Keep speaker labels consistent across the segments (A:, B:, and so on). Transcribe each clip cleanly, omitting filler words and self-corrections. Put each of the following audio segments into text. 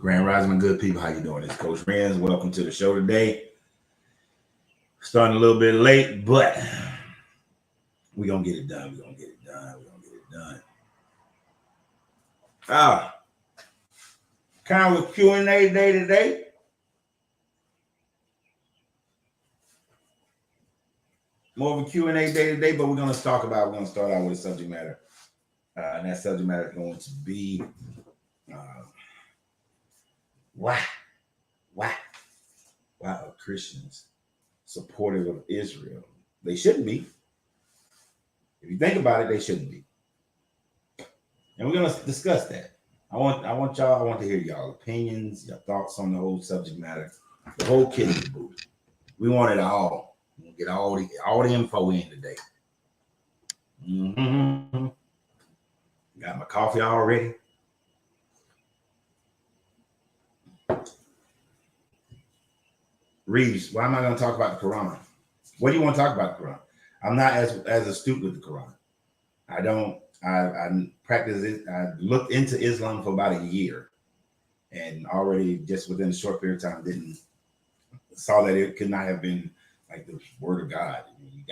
A: Grand Rising, my good people. How you doing? It's Coach Renz. Welcome to the show today. Starting a little bit late, but we're going to get it done. We're going to get it done. Kind of a Q&A day today. More of a Q&A day today, but we're going to start out with a subject matter. And that subject matter is going to be why are Christians supportive of Israel? They shouldn't be. If you think about it, they shouldn't be. And we're going to discuss that. I want to hear y'all opinions, your thoughts on the whole subject matter, the whole kit and caboodle. We want it all. We'll get all the info in today. Got my coffee already. Reeves, why am I going to talk about the Quran? What do you want to talk about the Quran? I'm not as astute with the Quran. I practice it. I looked into Islam for about a year, and already just within a short period of time saw that it could not have been like the word of God.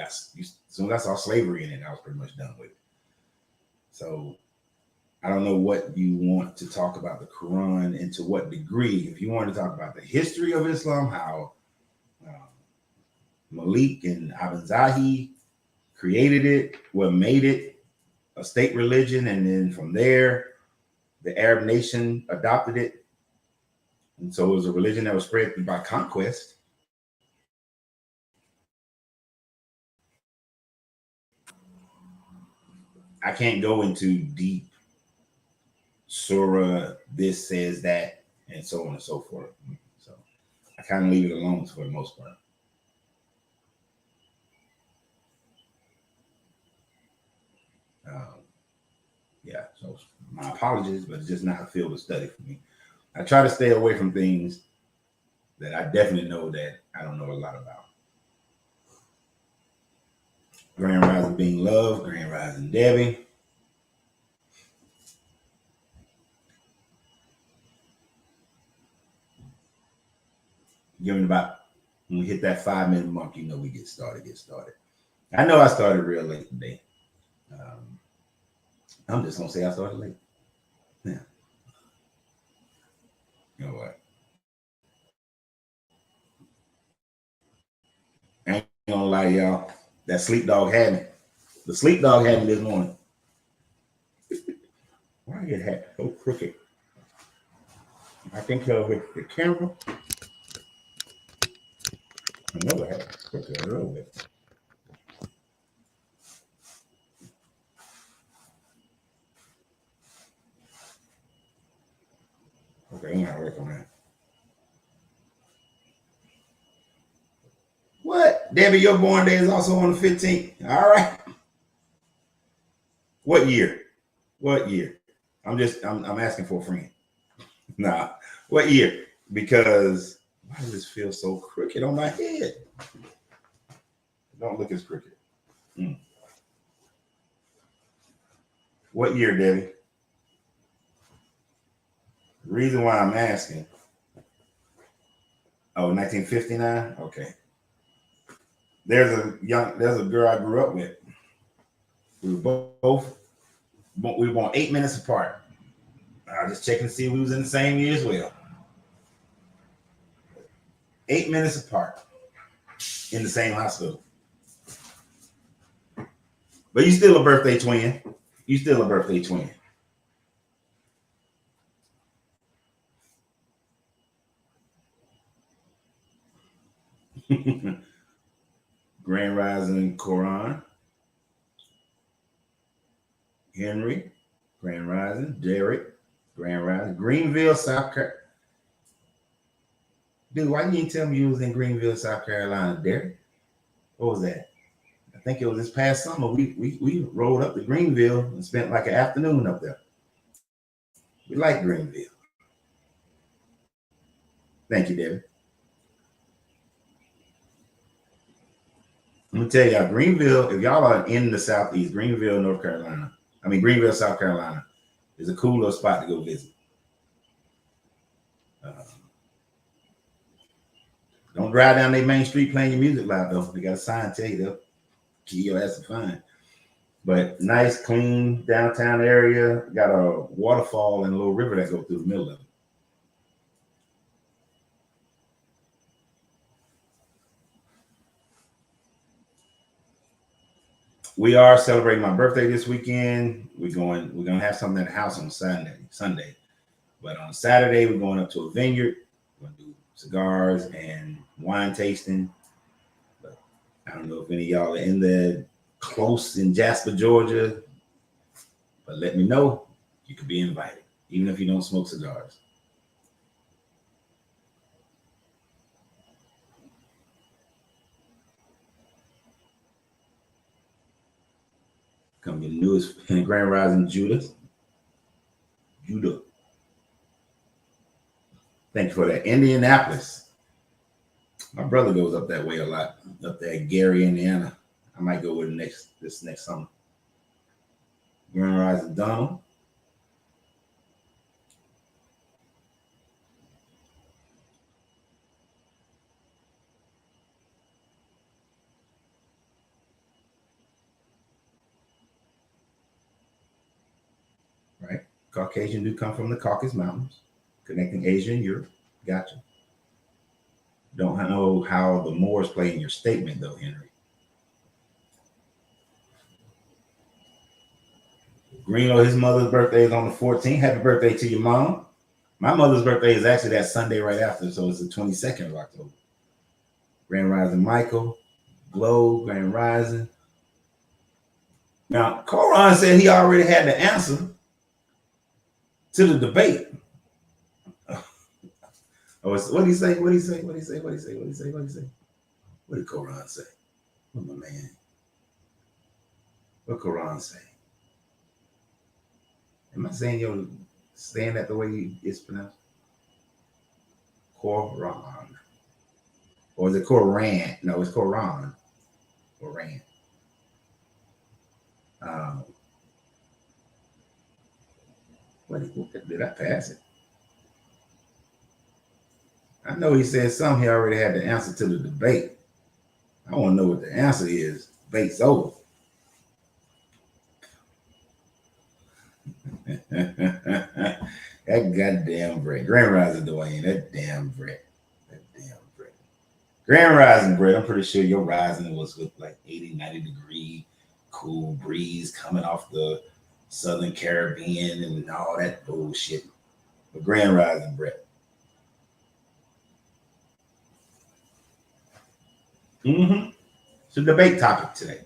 A: As soon as I saw slavery in it, I was pretty much done with it. So I don't know what you want to talk about the Quran and to what degree. If you want to talk about the history of Islam, how Malik and Ibn Zahi created it, made it a state religion, and then from there, the Arab nation adopted it. And so it was a religion that was spread by conquest. I can't go into deep surah, this says that, and so on and so forth. So I kind of leave it alone for the most part. So my apologies, but it's just not a field of study for me. I try to stay away from things that I definitely know that I don't know a lot about. Grand Rising being loved, Grand Rising Debbie. Giving about, when we hit that 5-minute mark, we get started. I know I started real late today. I'm just going to say I started late. Yeah. You know what? I ain't going to lie to y'all. That sleep dog had me. The sleep dog had me this morning. Why is it so crooked? I think with the camera. I never had it crooked a little bit. Okay, I'm not working on that. What? Debbie, your born day is also on the 15th. All right. What year? I'm asking for a friend. Nah. What year? Because why does this feel so crooked on my head? Don't look as crooked. What year, Debbie? The reason why I'm asking. Oh, 1959? Okay. There's a girl I grew up with. We were born 8 minutes apart. I was just checking to see if we was in the same year as well. 8 minutes apart in the same hospital. But you still a birthday twin. Grand Rising Quran. Henry. Grand Rising. Derek. Grand Rising. Greenville, South Carolina. Dude, why didn't you tell me you was in Greenville, South Carolina, Derek? What was that? I think it was this past summer. We rode up to Greenville and spent like an afternoon up there. We like Greenville. Thank you, Debbie. I'm gonna tell y'all, Greenville, if y'all are in the Southeast, Greenville, South Carolina, is a cool little spot to go visit. Don't drive down their main street playing your music loud though. They got a sign tell you they'll keep your ass a fine. But nice, clean downtown area. Got a waterfall and a little river that goes through the middle of it. We are celebrating my birthday this weekend. We're gonna have something at the house on Sunday. But on Saturday, we're going up to a vineyard. We're gonna do cigars and wine tasting. But I don't know if any of y'all are in the close in Jasper, Georgia. But let me know. You could be invited, even if you don't smoke cigars. Come your newest Grand Rising Judah. Thank you for that. Indianapolis. My brother goes up that way a lot. Up there at Gary, Indiana. I might go with this next summer. Grand Rising Donald. Right. Caucasian do come from the Caucasus Mountains, connecting Asia and Europe. Gotcha. Don't know how the Moors play in your statement, though, Henry. Greeno, his mother's birthday is on the 14th. Happy birthday to your mom. My mother's birthday is actually that Sunday right after, so it's the 22nd of October. Grand Rising Michael, Glow, Grand Rising. Now, Koran said he already had the answer to the debate. Oh, what did he say? What did he say? What did he say? What did he say? What did he say? What did he say? What did Koran say? What my man? What Koran say? Am I saying that the way it's pronounced? Koran. Or is it Koran? No, it's Koran. Koran. What did I pass it? I know he said something. He already had the answer to the debate. I want to know what the answer is. Debate's over. That goddamn Brett. Grand Rising Dwayne. That damn Brett. Grand Rising Brett. I'm pretty sure your rising was with like 80, 90 degree cool breeze coming off the Southern Caribbean and all that bullshit. But Grand Rising Brett. It's a debate topic today.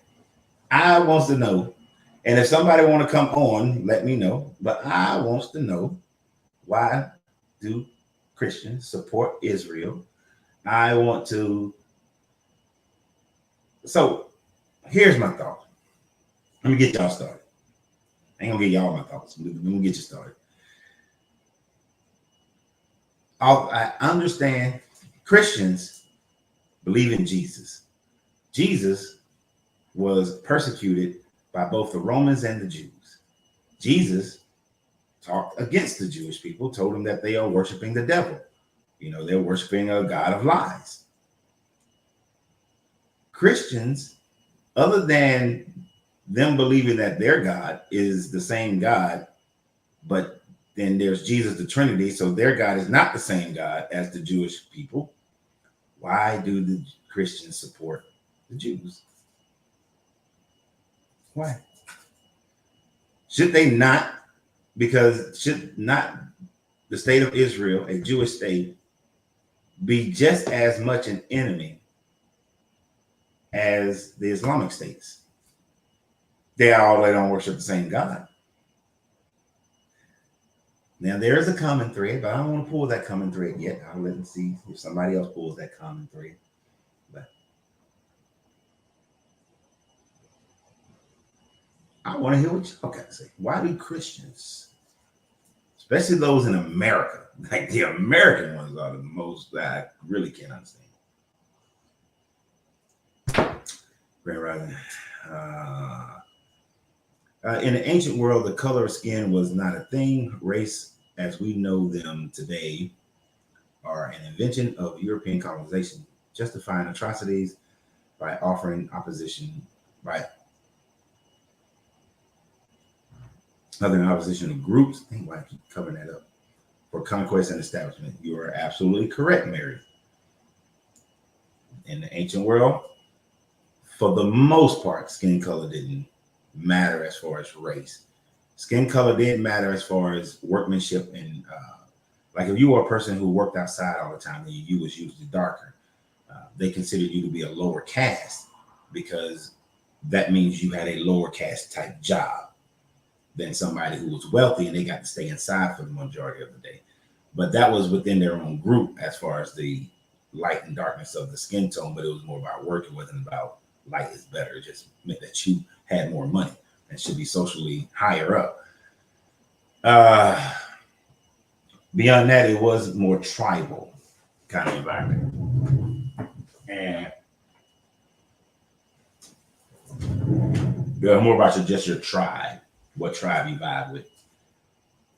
A: I wants to know, and if somebody want to come on, let me know. But I wants to know, why do Christians support Israel? I want to. So here's my thought. Let me get y'all started. I ain't gonna get y'all my thoughts. Let me get you started. I understand Christians believe in Jesus. Jesus was persecuted by both the Romans and the Jews. Jesus talked against the Jewish people, told them that they are worshiping the devil. You know, they're worshiping a God of lies. Christians, other than them believing that their God is the same God, but then there's Jesus, the Trinity, so their God is not the same God as the Jewish people. Why do the Christians support the Jews? Why? Should they not? Because should not the state of Israel, a Jewish state, be just as much an enemy as the Islamic states? They don't worship the same God. Now, there is a common thread, but I don't want to pull that common thread yet. I'll let them see if somebody else pulls that common thread. But I want to hear what y'all got to say. Why do Christians, especially those in America, like the American ones are the most that I really can't understand. Grand Rising. In the ancient world, the color of skin was not a thing. Race, as we know them today, are an invention of European colonization, justifying atrocities by offering opposition by other opposition to groups. I think why I keep covering that up. For conquest and establishment. You are absolutely correct, Mary. In the ancient world, for the most part, skin color didn't matter as far as race. Skin color didn't matter as far as workmanship and like if you were a person who worked outside all the time, then you was usually darker. They considered you to be a lower caste because that means you had a lower caste type job than somebody who was wealthy and they got to stay inside for the majority of the day. But that was within their own group as far as the light and darkness of the skin tone, but it was more about work. It wasn't about light is better. It just meant that you had more money and should be socially higher up. Beyond that, it was more tribal kind of environment. And more about just your tribe, what tribe you vibe with.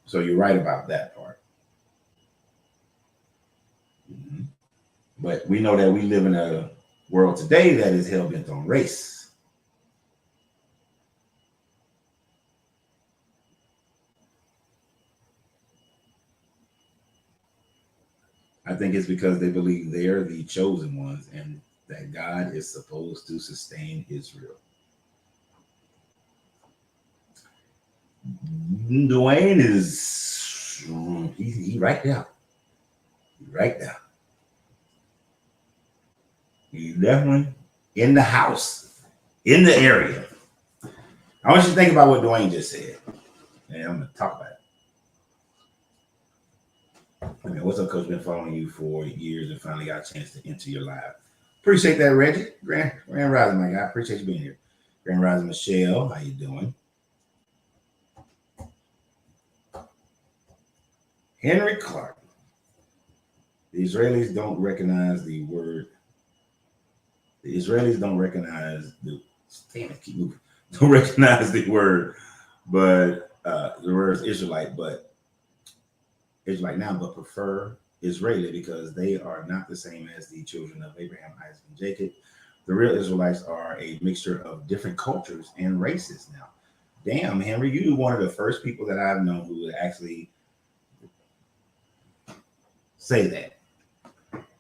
A: So you're right about that part. Mm-hmm. But we know that we live in a world today that is hell bent on race. I think it's because they believe they're the chosen ones and that God is supposed to sustain Israel. Dwayne is he right there. Right there. He's definitely in the house, in the area. I want you to think about what Dwayne just said. And I'm going to talk about it. I mean, what's up, Coach? Been following you for years and finally got a chance to enter your live. Appreciate that, Reggie. Grand Rising, my guy. Appreciate you being here. Grand Rising, Michelle. How you doing? Henry Clark. The Israelis don't recognize the word. The Israelis don't recognize the. Damn it, keep moving. Don't recognize the word, but the word is Israelite, but Israelite now, but prefer Israeli because they are not the same as the children of Abraham, Isaac, and Jacob. The real Israelites are a mixture of different cultures and races now. Damn, Henry, you one of the first people that I've known who would actually say that.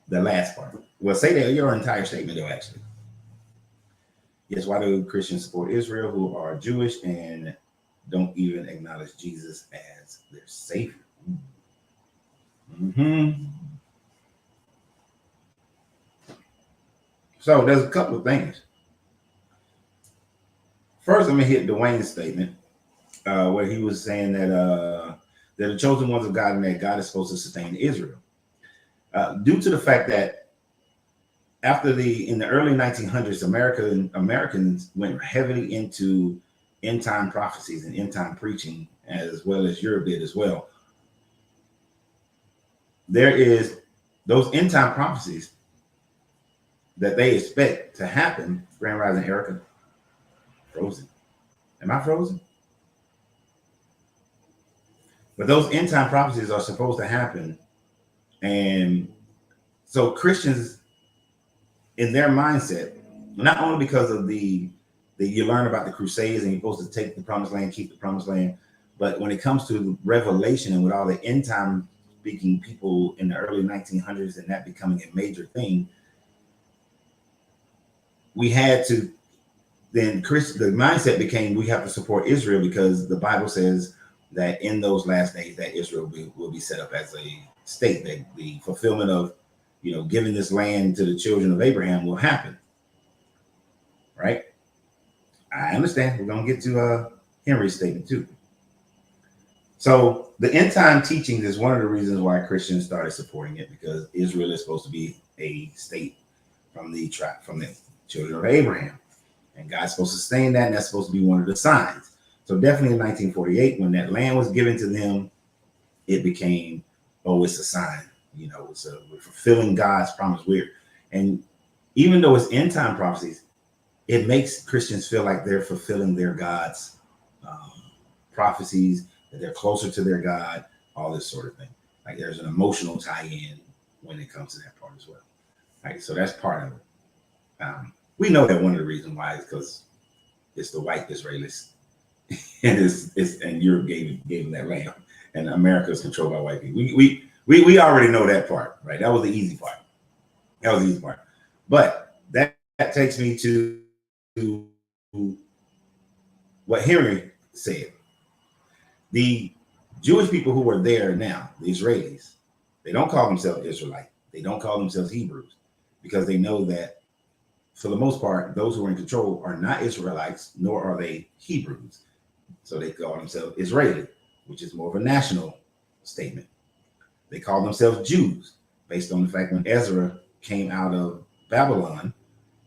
A: The last part. Well, say that your entire statement, though, actually. Yes, why do Christians support Israel who are Jewish and don't even acknowledge Jesus as their savior? Mm-hmm. So there's a couple of things. First, let me hit Dwayne's statement where he was saying that they're the chosen ones of God and that God is supposed to sustain Israel. Due to the fact that in the early 1900s, Americans went heavily into end time prophecies and end time preaching, as well as Europe did as well. There is those end time prophecies that they expect to happen. Grand Rising, Erica. Frozen. Am I frozen? But those end time prophecies are supposed to happen. And so Christians, in their mindset, not only because of you learn about the Crusades and you're supposed to take the promised land, keep the promised land, but when it comes to Revelation and with all the end time speaking people in the early 1900s and that becoming a major thing, we had to then the mindset became we have to support Israel because the Bible says that in those last days that Israel will be set up as a state, that the fulfillment of giving this land to the children of Abraham will happen. Right? I understand. We're going to get to Henry's statement too. So the end time teachings is one of the reasons why Christians started supporting it, because Israel is supposed to be a state from the children of Abraham. And God's supposed to sustain that, and that's supposed to be one of the signs. So definitely in 1948, when that land was given to them, it became, it's a sign. We're fulfilling God's promise. And even though it's end time prophecies, it makes Christians feel like they're fulfilling their God's prophecies, that they're closer to their God, all this sort of thing. Like there's an emotional tie-in when it comes to that part as well. Right, so that's part of it. We know that one of the reasons why is because it's the white Israelis, and and Europe gave them that land, and America is controlled by white people. We already know that part, right? That was the easy part. That was the easy part. But that takes me to what Henry said. The Jewish people who are there now, the Israelis, they don't call themselves Israelite. They don't call themselves Hebrews because they know that for the most part, those who are in control are not Israelites, nor are they Hebrews. So they call themselves Israeli, which is more of a national statement. They call themselves Jews based on the fact when Ezra came out of Babylon,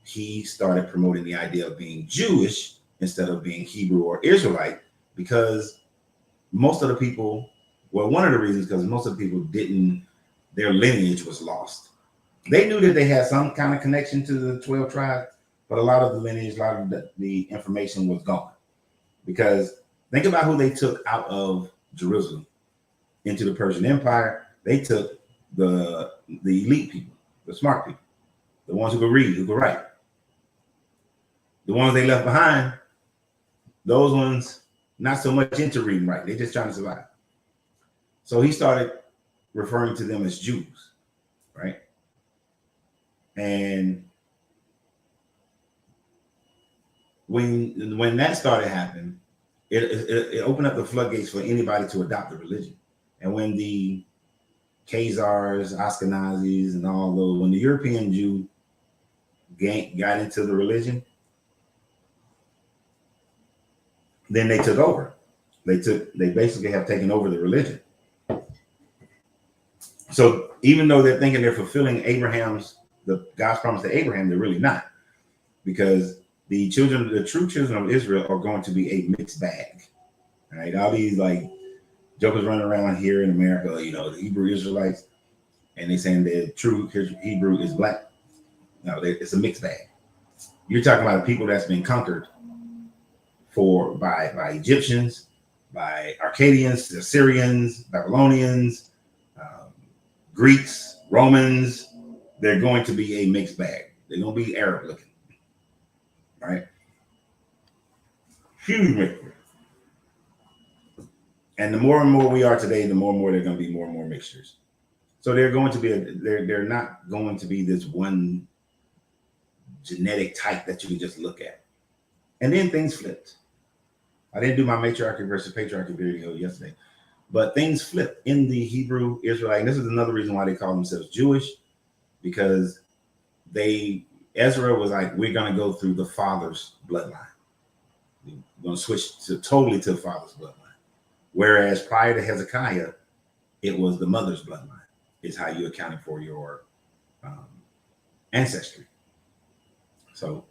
A: he started promoting the idea of being Jewish instead of being Hebrew or Israelite, because most of the people, well, one of the reasons, because most of the people their lineage was lost. They knew that they had some kind of connection to the 12 tribes, but a lot of the lineage, a lot of the information was gone. Because think about who they took out of Jerusalem into the Persian Empire. They took the elite people, the smart people, the ones who could read, who could write. The ones they left behind, those ones not so much into reading, right? They're just trying to survive. So he started referring to them as Jews, right? And when that started happening, it opened up the floodgates for anybody to adopt the religion. And when the Khazars, Ashkenazis, and all those, when the European Jew got into the religion, then they took over. They basically have taken over the religion. So even though they're thinking they're fulfilling God's promise to Abraham, they're really not, because the true children of Israel are going to be a mixed bag. Right? All these like jokers running around here in America, the Hebrew Israelites, and they saying the true Hebrew is black. No, it's a mixed bag. You're talking about people that's been conquered by Egyptians, by Arcadians, Assyrians, Babylonians, Greeks, Romans. They're going to be a mixed bag. They're going to be Arab looking, right? Huge mixture. And the more and more we are today, the more and more they're going to be more and more mixtures. So they're going to be they're not going to be this one genetic type that you can just look at. And then things flipped. I didn't do my matriarchy versus patriarchy video yesterday, but things flipped in the Hebrew Israelite. And this is another reason why they call themselves Jewish, because Ezra was like, we're going to go through the father's bloodline. We're going to switch totally to the father's bloodline. Whereas prior to Hezekiah, it was the mother's bloodline. Is how you accounted for your ancestry. So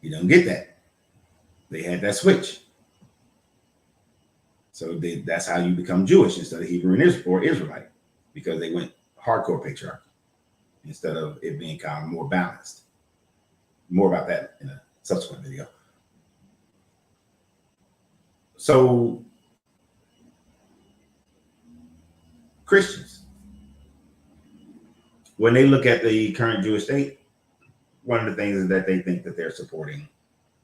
A: you don't get that. They had that switch. So that's how you become Jewish instead of Hebrew or Israelite, because they went hardcore patriarchy instead of it being kind of more balanced. More about that in a subsequent video. So Christians, when they look at the current Jewish state, one of the things is that they think that they're supporting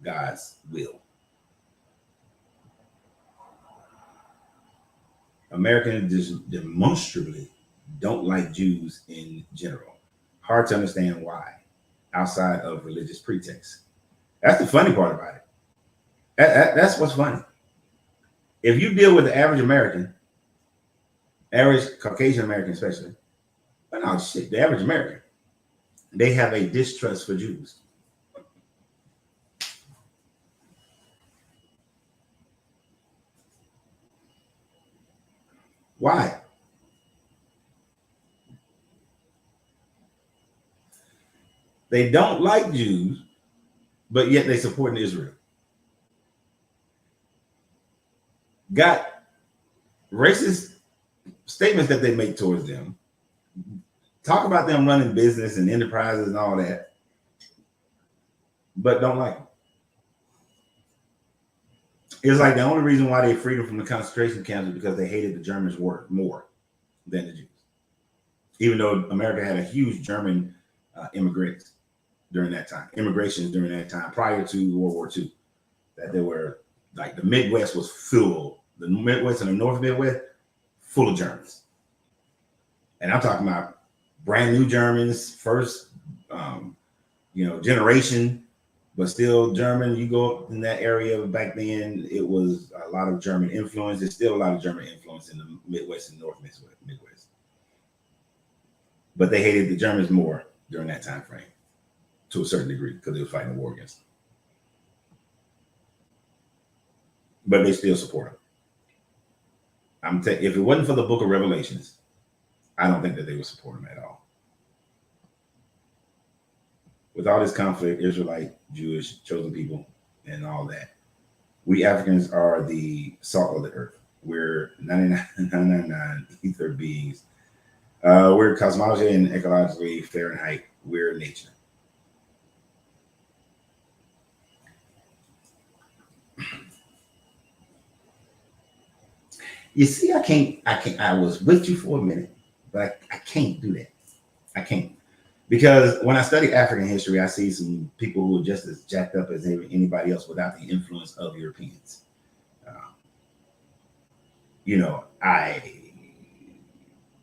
A: God's will. Americans just demonstrably don't like Jews in general. Hard to understand why, outside of religious pretext. That's the funny part about it. That's what's funny. If you deal with the average American, average Caucasian American especially, but no shit, the average American, they have a distrust for Jews. Why? They don't like Jews, but yet they support Israel. Got racist statements that they make towards them. Talk about them running business and enterprises and all that, but don't like them. It's like the only reason why they freed them from the concentration camps is because they hated the Germans more than the Jews. even though America had a huge German immigrations during that time, prior to World War II, that there were like the Midwest was full, the Midwest and the North Midwest full of Germans. And I'm talking about brand new Germans, first, generation, but still German. You go up in that area back then, it was a lot of German influence. There's still a lot of German influence in the Midwest and North Midwest. But they hated the Germans more during that time frame, to a certain degree, because they were fighting the war against them. But they still support them. If it wasn't for the Book of Revelations, I don't think that they would support him at all. With all this conflict, Israelite, Jewish, chosen people, and all that, we Africans are the salt of the earth. We're 99 ether beings. We're cosmologically and ecologically Fahrenheit. We're nature. You see, I can't. I was with you for a minute, but I can't do that. I can't. Because when I study African history, I see some people who are just as jacked up as anybody else without the influence of Europeans.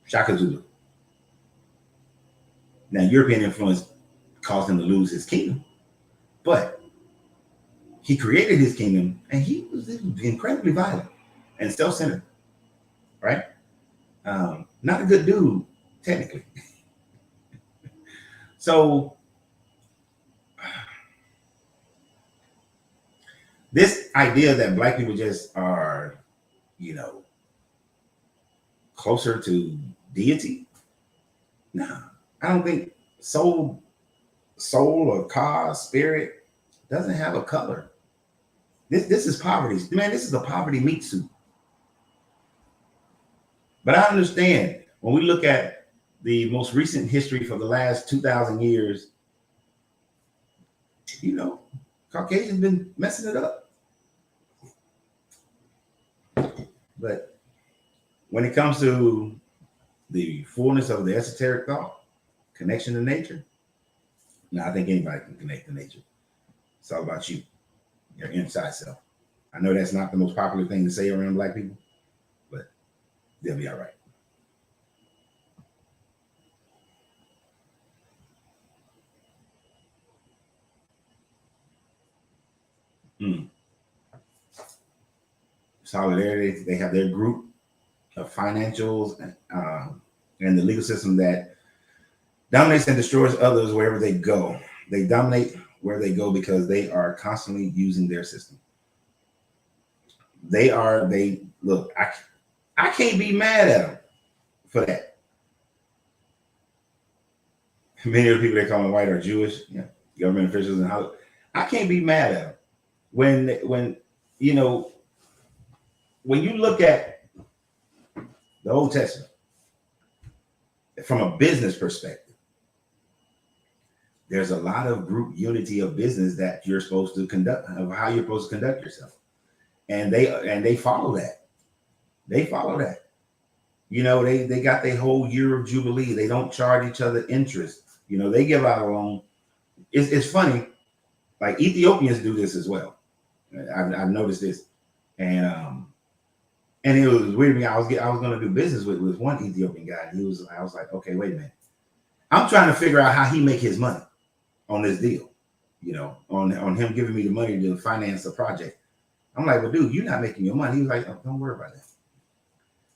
A: Shaka Zulu. Now, European influence caused him to lose his kingdom, but he created his kingdom, and he was incredibly violent and self-centered, right? Not a good dude, technically. So this idea that Black people just are, closer to deity, no, I don't think soul or car, spirit doesn't have a color. This is poverty. Man, this is a poverty meat suit. But I understand when we look at the most recent history for the last 2,000 years, Caucasians been messing it up. But when it comes to the fullness of the esoteric thought, connection to nature, I think anybody can connect to nature. It's all about you, your inside self. I know that's not the most popular thing to say around Black people, but they'll be all right. Solidarity, they have their group of financials and the legal system that dominates and destroys others wherever they go. They dominate where they go because they are constantly using their system. I can't be mad at them for that. Many of the people they call them white are Jewish, government officials and Hollywood. I can't be mad at them when you look at the Old Testament from a business perspective, there's a lot of group unity of business that you're supposed to conduct, of how you're supposed to conduct yourself, and they follow that. They follow that. They got their whole year of jubilee. They don't charge each other interest. They give out a loan. It's funny, like Ethiopians do this as well. I've noticed this, and it was weird to me. I was going to do business with one Ethiopian guy. And I was like, okay, wait a minute. I'm trying to figure out how he make his money on this deal, on him giving me the money to finance the project. I'm like, well, dude, you're not making your money. He was like, oh, don't worry about that.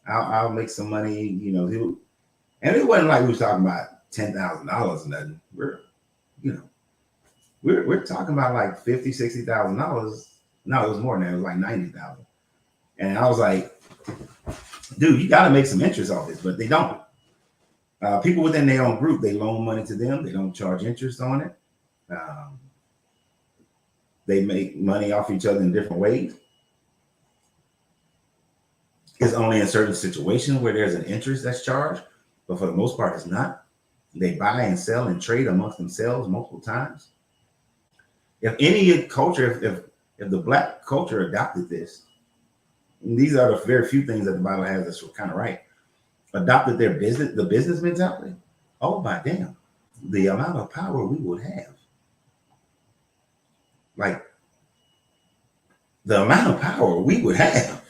A: I'll make some money, and it wasn't like we was talking about $10,000 or nothing. We're talking about like $50,000-$60,000. No, it was more than that. It was like $90,000. And I was like, dude, you got to make some interest off this, but they don't. People within their own group, they loan money to them. They don't charge interest on it. They make money off each other in different ways. It's only in certain situations where there's an interest that's charged, but for the most part, it's not. They buy and sell and trade amongst themselves multiple times. If any culture, if the Black culture adopted this, and these are the very few things that the Bible has that's kind of right. adopted the business mentality, oh my damn, the amount of power we would have. Like the amount of power we would have.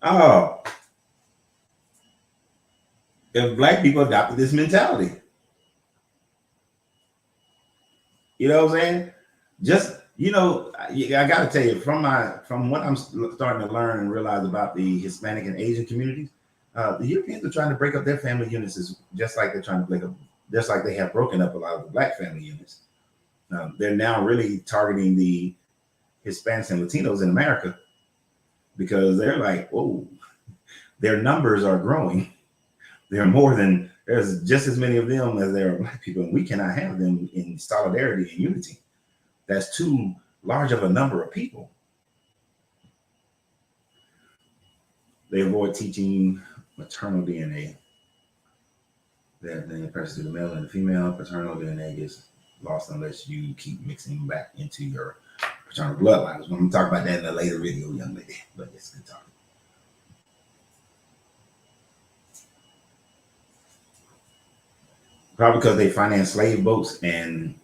A: Oh, if black people adopted this mentality. You know what I'm saying? Just I got to tell you from what I'm starting to learn and realize about the Hispanic and Asian communities, the Europeans are trying to break up their family units, just like they're trying to break up, just like they have broken up a lot of the black family units. They're now really targeting the Hispanics and Latinos in America because they're like, oh, their numbers are growing. There's just as many of them as there are black people, and we cannot have them in solidarity and unity. That's too large of a number of people. They avoid teaching maternal DNA. That then passes to the male and the female. Paternal DNA gets lost unless you keep mixing back into your paternal bloodlines. I'm going to talk about that in a later video, young lady. But it's good talk. Probably because they finance slave boats and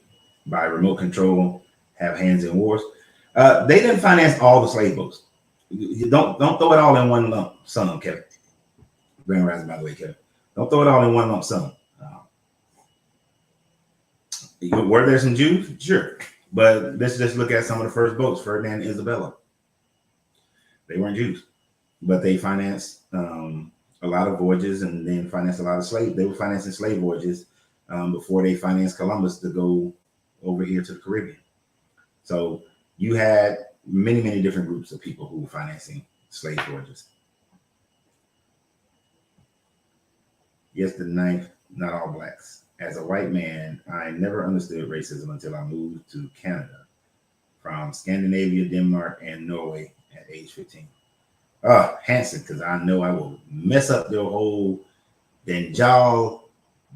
A: by remote control have hands in wars. They didn't finance all the slave boats. You don't throw it all in one lump sum, Kevin. Grand Rising, by the way, Kevin. Don't throw it all in one lump sum. Were there some Jews? Sure. But let's just look at some of the first boats, Ferdinand and Isabella. They weren't Jews, but they financed a lot of voyages and then financed a lot of slaves. They were financing slave voyages before they financed Columbus to go over here to the Caribbean. So you had many, many different groups of people who were financing slave voyages. Yes, the ninth, not all blacks. As a white man, I never understood racism until I moved to Canada from Scandinavia, Denmark, and Norway at age 15. Hanson, because I know I will mess up their whole Denjal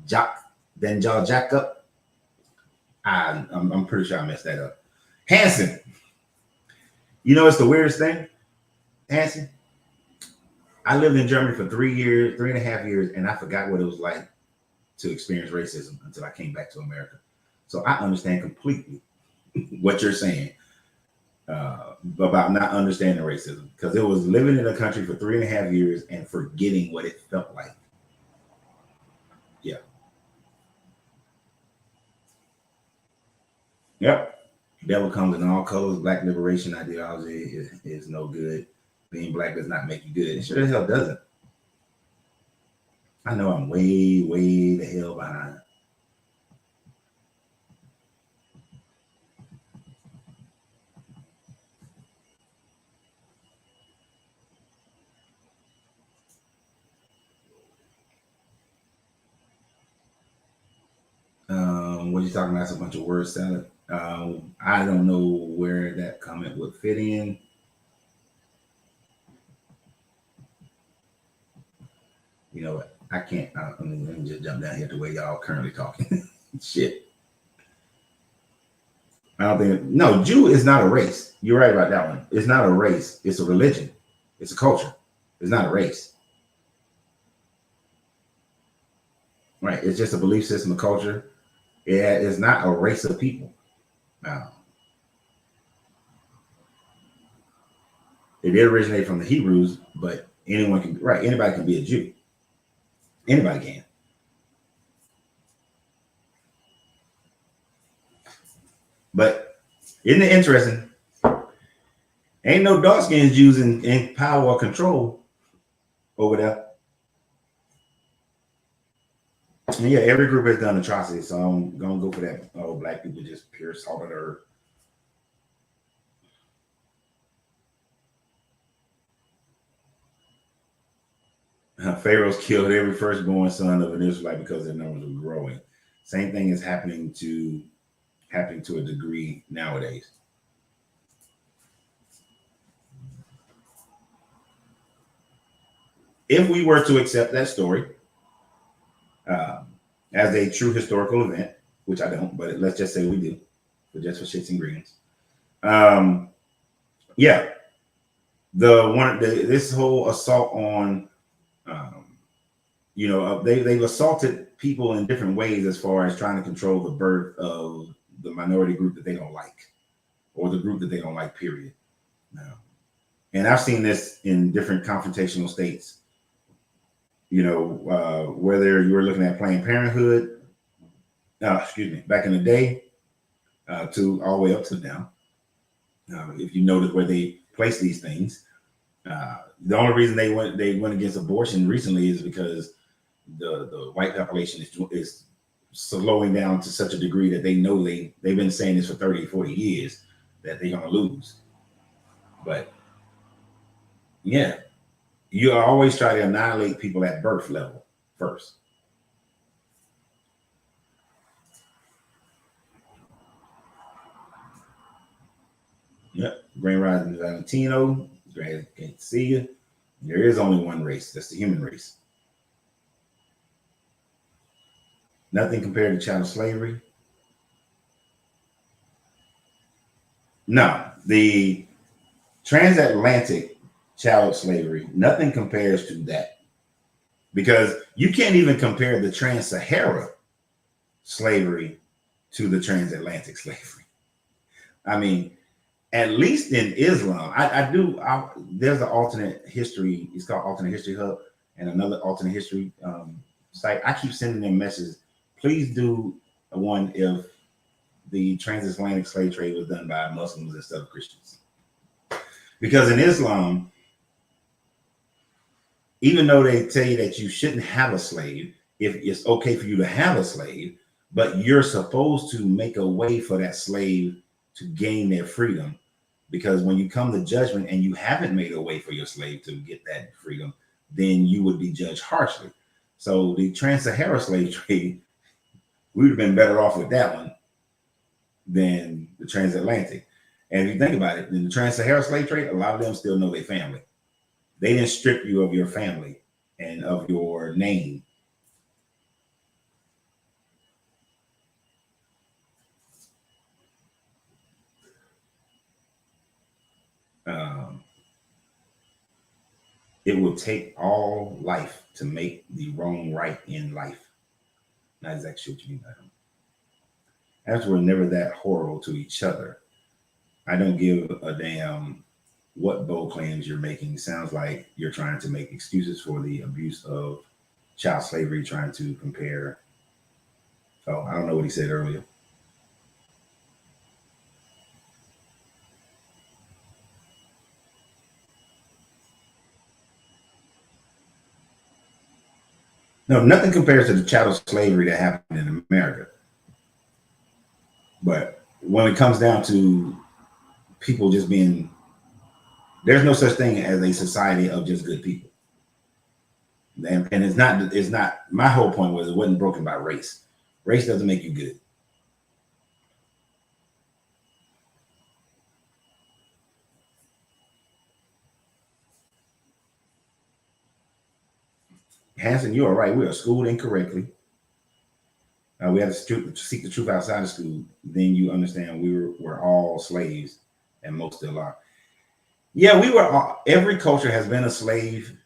A: Jack up. I'm pretty sure I messed that up. Hanson. You know, it's the weirdest thing, Hanson. I lived in Germany for 3.5 years, and I forgot what it was like to experience racism until I came back to America. So I understand completely what you're saying about not understanding racism, because it was living in a country for 3.5 years and forgetting what it felt like. Yeah. Yep. Devil comes in all colors. Black liberation ideology is no good. Being black does not make you good. It sure as hell doesn't. I know I'm way, way the hell behind. What are you talking about? It's a bunch of word salad. I don't know where that comment would fit in. You know what? I can't. Let me just jump down here to where y'all currently talking. Shit. I don't think. No, Jew is not a race. You're right about that one. It's not a race. It's a religion. It's a culture. It's not a race. Right. It's just a belief system, a culture. It's not a race of people. No. It did originate from the Hebrews, but anybody can be a Jew. Anybody can. But isn't it interesting? Ain't no dark skinned Jews in power or control over there. And yeah, every group has done atrocities, so I'm gonna go for that. Oh, black people just pure salt of the earth. Pharaohs killed every firstborn son of an Israelite because their numbers were growing. Same thing is happening to a degree nowadays. If we were to accept that story as a true historical event, which I don't, but let's just say we do, but just for shits and greens. Yeah, this whole assault on Um, they've assaulted people in different ways as far as trying to control the birth of the minority group that they don't like, or the group that they don't like, period. And I've seen this in different confrontational states. Whether you were looking at Planned Parenthood, back in the day, to all the way up to now. If you notice where they place these things, the only reason they went against abortion recently is because the white population is slowing down to such a degree that they know they've been saying this for 30, 40 years that they're going to lose. But yeah, you always try to annihilate people at birth level first. Yep, Grand Rising Valentino, great to see you. There is only one race, that's the human race. Nothing compared to chattel slavery. No, the transatlantic chattel slavery, nothing compares to that. Because you can't even compare the trans-Sahara slavery to the transatlantic slavery. I mean, at least in Islam, there's an alternate history. It's called Alternate History Hub, and another alternate history site. I keep sending them messages. Please do one if the transatlantic slave trade was done by Muslims instead of Christians. Because in Islam, even though they tell you that you shouldn't have a slave, if it's okay for you to have a slave, but you're supposed to make a way for that slave to gain their freedom. Because when you come to judgment and you haven't made a way for your slave to get that freedom, then you would be judged harshly. So the trans-Sahara slave trade, we would have been better off with that one than the transatlantic. And if you think about it, in the trans-Sahara slave trade, a lot of them still know their family. They didn't strip you of your family and of your name. It will take all life to make the wrong right in life. Not exactly what you mean by that. As we're never that horrible to each other, I don't give a damn what bold claims you're making. Sounds like you're trying to make excuses for the abuse of child slavery, trying to compare. Oh, I don't know what he said earlier. No, nothing compares to the chattel slavery that happened in America. But when it comes down to people just being, there's no such thing as a society of just good people. And it's not, my whole point was it wasn't broken by race. Race doesn't make you good. Hanson, you are right. We are schooled incorrectly. We have to seek the truth outside of school. Then you understand we're all slaves, and most still are. Yeah, we were all, every culture has been a slave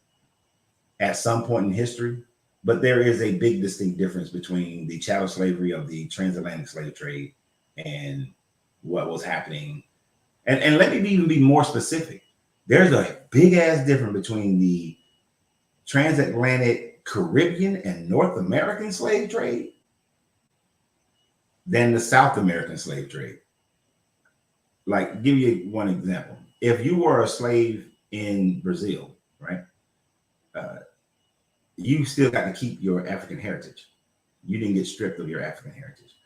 A: at some point in history, but there is a big distinct difference between the chattel slavery of the transatlantic slave trade and what was happening. And let me even be more specific. There's a big ass difference between the transatlantic Caribbean and North American slave trade than the South American slave trade. Like, give you one example. If you were a slave in Brazil, right, you still got to keep your African heritage. You didn't get stripped of your African heritage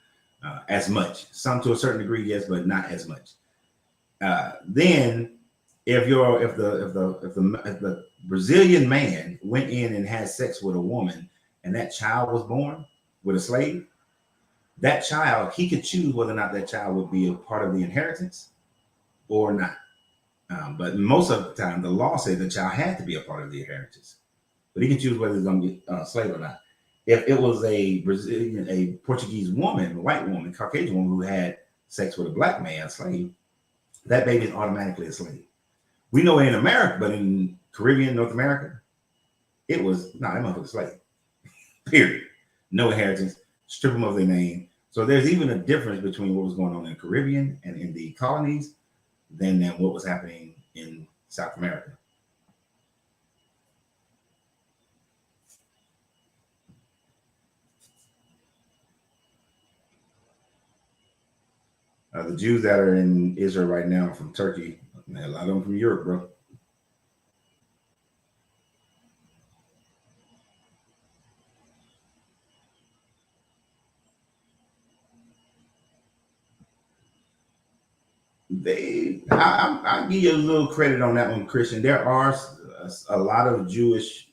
A: as much. Some to a certain degree, yes, but not as much. Then, if the Brazilian man went in and had sex with a woman, and that child was born with a slave, that child, he could choose whether or not that child would be a part of the inheritance or not. But most of the time, the law said the child had to be a part of the inheritance. But he can choose whether he's going to be a slave or not. If it was a Brazilian, a Portuguese woman, a white woman, Caucasian woman who had sex with a black man, slave, that baby is automatically a slave. We know it in America, but in Caribbean, North America, It was that motherfucker slave. Period. No inheritance. Strip them of their name. So there's even a difference between what was going on in the Caribbean and in the colonies than what was happening in South America. The Jews that are in Israel right now from Turkey, man, a lot of them from Europe, bro. I'll give you a little credit on that one, Christian. There are a lot of Jewish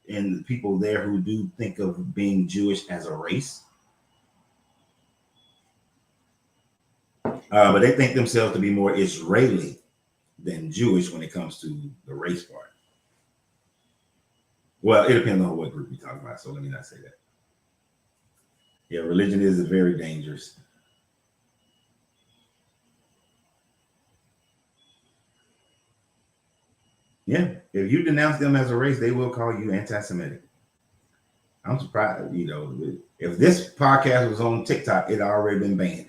A: and people there who do think of being Jewish as a race. But they think themselves to be more Israeli than Jewish when it comes to the race part. Well, it depends on what group you're talking about, so let me not say that. Yeah, religion is very dangerous. Yeah, if you denounce them as a race, they will call you anti-Semitic. I'm surprised, if this podcast was on TikTok, it already been banned.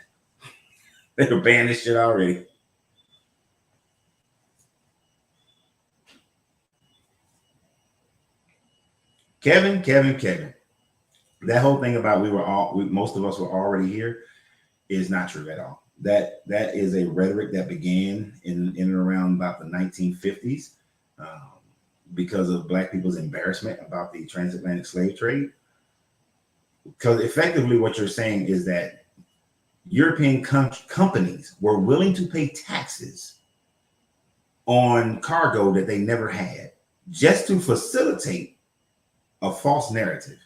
A: They'd have banned this shit already. Kevin. That whole thing about most of us were already here is not true at all. That is a rhetoric that began in and around about the 1950s because of Black people's embarrassment about the transatlantic slave trade. Because effectively what you're saying is that European companies were willing to pay taxes on cargo that they never had just to facilitate a false narrative.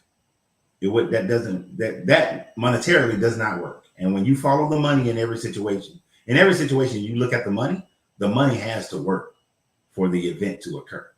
A: That monetarily does not work. And when you follow the money in every situation, you look at the money has to work for the event to occur.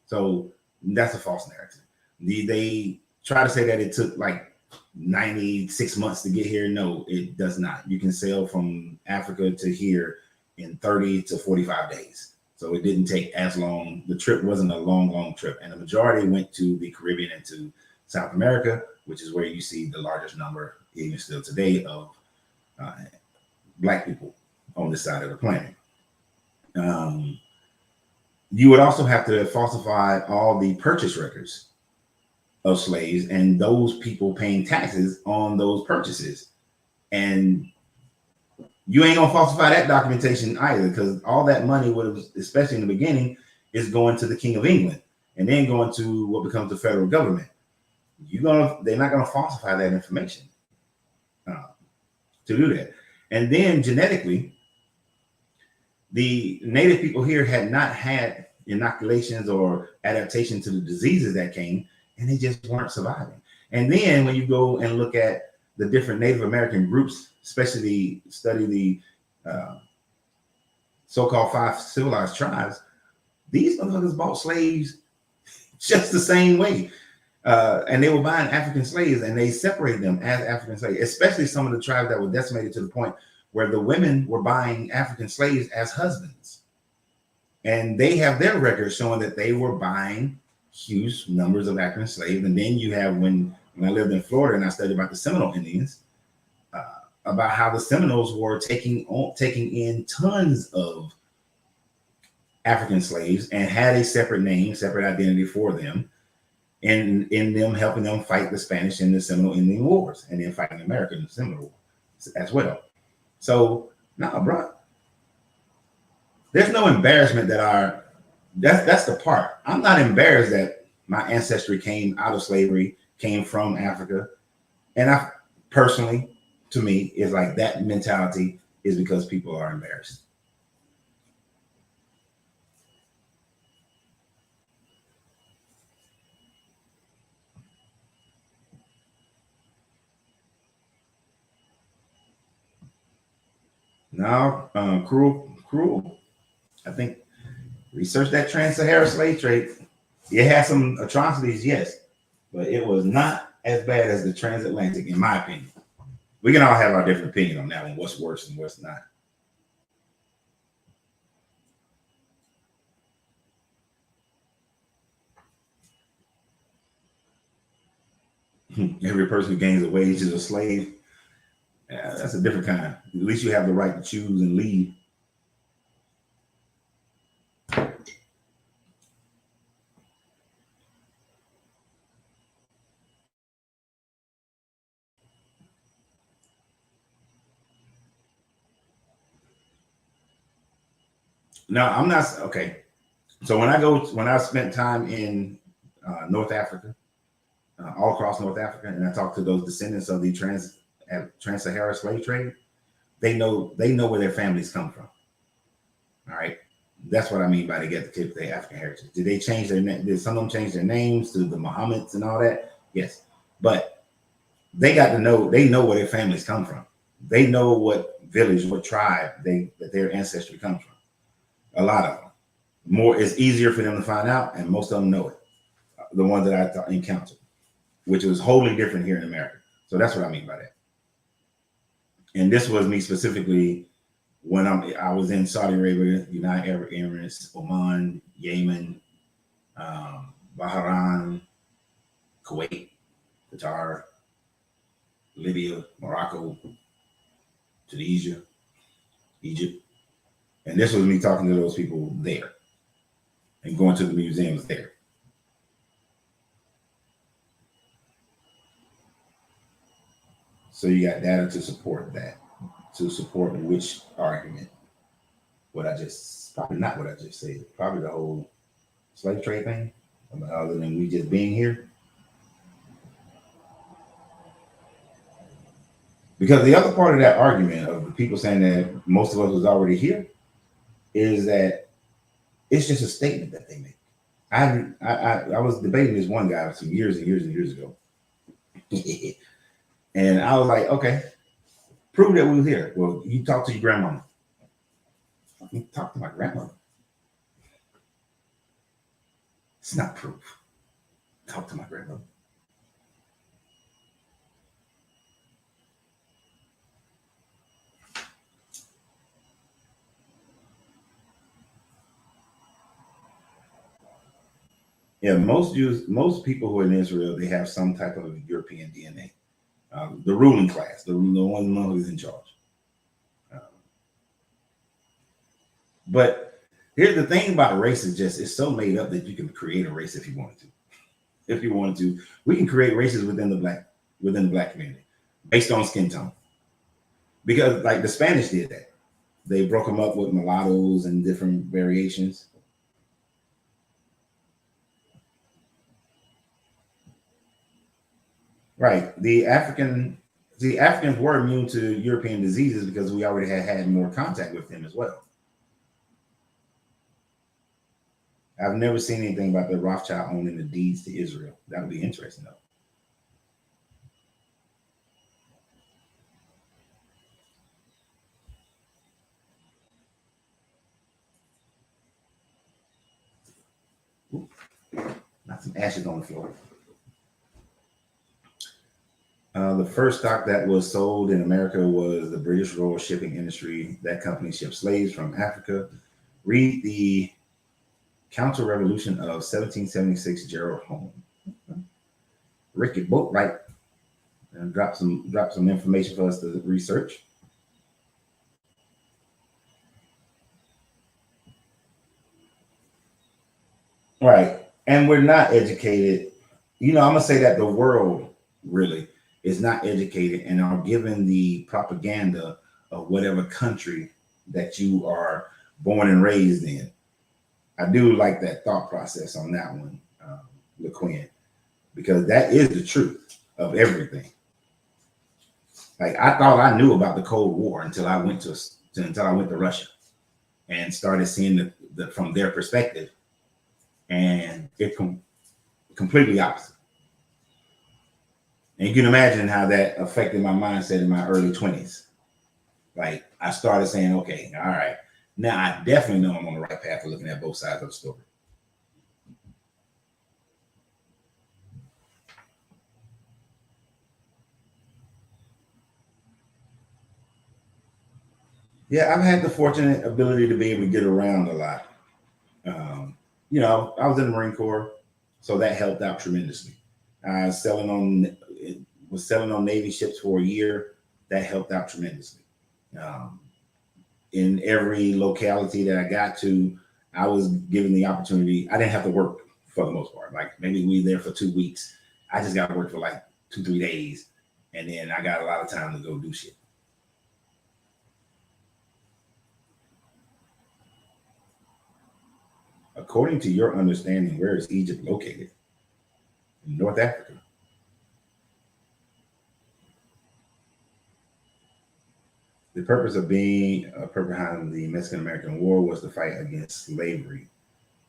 A: So that's a false narrative. They try to say that it took like 96 months to get here. No, it does not. You can sail from Africa to here in 30 to 45 days. So it didn't take as long. The trip wasn't a long trip. And the majority went to the Caribbean and to South America, which is where you see the largest number, even still today, of Black people on this side of the planet. You would also have to falsify all the purchase records of slaves and those people paying taxes on those purchases. And you ain't gonna falsify that documentation either, because all that money would have, especially in the beginning, is going to the King of England and then going to what becomes the federal government. They're not gonna falsify that information to do that. And then genetically, the native people here had not had inoculations or adaptation to the diseases that came, and they just weren't surviving. And then when you go and look at the different Native American groups, especially study the so-called 5 civilized tribes, these motherfuckers bought slaves just the same way. And they were buying African slaves, and they separated them as African slaves, especially some of the tribes that were decimated to the point where the women were buying African slaves as husbands. And they have their records showing that they were buying huge numbers of African slaves. And then you have, when I lived in Florida and I studied about the Seminole Indians, about how the Seminoles were taking in tons of African slaves and had a separate name, separate identity for them, and in them helping them fight the Spanish and the Seminole Indian Wars, and then fighting America in the Seminole War as well. So, bro, there's no embarrassment that's the part. I'm not embarrassed that my ancestry came out of slavery, came from Africa. And I personally, to me, is like that mentality is because people are embarrassed. Now, cruel. I think research that trans-Sahara slave trade. It had some atrocities, yes, but it was not as bad as the transatlantic, in my opinion. We can all have our different opinion on that one, what's worse and what's not. Every person who gains a wage is a slave. That's a different kind. At least you have the right to choose and leave. No, I'm not okay. So when I spent time in North Africa, all across North Africa, and I talked to those descendants of the trans-Sahara slave trade, they know where their families come from. All right, that's what I mean by they get the tip of their African heritage. Did they change their name? Did some of them change their names to the Muhammad's and all that? Yes, but they got to know. They know where their families come from. They know what village, what tribe that their ancestry comes from. A lot of them. More, it's easier for them to find out, and most of them know it. The ones that I encountered, which was wholly different here in America. So that's what I mean by that. And this was me specifically when I was in Saudi Arabia, United Arab Emirates, Oman, Yemen, Bahrain, Kuwait, Qatar, Libya, Morocco, Tunisia, Egypt. And this was me talking to those people there and going to the museums there. So you got data to support that, to support which argument. Probably not what I just said, probably the whole slave trade thing, other than we just being here. Because the other part of that argument of the people saying that most of us was already here is that it's just a statement that they make. I was debating this one guy some years and years and years ago. And I was like, okay, prove that we were here. Well, you talk to your grandmama. You talk to my grandmother. It's not proof. Talk to my grandmother. Yeah, most people who are in Israel, they have some type of European DNA. The ruling class, the one who's in charge. But here's the thing about race is just it's so made up that you can create a race if you wanted to. If you wanted to, we can create races within the black community based on skin tone. Because like the Spanish did that. They broke them up with mulattoes and different variations. Right. The Africans were immune to European diseases because we already had more contact with them as well. I've never seen anything about the Rothschild owning the deeds to Israel. That would be interesting, though. Ooh, not some ashes on the floor. The first stock that was sold in America was the British Royal Shipping Industry. That company shipped slaves from Africa. Read the Counter Revolution of 1776, Gerald Home. Ricky Boatwright and drop some information for us to research. Right. And we're not educated. I'm gonna say that the world really is not educated and are given the propaganda of whatever country that you are born and raised in. I do like that thought process on that one, LaQuinn, because that is the truth of everything. Like I thought I knew about the Cold War until I went to Russia and started seeing the from their perspective, and it's completely opposite. And you can imagine how that affected my mindset in my early 20s. Like I started saying, okay, all right, now I definitely know I'm on the right path of looking at both sides of the story. Yeah, I've had the fortunate ability to be able to get around a lot. I was in the Marine Corps, so that helped out tremendously. Selling on was selling on Navy ships for a year. That helped out tremendously. Um, in every locality that I got to, I was given the opportunity. I didn't have to work for the most part. Like maybe we there for 2 weeks. I just got to work for like 2-3 days, and then I got a lot of time to go do shit. According to your understanding, where is Egypt located? In North Africa. The purpose of being a purpose behind the Mexican-American War was to fight against slavery.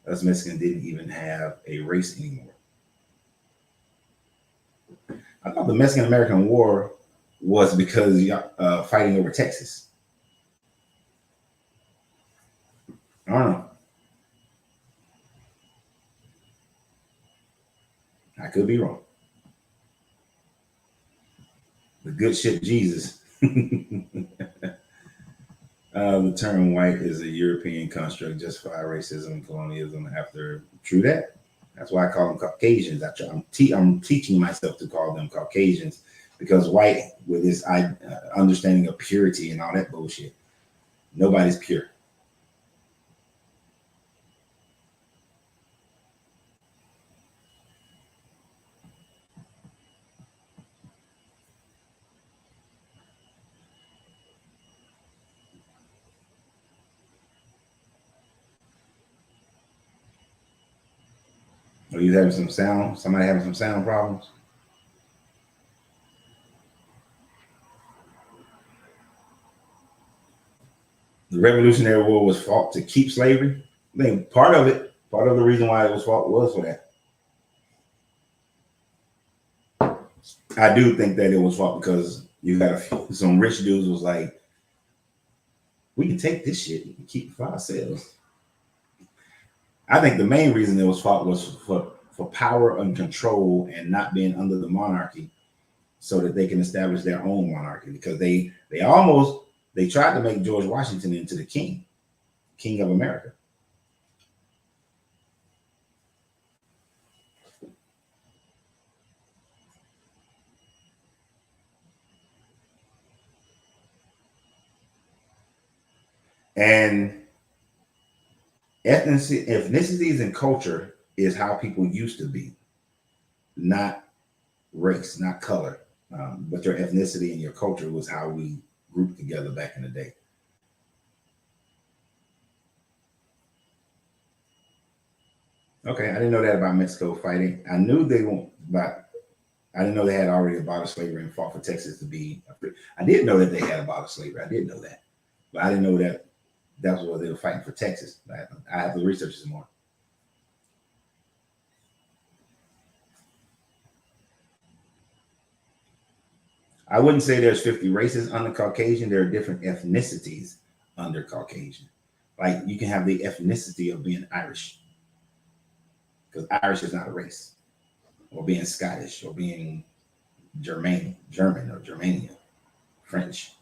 A: Us Mexicans didn't even have a race anymore. I thought the Mexican-American War was because fighting over Texas. I don't know. I could be wrong. The good ship Jesus. The term white is a European construct justify racism and colonialism after true that. That's why I call them Caucasians. I'm teaching myself to call them Caucasians because white, with this understanding of purity and all that bullshit, nobody's pure. Are you having some sound? Somebody having some sound problems? The Revolutionary War was fought to keep slavery. I think part of the reason why it was fought was for that. I do think that it was fought because you got some rich dudes was like, we can take this shit and keep it for ourselves. I think the main reason it was fought was for power and control and not being under the monarchy so that they can establish their own monarchy because they tried to make George Washington into the king of America. And ethnicities and culture is how people used to be, not race, not color, but your ethnicity and your culture was how we grouped together back in the day. Okay, I didn't know that about Mexico fighting. I knew they won't, but I didn't know they had already abolished slavery and fought for Texas to be free. I did know that they had abolished slavery. I did know that, but I didn't know that that was what they were fighting for Texas. I have to research some more. I wouldn't say there's 50 races under Caucasian. There are different ethnicities under Caucasian. Like you can have the ethnicity of being Irish, because Irish is not a race, or being Scottish, or being German, or Germania, French.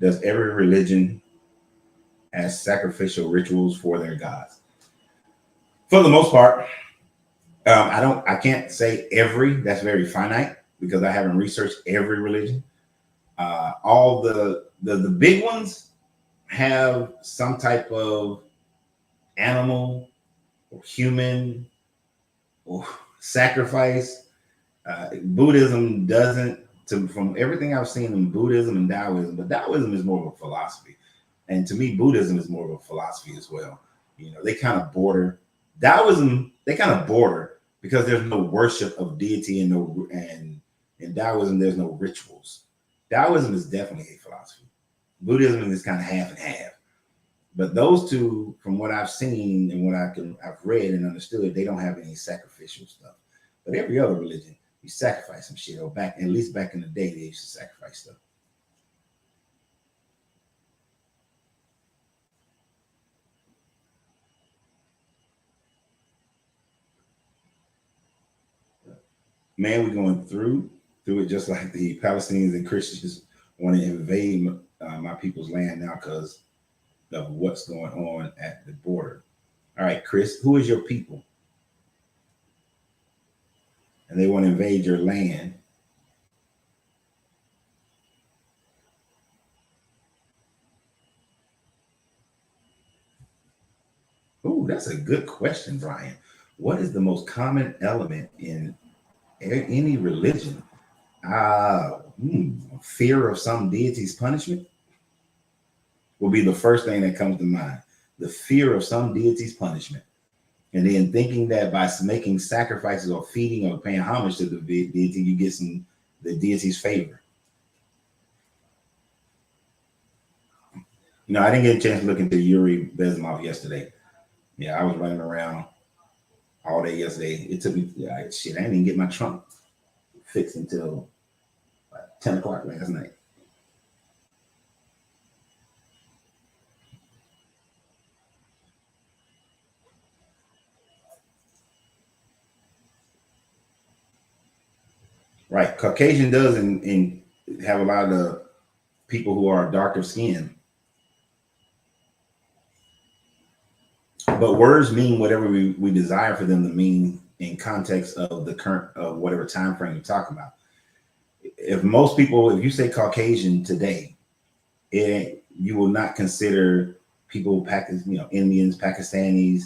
A: Does every religion has sacrificial rituals for their gods? For the most part, I can't say every. That's very finite because I haven't researched every religion. All the big ones have some type of animal or human or sacrifice. Buddhism doesn't. From everything I've seen in Buddhism and Taoism, but Taoism is more of a philosophy, and to me, Buddhism is more of a philosophy as well. You know, they kind of border Taoism. They kind of border because there's no worship of deity and in Taoism there's no rituals. Taoism is definitely a philosophy. Buddhism is kind of half and half. But those two, from what I've seen and what I've read and understood, they don't have any sacrificial stuff. But every other religion, you sacrifice some shit. Or back, at least back in the day, they used to sacrifice stuff. Man, we're going through through it, just like the Palestinians and Christians want to invade my people's land now because of what's going on at the border. All right, Chris, who is your people? And they want to invade your land. Oh, that's a good question, Brian. What is the most common element in any religion? Fear of some deity's punishment will be the first thing that comes to mind. The fear of some deity's punishment. And then thinking that by making sacrifices or feeding or paying homage to the deity, you get the deity's favor. You know, I didn't get a chance to look into Yuri Bezmov yesterday. Yeah, I was running around all day yesterday. It took me, I didn't even get my trunk fixed until 10 o'clock last night. Right. Caucasian does have a lot of people who are darker skinned. But words mean whatever we desire for them to mean in context of the current of whatever time frame you're talking about. If you say Caucasian today, you will not consider people, Indians, Pakistanis.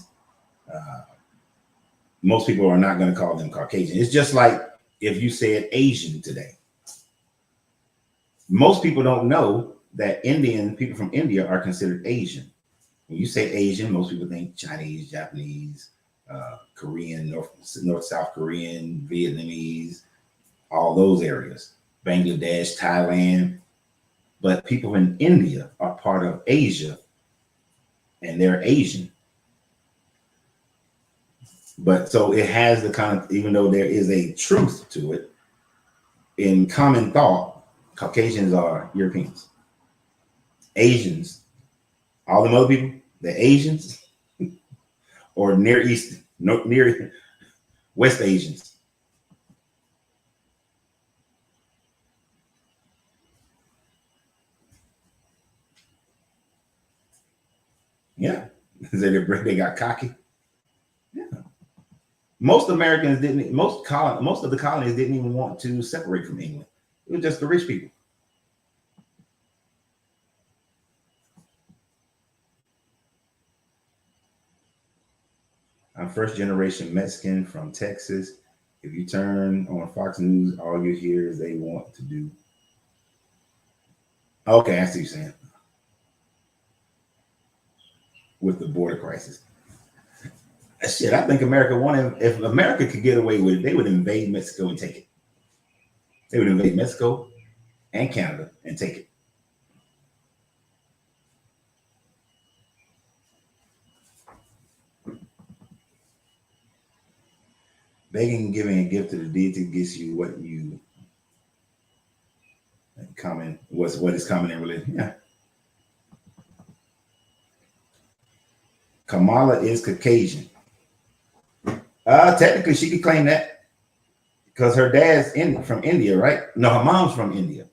A: Most people are not going to call them Caucasian. It's just like if you said Asian today. Most people don't know that people from India are considered Asian. When you say Asian, most people think Chinese, Japanese, Korean, North South Korean, Vietnamese, all those areas, Bangladesh, Thailand. But people in India are part of Asia, and they're Asian. But so it has the kind of, even though there is a truth to it, in common thought, Caucasians are Europeans. Asians, all them other people, the Asians, or Near West Asians. Yeah, they got cocky. Yeah, most Americans didn't. Most of the colonies didn't even want to separate from England. It was just the rich people. I'm first generation Mexican from Texas. If you turn on Fox News, all you hear is they want to do. Okay, I see what you're saying. With the border crisis. Shit, I think if America could get away with it, they would invade Mexico and take it. They would invade Mexico and Canada and take it. Begging and giving a gift to the deity gets you what is common in religion. Yeah. Kamala is Caucasian. Technically, she could claim that because her dad's from India, right? No, her mom's from India,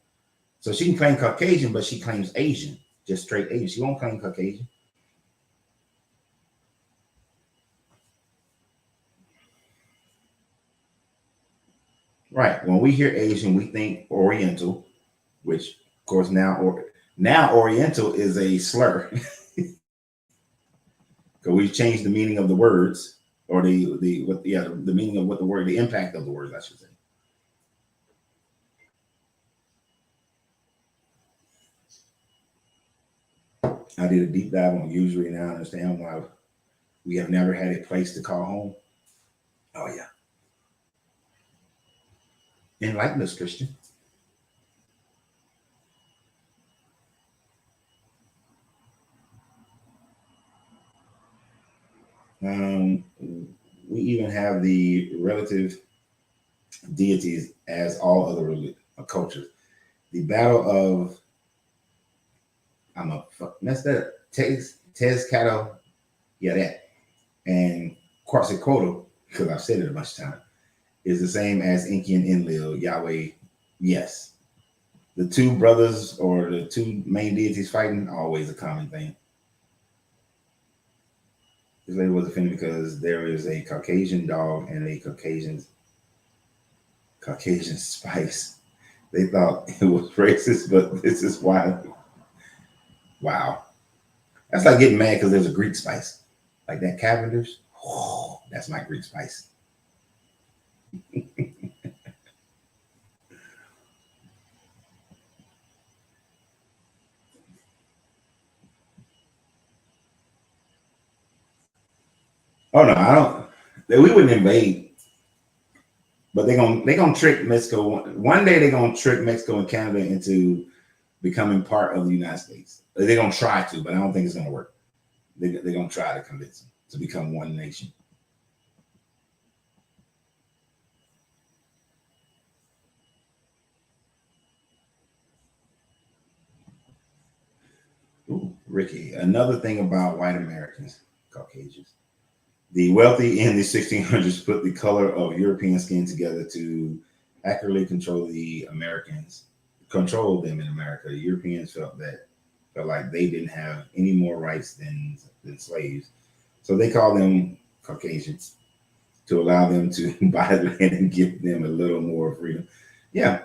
A: so she can claim Caucasian, but she claims Asian, just straight Asian. She won't claim Caucasian. Right. When we hear Asian, we think Oriental, which, of course, now Oriental is a slur because we've changed the meaning of the words, or the meaning of what the word, the impact of the words, I should say. I did a deep dive on usury, and I understand why we have never had a place to call home. Oh yeah. Enlighten us, Christian. We even have the relative deities as all other cultures. The battle of Tezcatl, yeah, that, and Quetzalcoatl, because I've said it a bunch of times, is the same as Enki and Enlil, Yahweh Yes. The two brothers or the two main deities fighting, always a common thing. This lady was offended because there is a Caucasian dog and a Caucasian spice. They thought it was racist, but this is why. Wow. That's like getting mad because there's a Greek spice. Like that Cavender's. Oh, that's my Greek spice. Oh no, I don't. We wouldn't invade, but they're gonna trick Mexico. One day they're gonna trick Mexico and Canada into becoming part of the United States. They're gonna try to, but I don't think it's gonna work. They're gonna try to convince them to become one nation. Ooh, Ricky, another thing about white Americans, Caucasians. The wealthy in the 1600s put the color of European skin together to accurately control them in America. The Europeans felt like they didn't have any more rights than slaves, so they called them Caucasians to allow them to buy land and give them a little more freedom. Yeah,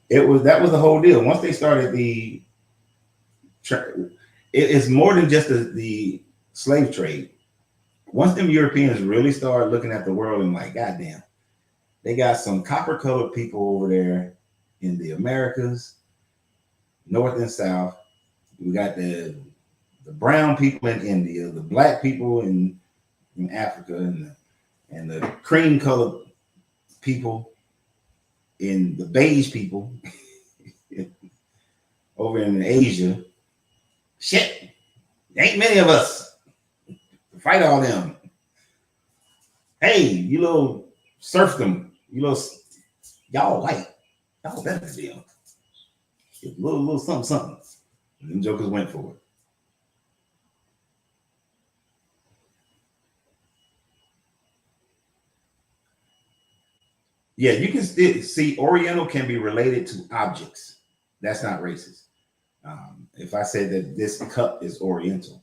A: that was the whole deal. Once they started it is more than just the slave trade. Once them Europeans really started looking at the world and like, goddamn, they got some copper colored people over there in the Americas, North and South. We got the brown people in India, the black people in Africa, and the cream colored people in the beige people over in Asia. Shit, ain't many of us fight all them. Hey, you little serfdom, y'all white, y'all better than them. Little something, something. And them jokers went for it. Yeah, you can still see Oriental can be related to objects. That's not racist. If I said that this cup is Oriental,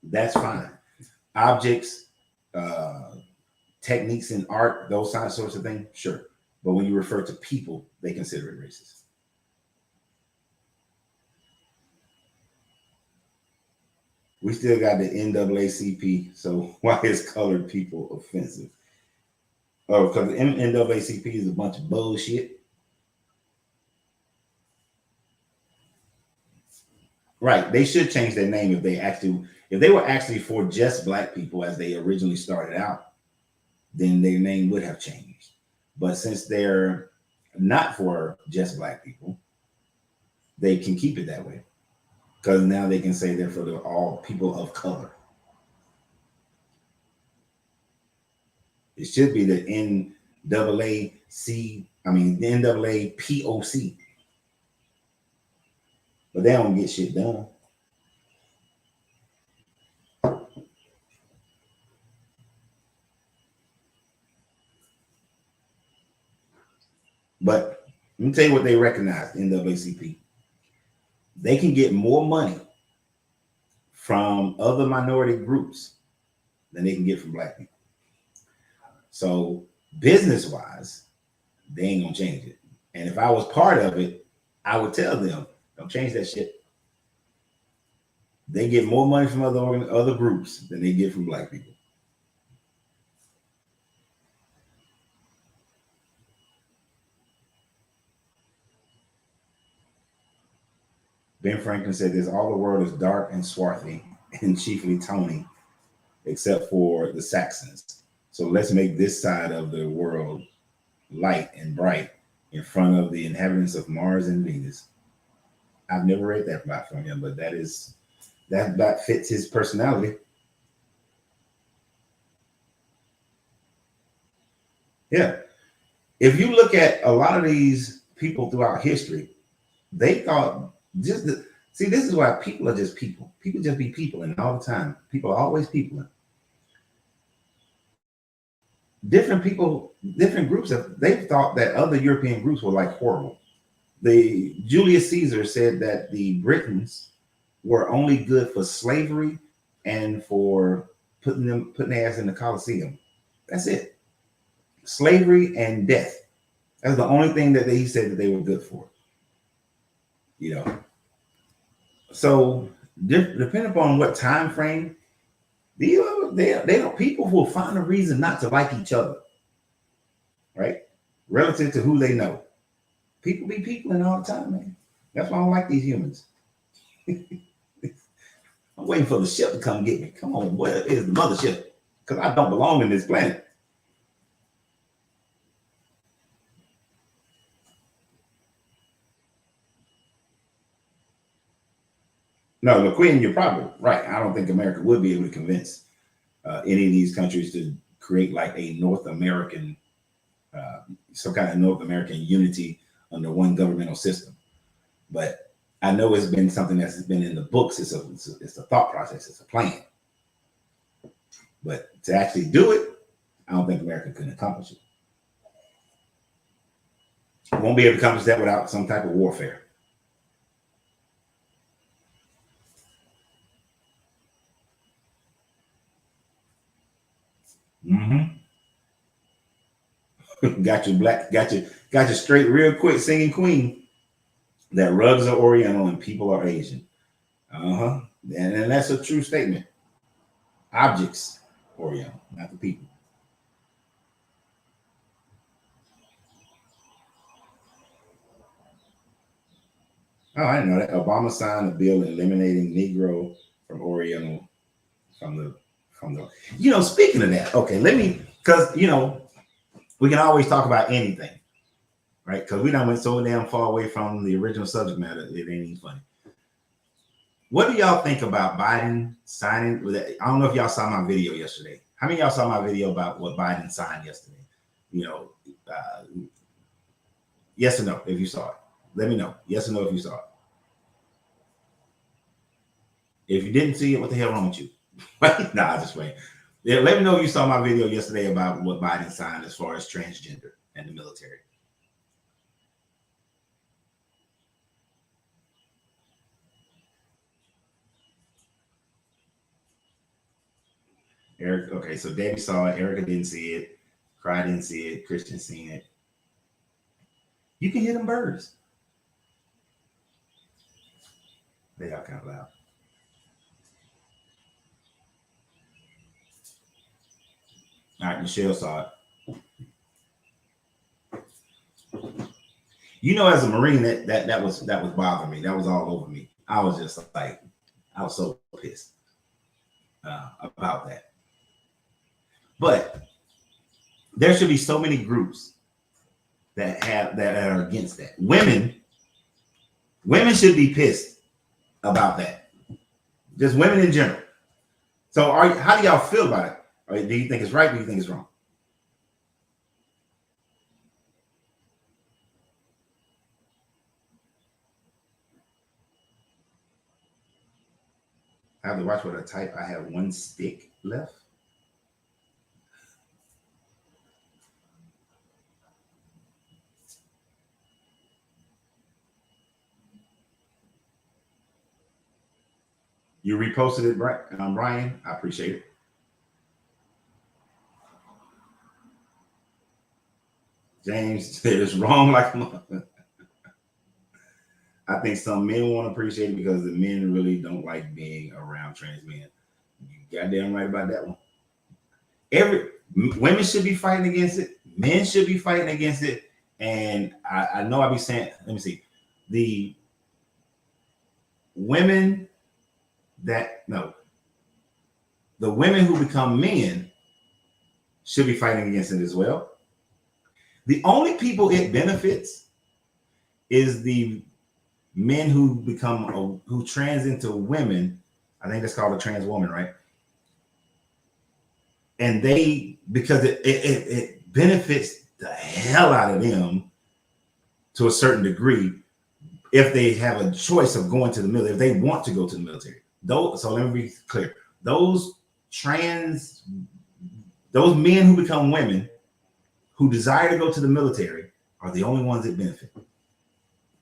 A: that's fine. Objects, uh, techniques in art, those sorts of things, sure. But when you refer to people, they consider it racist. We still got the NAACP, so why is colored people offensive? Oh, because the NAACP is a bunch of bullshit. Right. They should change their name if they were actually for just black people as they originally started out, then their name would have changed. But since they're not for just black people, they can keep it that way. Because now they can say they're for all people of color. It should be the NAAPOC. But they don't get shit done. But let me tell you what they recognize, NAACP. They can get more money from other minority groups than they can get from black people. So business wise, they ain't gonna change it. And if I was part of it, I would tell them, don't change that shit. They get more money from other groups than they get from black people. Ben Franklin said this: all the world is dark and swarthy and chiefly tawny, except for the Saxons. So let's make this side of the world light and bright in front of the inhabitants of Mars and Venus. I've never read that about from him, but that fits his personality. Yeah. If you look at a lot of these people throughout history, they thought see, this is why people are just people. People just be people, and all the time, people are always people. different people, different groups they've thought that other European groups were like horrible. The Julius Caesar said that the Britons were only good for slavery and for putting their ass in the Colosseum. That's it. Slavery and death. That's the only thing that he said that they were good for. You know. So depending upon what time frame, they don't, people will find a reason not to like each other, right? Relative to who they know. People be peopling all the time, man. That's why I don't like these humans. I'm waiting for the ship to come get me. Come on, where is the mothership? Because I don't belong in this planet. No, the Queen, you're probably right. I don't think America would be able to convince any of these countries to create like a North American, some kind of North American unity under one governmental system. But I know it's been something that's been in the books. It's a thought process. It's a plan. But to actually do it, I don't think America can accomplish it. Won't be able to accomplish that without some type of warfare. Mm-hmm. got you straight real quick, singing Queen. That rugs are Oriental and people are Asian. Uh-huh. And that's a true statement. Objects Oriental, not the people. Oh, I didn't know that. Obama signed a bill eliminating Negro from Oriental from the speaking of that, okay, let me, because we can always talk about anything, right? Because we done went so damn far away from the original subject matter, it ain't even funny. What do y'all think about Biden signing with that? I don't know if y'all saw my video yesterday. How many of y'all saw my video about what Biden signed yesterday? Yes or no, if you saw it. Let me know. Yes or no if you saw it. If you didn't see it, what the hell wrong with you? Nah, just wait. Yeah, let me know if you saw my video yesterday about what Biden signed as far as transgender and the military. Eric, okay, so Debbie saw it. Erica didn't see it. Cry didn't see it. Christian seen it. You can hear them birds. They are kind of loud. All right, Michelle saw it. As a Marine, that was bothering me. That was all over me. I was just like, I was so pissed about that. But there should be so many groups that are against that. Women should be pissed about that. Just women in general. So, how do y'all feel about it? Do you think it's right? Or do you think it's wrong? I have to watch what I type. I have one stick left. You reposted it, Brian. I appreciate it. James said it's wrong like I think some men won't appreciate it because the men really don't like being around trans men. You goddamn right about that one. Women should be fighting against it. Men should be fighting against it. And I know I'll be saying, let me see, the women the women who become men should be fighting against it as well. The only people it benefits is the men who trans into women. I think that's called a trans woman, right? And because it benefits the hell out of them to a certain degree if they have a choice of going to the military, if they want to go to the military. So let me be clear. Those trans Those men who become women who desire to go to the military are the only ones that benefit.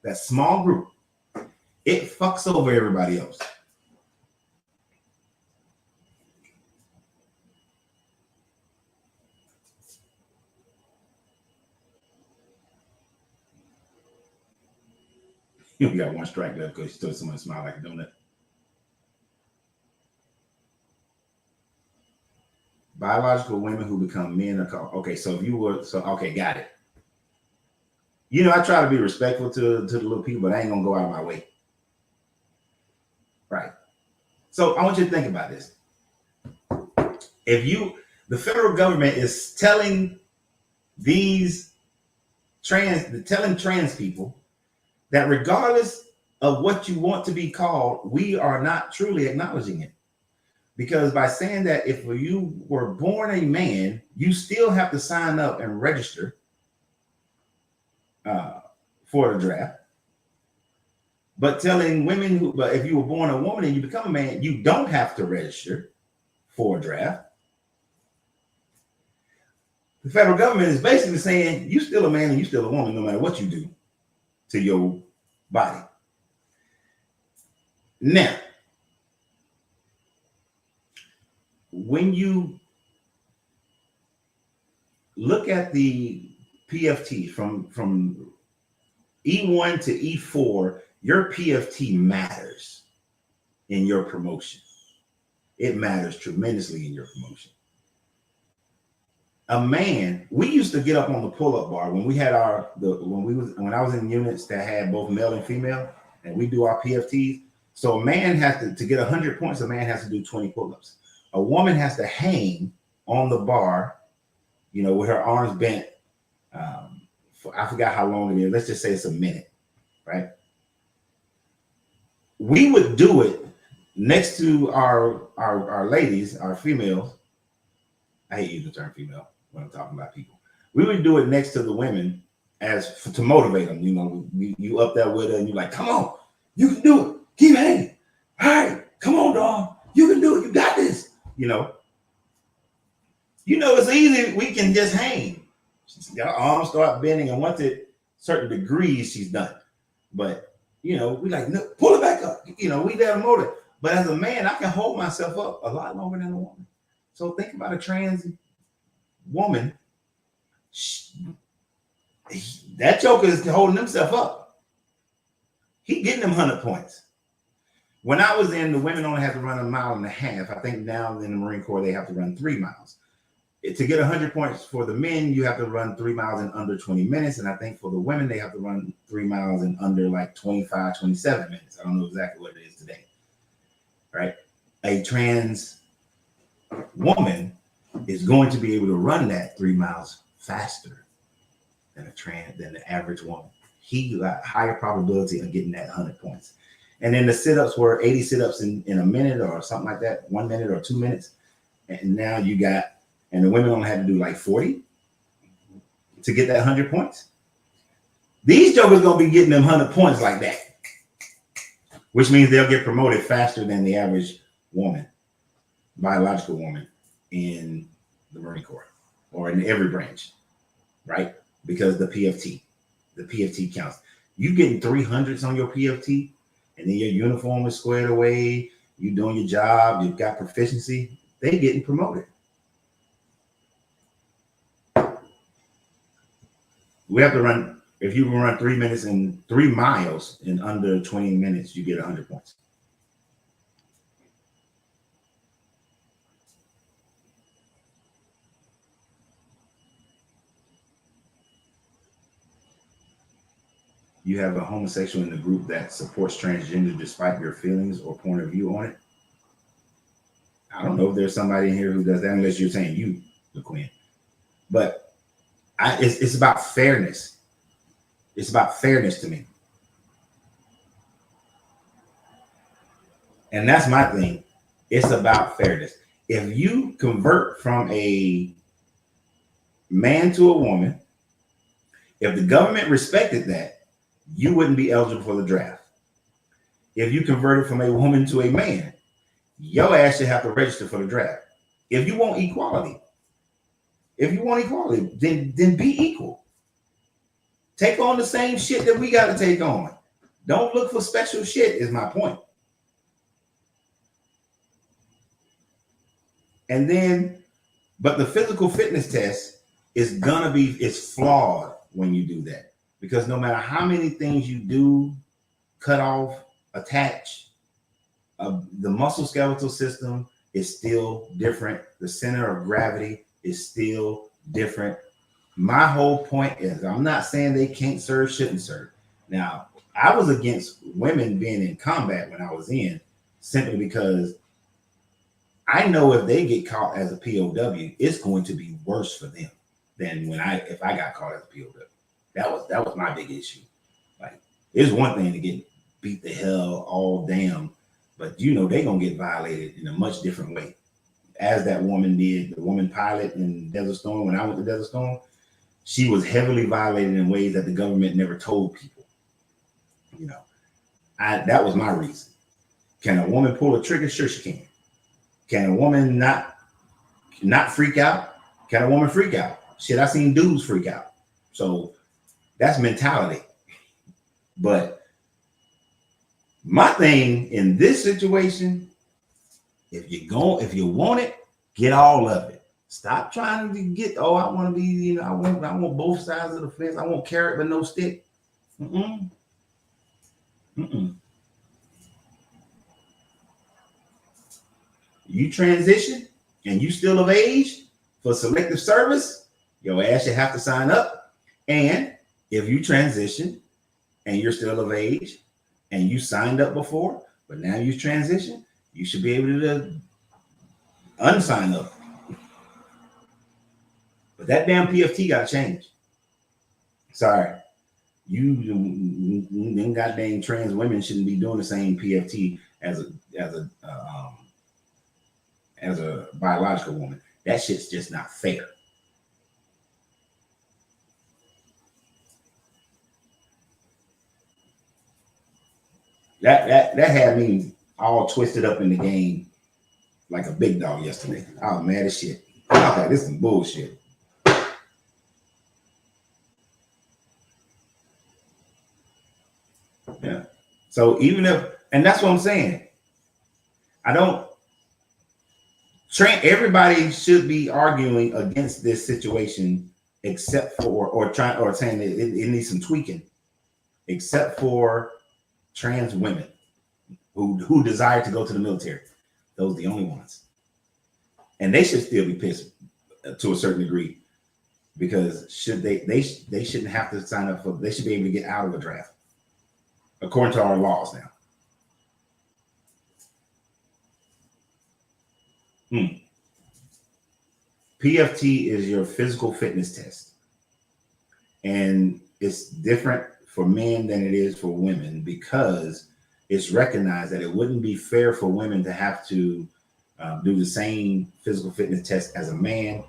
A: That small group, it fucks over everybody else. You got one strike left because you told someone to smile like a donut. Biological women who become men are called. Okay, so if you were, so okay, got it. You know, I try to be respectful to the little people, but I ain't gonna go out of my way. Right. So I want you to think about this. If the federal government is telling trans people that regardless of what you want to be called, we are not truly acknowledging it. Because by saying that if you were born a man, you still have to sign up and register for the draft. But telling women but if you were born a woman and you become a man, you don't have to register for a draft. The federal government is basically saying you still a man and you still a woman, no matter what you do to your body. Now, when you look at the PFT from E1 to E4, your PFT matters in your promotion. It matters tremendously in your promotion. A man, we used to get up on the pull-up bar when we had when I was in units that had both male and female, and we do our PFTs. So a man has to get 100 points, a man has to do 20 pull-ups. A woman has to hang on the bar, you know, with her arms bent. I forgot how long it is. Let's just say it's a minute, right? We would do it next to our ladies, our females. I hate using the term female when I'm talking about people. We would do it next to the women to motivate them. You know, you up there with her and you're like, come on, you can do it. Keep hanging. All right, come on, dog. You can do it. You got this. You know, it's easy. We can just hang. Our arms start bending, and once at certain degrees, she's done. But, you know, we like, no, pull it back up. You know, we there to motivate. But as a man, I can hold myself up a lot longer than a woman. So think about a trans woman. That joker is holding himself up. He getting them 100 points. When I was in, the women only have to run 1.5 miles. I think now in the Marine Corps, they have to run 3 miles. To get 100 points for the men, you have to run 3 miles in under 20 minutes. And I think for the women, they have to run 3 miles in under like 25, 27 minutes. I don't know exactly what it is today. Right? A trans woman is going to be able to run that 3 miles faster than the average woman. He got higher probability of getting that 100 points. And then the sit-ups were 80 sit-ups in a minute or something like that, 1 minute or 2 minutes. And now and the women only had to do like 40 to get that 100 points. These jokers gonna be getting them 100 points like that, which means they'll get promoted faster than the average woman, biological woman in the Marine Corps or in every branch, right? Because the PFT counts. You getting 300s on your PFT, and then your uniform is squared away, you doing your job, you've got proficiency, they getting promoted. We have to run, if you can run 3 minutes and 3 miles in under 20 minutes, you get 100 points. You have a homosexual in the group that supports transgender despite your feelings or point of view on it. I don't know if there's somebody in here who does that, unless you're saying you, the queen. But it's about fairness. It's about fairness to me. And that's my thing. It's about fairness. If you convert from a man to a woman, if the government respected that, you wouldn't be eligible for the draft. If you converted from a woman to a man, your ass should have to register for the draft. If you want equality, If you want equality, then be equal. Take on the same shit that we got to take on. Don't look for special shit, is my point. And then, but the physical fitness test is it's flawed when you do that. Because no matter how many things you do, cut off, attach, the musculoskeletal system is still different. The center of gravity is still different. My whole point is, I'm not saying they can't serve, shouldn't serve. Now, I was against women being in combat when I was in, simply because I know if they get caught as a POW, it's going to be worse for them than if I got caught as a POW. That was my big issue. Like, it's one thing to get beat the hell all damn, but they're gonna get violated in a much different way. As that woman did, the woman pilot in Desert Storm, when I went to Desert Storm, she was heavily violated in ways that the government never told people. That was my reason. Can a woman pull a trigger? Sure she can. Can a woman not freak out? Can a woman freak out? Shit, I seen dudes freak out. So that's mentality. But my thing in this situation, if you want it, get all of it. Stop trying to get, I want to be, I want both sides of the fence. I want carrot but no stick. You transition and you still of age for selective service, your ass should have to sign up. And if you transition and you're still of age and you signed up before, but now you transition, you should be able to unsign up. But that damn PFT got to change. Sorry. You goddamn trans women shouldn't be doing the same PFT as a biological woman. That shit's just not fair. That had me all twisted up in the game like a big dog yesterday. I was mad as shit. I was like, this is some bullshit. Yeah. So and that's what I'm saying. Everybody should be arguing against this situation, except for, or saying that it needs some tweaking, except for trans women who desire to go to the military. Those are the only ones. And they should still be pissed to a certain degree, because they shouldn't have to sign up they should be able to get out of a draft according to our laws now. PFT is your physical fitness test. And it's different for men than it is for women, because it's recognized that it wouldn't be fair for women to have to do the same physical fitness test as a man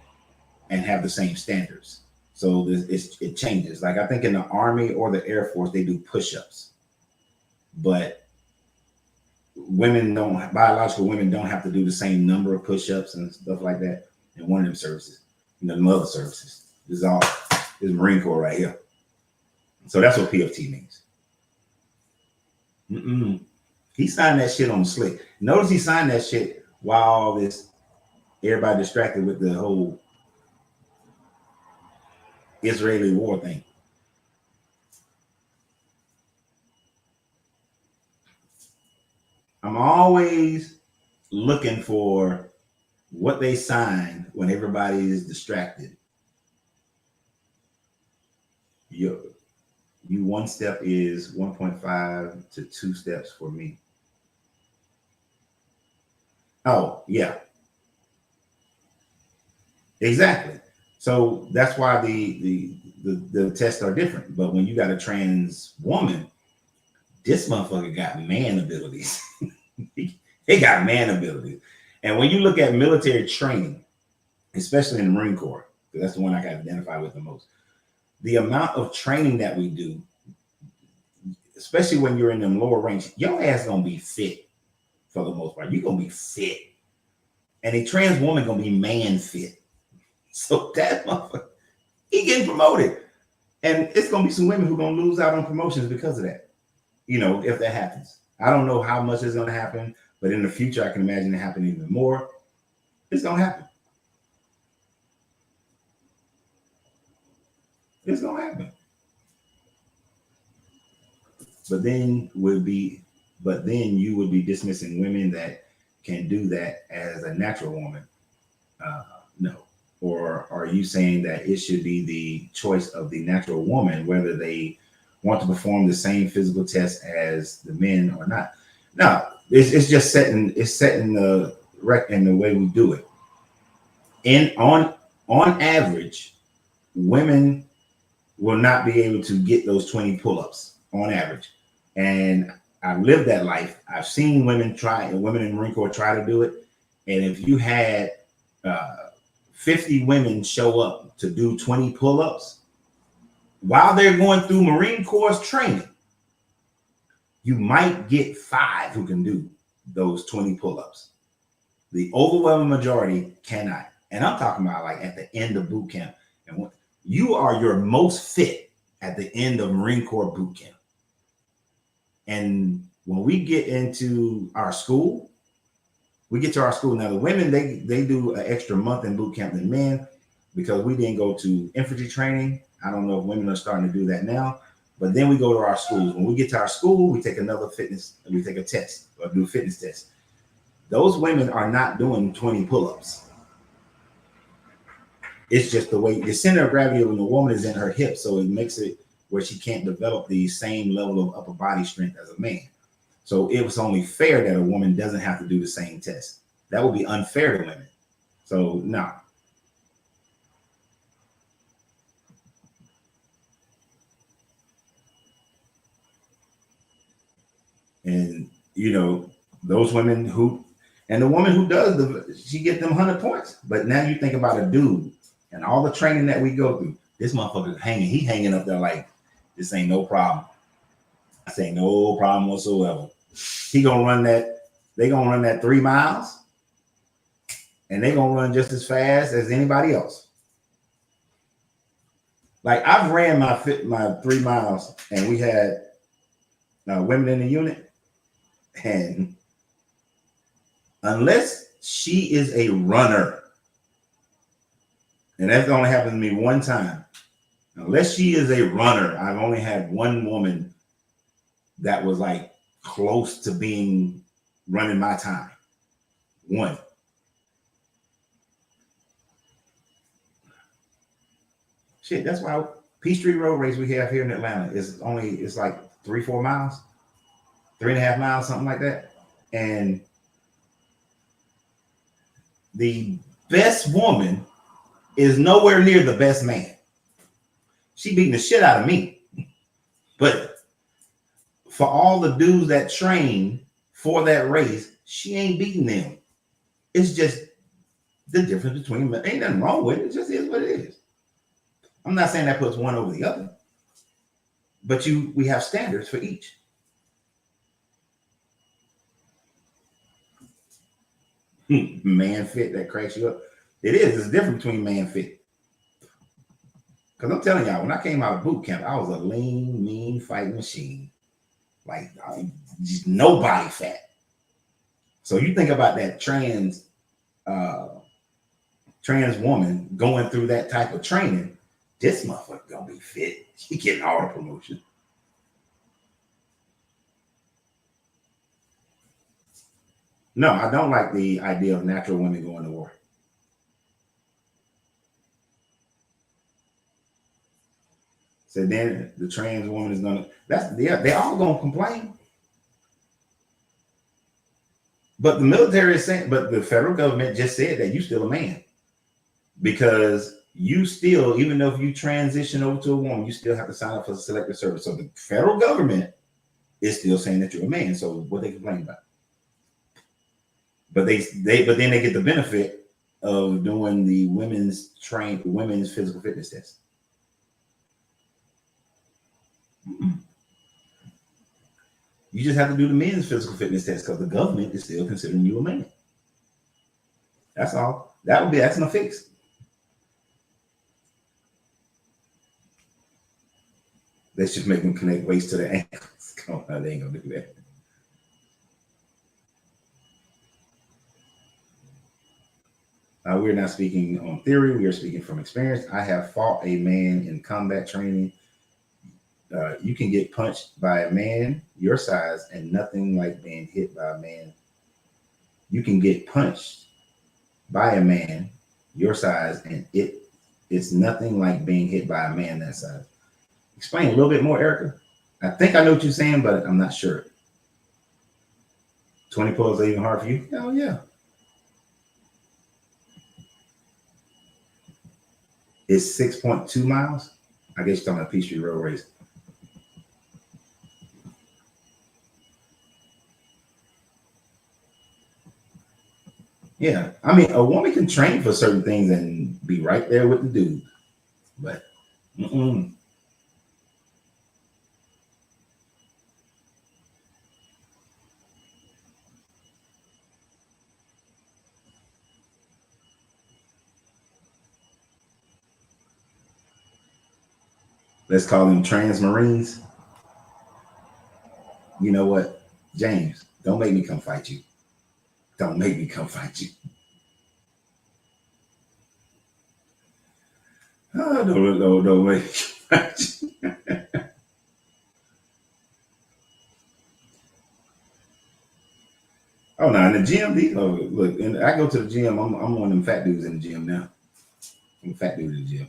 A: and have the same standards. So it changes. Like, I think in the Army or the Air Force, they do push-ups, but biological women don't have to do the same number of push-ups and stuff like that in one of them services. The other services. This is Marine Corps right here. So that's what PFT means. He signed that shit on slick. Notice he signed that shit while everybody distracted with the whole Israeli war thing. I'm always looking for what they signed when everybody is distracted. You one step is 1.5 to 2 steps for me. Oh, yeah. Exactly. So that's why the tests are different. But when you got a trans woman, this motherfucker got man abilities. They got man abilities. And when you look at military training, especially in the Marine Corps, because that's the one I can identify with the most, the amount of training that we do, especially when you're in them lower range, your ass gonna be fit for the most part. You're gonna be fit. And a trans woman gonna be man fit. So that motherfucker, he getting promoted. And it's gonna be some women who are gonna lose out on promotions because of that. You know, if that happens. I don't know how much is gonna happen, but in the future I can imagine it happening even more. It's gonna happen. It's gonna happen. But then you would be dismissing women that can do that as a natural woman. No. Or are you saying that it should be the choice of the natural woman whether they want to perform the same physical test as the men or not? No, it's just setting the rec in the way we do it. And on average, women will not be able to get those 20 pull-ups on average. And I've lived that life. I've seen women in the Marine Corps try to do it. And if you had 50 women show up to do 20 pull-ups while they're going through Marine Corps training, you might get 5 who can do those 20 pull-ups. The overwhelming majority cannot. And I'm talking about like at the end of boot camp. And when you are your most fit at the end of Marine Corps boot camp. And when we get into our school, now the women, they do an extra month in boot camp than men because we didn't go to infantry training. I don't know if women are starting to do that now, but then we go to our schools. When we get to our school, we take we take a test or do a fitness test. Those women are not doing 20 pull-ups. It's just the way the center of gravity of the woman is in her hips, so it makes it where she can't develop the same level of upper body strength as a man. So it was only fair that a woman doesn't have to do the same test. That would be unfair to women. So no. And you know, those women the woman who does she get them 100 points. But now you think about a dude and all the training that we go through. This motherfucker's hanging. He hanging up there like this ain't no problem. I say no problem whatsoever. He gonna run that. They gonna run that 3 miles, and they gonna run just as fast as anybody else. Like I've ran my 3 miles, and we had women in the unit, and unless she is a runner, and that's only happened to me one time. Unless she is a runner, I've only had one woman that was like close to being running my time. One. Shit, that's why Peachtree Road Race we have here in Atlanta it's like 3-4 miles, 3.5 miles, something like that. And the best woman is nowhere near the best man. She beating the shit out of me. But for all the dudes that train for that race, she ain't beating them. It's just the difference between them. Ain't nothing wrong with it. It just is what it is. I'm not saying that puts one over the other. But we have standards for each. Man fit that cracks you up. It is. It's different between man fit. Because I'm telling y'all, when I came out of boot camp, I was a lean, mean fighting machine. Like, just no body fat. So you think about that trans woman going through that type of training, this motherfucker gonna be fit. She getting all the promotion. No, I don't like the idea of natural women going to war. So then the trans woman is gonna. They all gonna complain. But the military is saying, but the federal government just said that you still a man, because you still, even though if you transition over to a woman, you still have to sign up for the selective service. So the federal government is still saying that you're a man. So what they complain about? But then they get the benefit of doing the women's physical fitness test. You just have to do the men's physical fitness test because the government is still considering you a man. That's all. That's a fix. Let's just make them connect waist to the ankles. Come on, they ain't gonna do that. We're not speaking on theory. We are speaking from experience. I have fought a man in combat training. You can get punched by a man your size and nothing like being hit by a man. You can get punched by a man your size and it's nothing like being hit by a man that size. Explain a little bit more, Erica. I think I know what you're saying, but I'm not sure. 20 pull-ups are even hard for you? Hell yeah. It's 6.2 miles. I guess you're talking about Peachtree Road Race. Yeah, I mean, a woman can train for certain things and be right there with the dude, but let's call them trans Marines. You know what, James? Don't make me come fight you. Don't make me come fight you. Oh, don't make me fight you. Oh no, in the gym, look, and I go to the gym. I'm one of them fat dudes in the gym now. I'm a fat dude in the gym.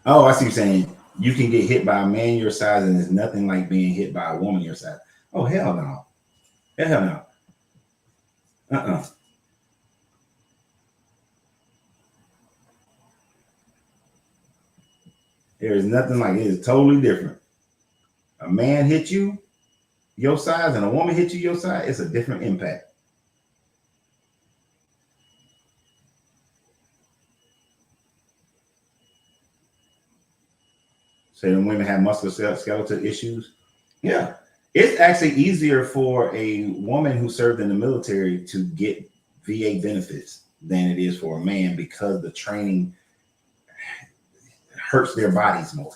A: Oh, I see you saying you can get hit by a man your size and it's nothing like being hit by a woman your size. Oh, hell no. Hell no. Uh-uh. There is nothing like it. It's totally different. A man hit you your size and a woman hit you your size, it's a different impact. Say when women have musculoskeletal issues. Yeah. It's actually easier for a woman who served in the military to get VA benefits than it is for a man because the training hurts their bodies more.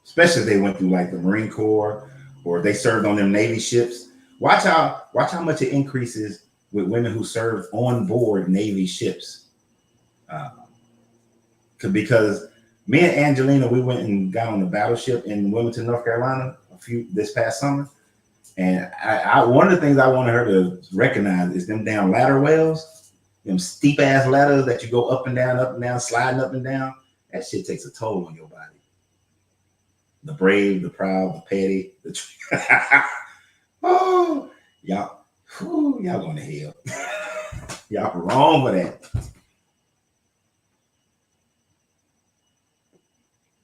A: Especially if they went through like the Marine Corps or they served on them Navy ships. Watch how much it increases with women who served on board Navy ships. Because me and Angelina, we went and got on the battleship in Wilmington, North Carolina, this past summer. And I one of the things I wanted her to recognize is them damn ladder wells, them steep ass ladders that you go up and down, sliding up and down. That shit takes a toll on your body. The brave, the proud, the petty, oh, y'all going to hell. Y'all wrong for that.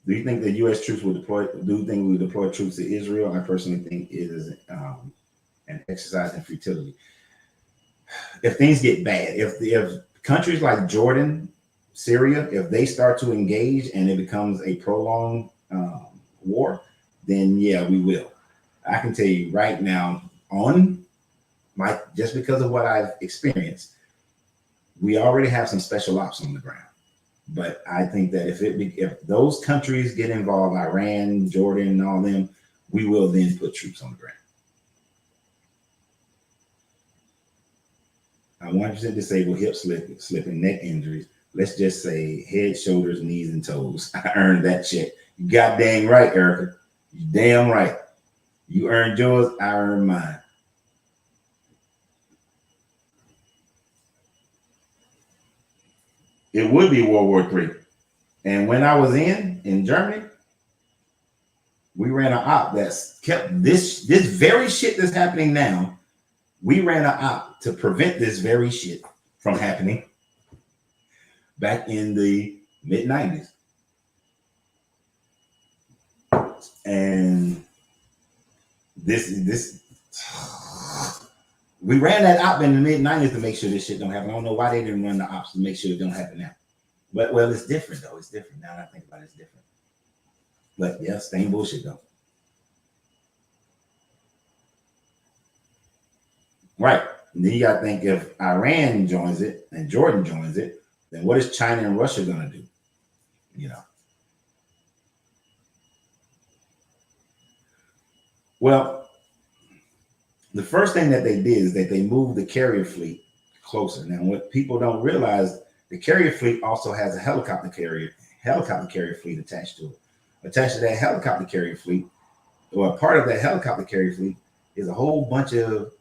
A: Do you think the U.S. troops will deploy? Do you think we will deploy troops to Israel? I personally think it is an exercise in futility. If things get bad, if countries like Jordan, Syria, if they start to engage and it becomes a prolonged war, then yeah, we will. I can tell you right now, just because of what I've experienced, we already have some special ops on the ground. But I think that if those countries get involved, Iran, Jordan, and all them, we will then put troops on the ground. I'm 100% disabled, hip slipping, neck injuries. Let's just say head, shoulders, knees, and toes. I earned that check. You got dang right, Erica. You damn right. You earned yours, I earned mine. It would be World War III. And when I was in Germany, we ran an op that's kept this very shit that's happening now. We ran an op to prevent this very shit from happening back in the mid-90s. And this we ran that op in the mid-90s to make sure this shit don't happen. I don't know why they didn't run the ops to make sure it don't happen now. But well, it's different though. It's different. Now that I think about it, it's different. But yeah, same bullshit though. Right. And then you got to think if Iran joins it and Jordan joins it, then what is China and Russia going to do? You know. Well, the first thing that they did is that they moved the carrier fleet closer. Now, what people don't realize, the carrier fleet also has a helicopter carrier fleet attached to it. Attached to that helicopter carrier fleet, or part of that helicopter carrier fleet, is a whole bunch of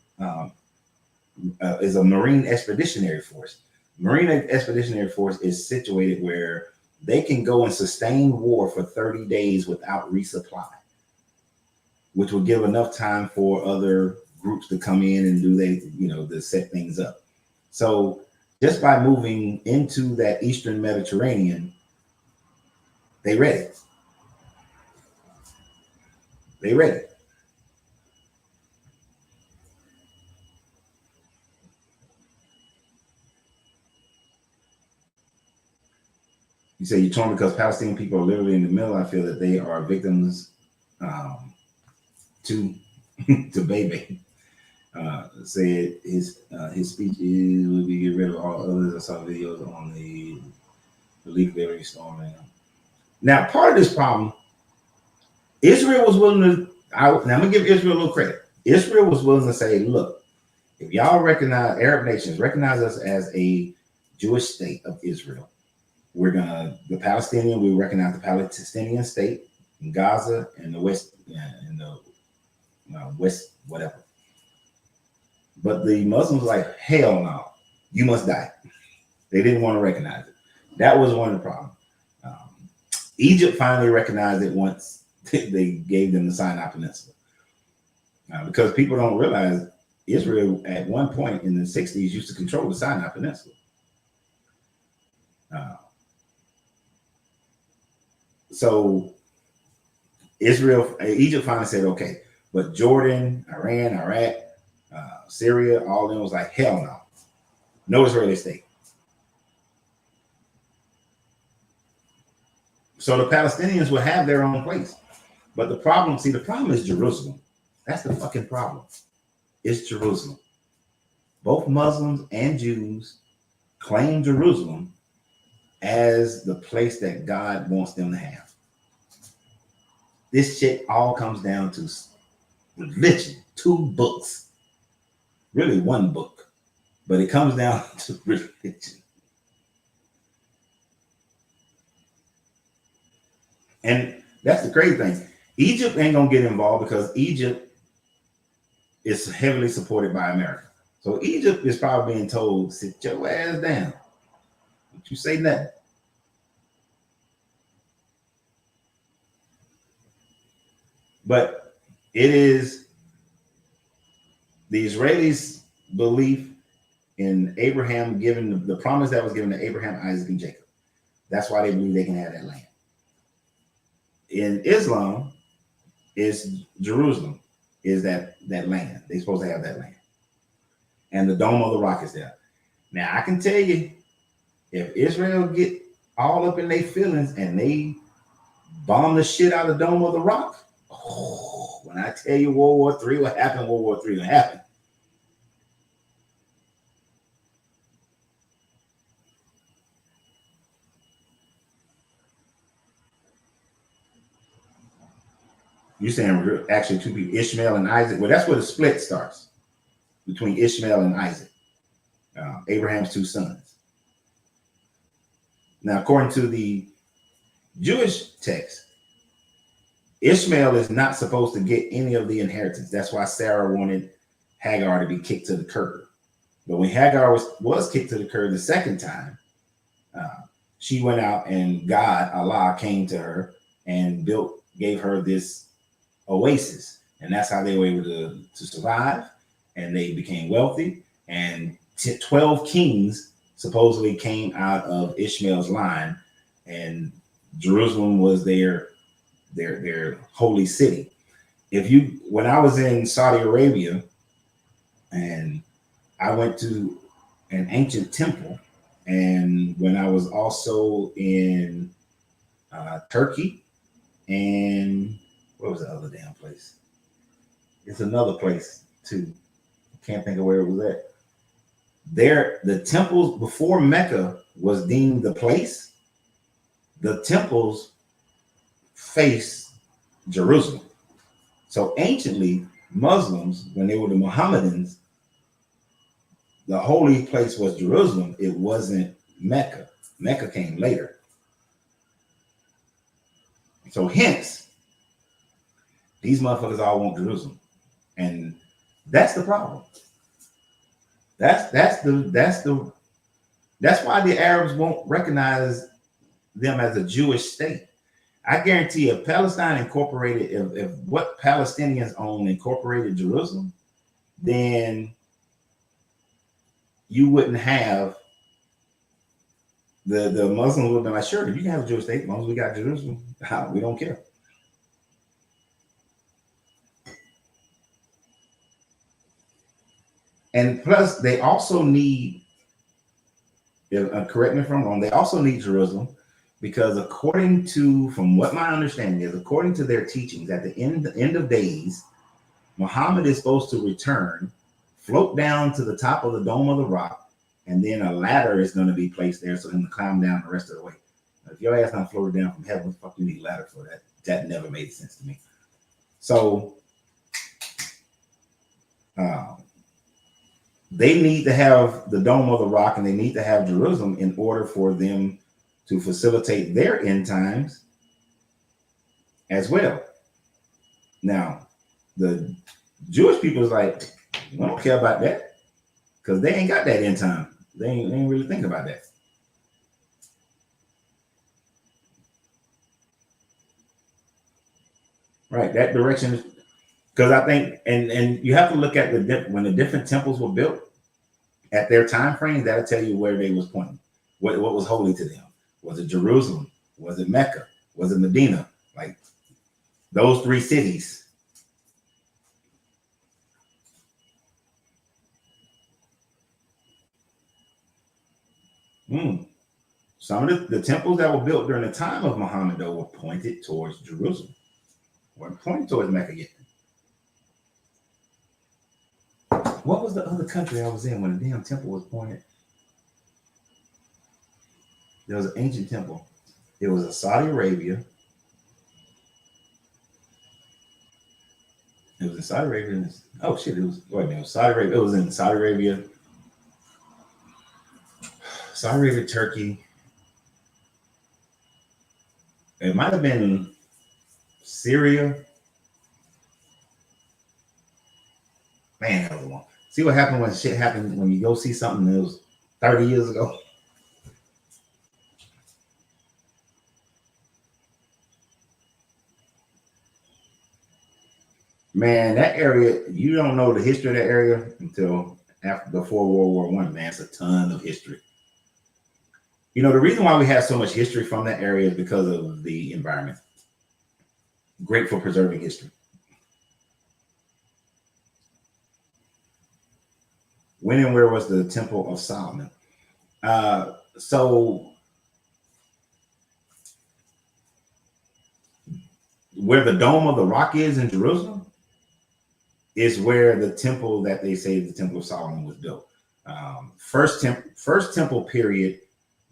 A: is a Marine Expeditionary Force. Marine Expeditionary Force is situated where they can go and sustain war for 30 days without resupply, which will give enough time for other groups to come in and to set things up. So just by moving into that Eastern Mediterranean, they ready. They ready. You say you're torn because Palestinian people are literally in the middle. I feel that they are victims to to Bebe. Said his speech would be get rid of all others. I saw videos on the belief they storming. Now, part of this problem, Israel was willing to. Now I'm gonna give Israel a little credit. Israel was willing to say, "Look, if y'all recognize Arab nations recognize us as a Jewish state of Israel, we're gonna the Palestinian. We recognize the Palestinian state in Gaza and the West, in the West, whatever." But the Muslims were like, hell no, you must die. They didn't want to recognize it. That was one of the problems. Egypt finally recognized it once they gave them the Sinai Peninsula. Because people don't realize Israel at one point in the 60s used to control the Sinai Peninsula. So Egypt finally said, okay, but Jordan, Iran, Iraq, Syria, all of them was like, hell no. No Israeli state. So the Palestinians will have their own place. But the problem is Jerusalem. That's the fucking problem. It's Jerusalem. Both Muslims and Jews claim Jerusalem as the place that God wants them to have. This shit all comes down to religion. 2 books. Really 1 book. But it comes down to religion. And that's the crazy thing. Egypt ain't gonna get involved because Egypt is heavily supported by America. So Egypt is probably being told, sit your ass down. Don't you say nothing. But it is the Israelis' belief in Abraham given the promise that was given to Abraham, Isaac, and Jacob. That's why they believe they can have that land. In Islam, is Jerusalem is that land. They're supposed to have that land. And the Dome of the Rock is there. Now, I can tell you, if Israel get all up in their feelings and they bomb the shit out of the Dome of the Rock, when I tell you World War III will happen, World War III will happen. You're saying actually 2 people, Ishmael and Isaac. Well, that's where the split starts between Ishmael and Isaac, Abraham's 2 sons. Now, according to the Jewish text, Ishmael is not supposed to get any of the inheritance. That's why Sarah wanted Hagar to be kicked to the curb. But when Hagar was kicked to the curb the second time, she went out and Allah came to her and gave her this oasis. And that's how they were able to survive. And they became wealthy. And 12 kings supposedly came out of Ishmael's line. And Jerusalem was their holy city. When I was in Saudi Arabia and I went to an ancient temple, and when I was also in Turkey, and what was the other damn place? It's another place too. can't think of where it was at. There, the temples before Mecca was deemed the place. The temples face Jerusalem. So anciently, Muslims, when they were the Mohammedans, the holy place was Jerusalem. It wasn't Mecca. Mecca came later. So hence, these motherfuckers all want Jerusalem, and that's the problem. That's why the Arabs won't recognize them as a Jewish state. I guarantee if Palestine incorporated, if what Palestinians own incorporated Jerusalem, then you wouldn't have the Muslims would have been like, sure, you can have a Jewish state as long as we got Jerusalem. We don't care. And plus, they also need, correct me if I'm wrong, they also need Jerusalem because according to, from what my understanding is, according to their teachings, at the end of days, Muhammad is supposed to return, float down to the top of the Dome of the Rock, and then a ladder is going to be placed there so him to climb down the rest of the way. Now, if your ass not floated down from heaven, what the fuck you need a ladder for? That never made sense to me. So, they need to have the Dome of the Rock and they need to have Jerusalem in order for them to facilitate their end times as well. Now, the Jewish people is like, we don't care about that because they ain't got that end time. They ain't really thinking about that. Right, that direction, because I think, and you have to look at when the different temples were built at their time frame. That'll tell you where they was pointing. What was holy to them? Was it Jerusalem? Was it Mecca? Was it Medina? Like those three cities. Some of the temples that were built during the time of Muhammad, though, were pointed towards Jerusalem. Weren't pointed towards Mecca yet. What was the other country I was in when the damn temple was pointed? There was an ancient temple. It was a Saudi Arabia. It was in Saudi Arabia. Oh shit! It was wait a minute. It was Saudi Arabia. It was in Saudi Arabia, Turkey. It might have been Syria. Man, that was long. See what happened when shit happened when you go see something that was 30 years ago. Man, that area, you don't know the history of that area until before World War I. Man, it's a ton of history. You know, the reason why we have so much history from that area is because of the environment. Great for preserving history. When and where was the Temple of Solomon? So where the Dome of the Rock is in Jerusalem is where the temple that they say the Temple of Solomon was built. First temple period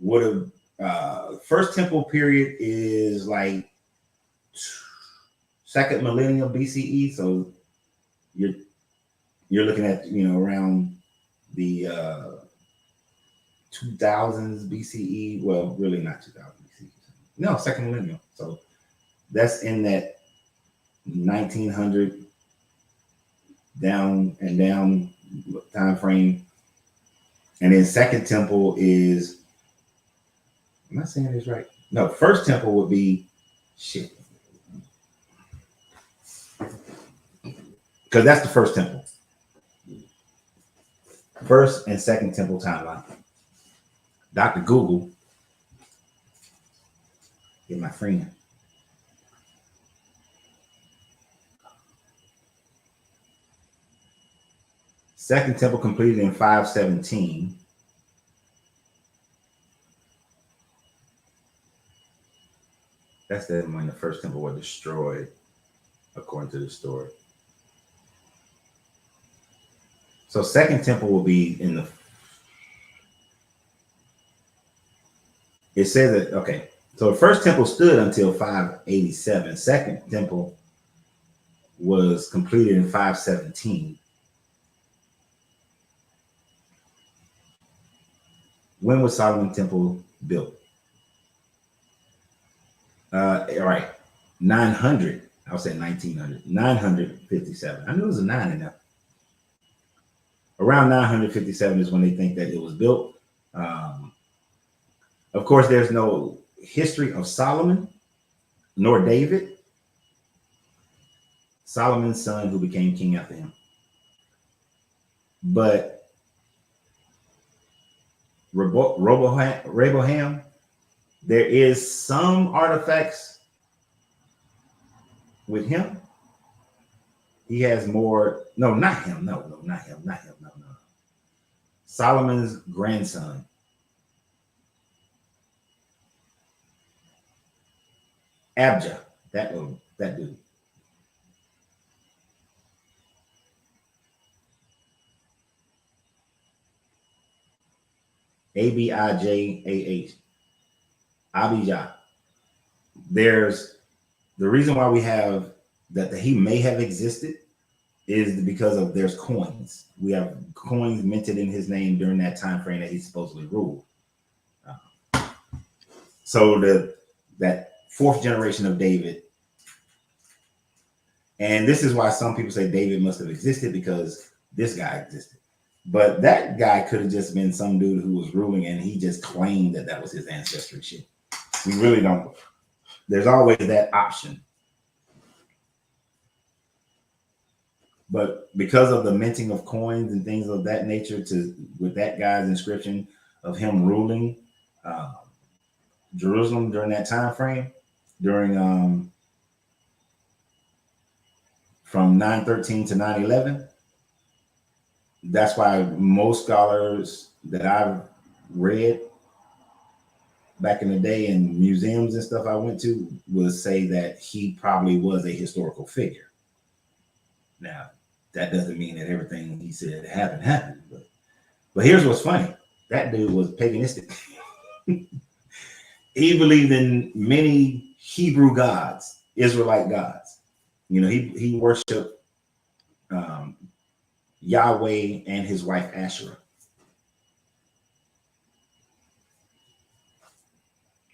A: would have first temple period is like second millennium BCE. So you're looking at, you know, around the 2000s BCE. Well, really not 2000 BCE. No, second millennium. So that's in that 1900 down time frame. And then second temple is, am I saying this right? No, first temple would be shit. Because that's the first temple. First and second temple timeline. Dr. Google, get my friend. Second temple completed in 517. That's then when the first temple was destroyed, according to the story. So second temple will be in the. It says that okay. So the first temple stood until 587. Second temple was completed in 517. When was Solomon Temple built? All right, 900. I'll say 1900. 957. I knew it was a 9 in there. Around 957 is when they think that it was built. Of course, there's no history of Solomon nor David, Solomon's son who became king after him. But Rehoboam, there is some artifacts with him. He has more. No, not him. No, not him. No. Solomon's grandson. Abijah, that dude. Abijah. Abijah. There's the reason why we have that he may have existed is because of there's coins. We have coins minted in his name during that time frame that he supposedly ruled. So that fourth generation of David, and this is why some people say David must have existed because this guy existed. But that guy could have just been some dude who was ruling and he just claimed that was his ancestry shit. We really don't. There's always that option. But because of the minting of coins and things of that nature, with that guy's inscription of him ruling Jerusalem during that time frame, during from 913 to 911, that's why most scholars that I've read back in the day in museums and stuff I went to would say that he probably was a historical figure. Now, that doesn't mean that everything he said happened. But here's what's funny. That dude was paganistic. He believed in many Hebrew gods, Israelite gods. You know, he worshiped Yahweh and his wife Asherah.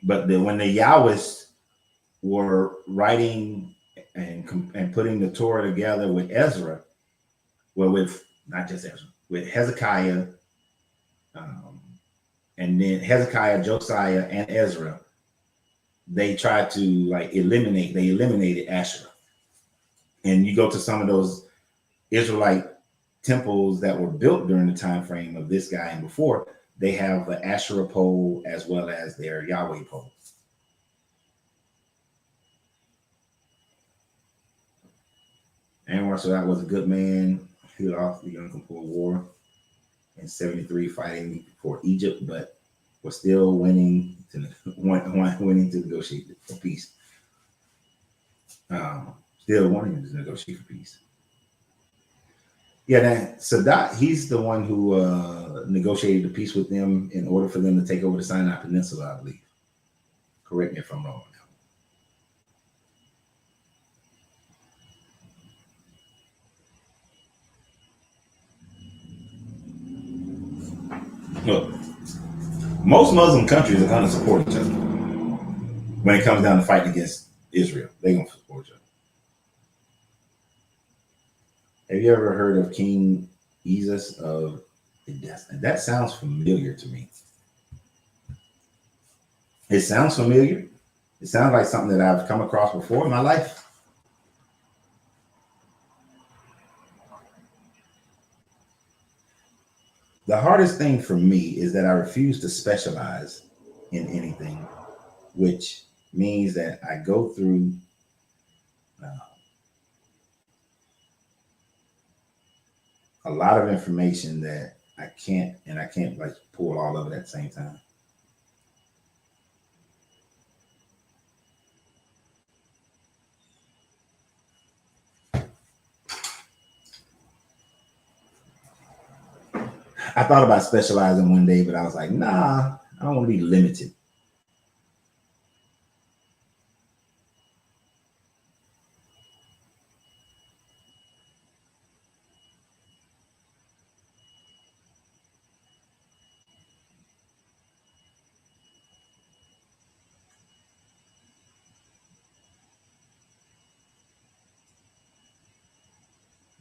A: But when the Yahwists were writing and putting the Torah together with Ezra, well, with not just Ezra, with Hezekiah, and then Hezekiah, Josiah, and Ezra, they tried to eliminated Asherah. And you go to some of those Israelite temples that were built during the time frame of this guy and before, they have the Asherah pole as well as their Yahweh pole. And so that was a good man. He lost the Yom Kippur War in 73 fighting for Egypt, but was still winning to negotiate for peace. Still wanting to negotiate for peace. Yeah, that Sadat, he's the one who negotiated the peace with them in order for them to take over the Sinai Peninsula, I believe. Correct me if I'm wrong. Look, most Muslim countries are going to support each other when it comes down to fighting against Israel. They're going to support each other. Have you ever heard of King Isis of Edessa? That sounds familiar to me. It sounds familiar. It sounds like something that I've come across before in my life. The hardest thing for me is that I refuse to specialize in anything, which means that I go through a lot of information that I can't like pull all of it at the same time. I thought about specializing one day, but I was like, nah, I don't want to be limited.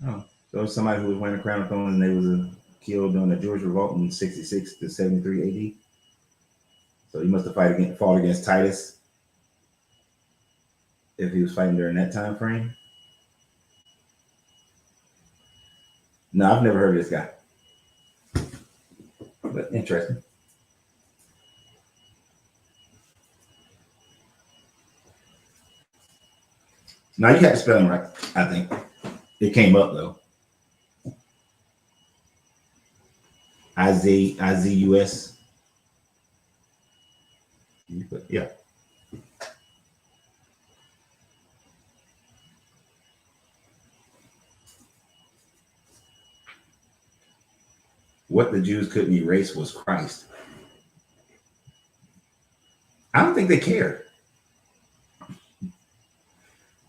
A: Oh, so somebody who was wearing a crown of thorns and they was killed during the Jewish revolt in 66 to 73 AD. So he must have fought against Titus if he was fighting during that time frame. No, I've never heard of this guy, but interesting. Now you had to spell him right. I think it came up though. Izus. Yeah. What the Jews couldn't erase was Christ. I don't think they cared.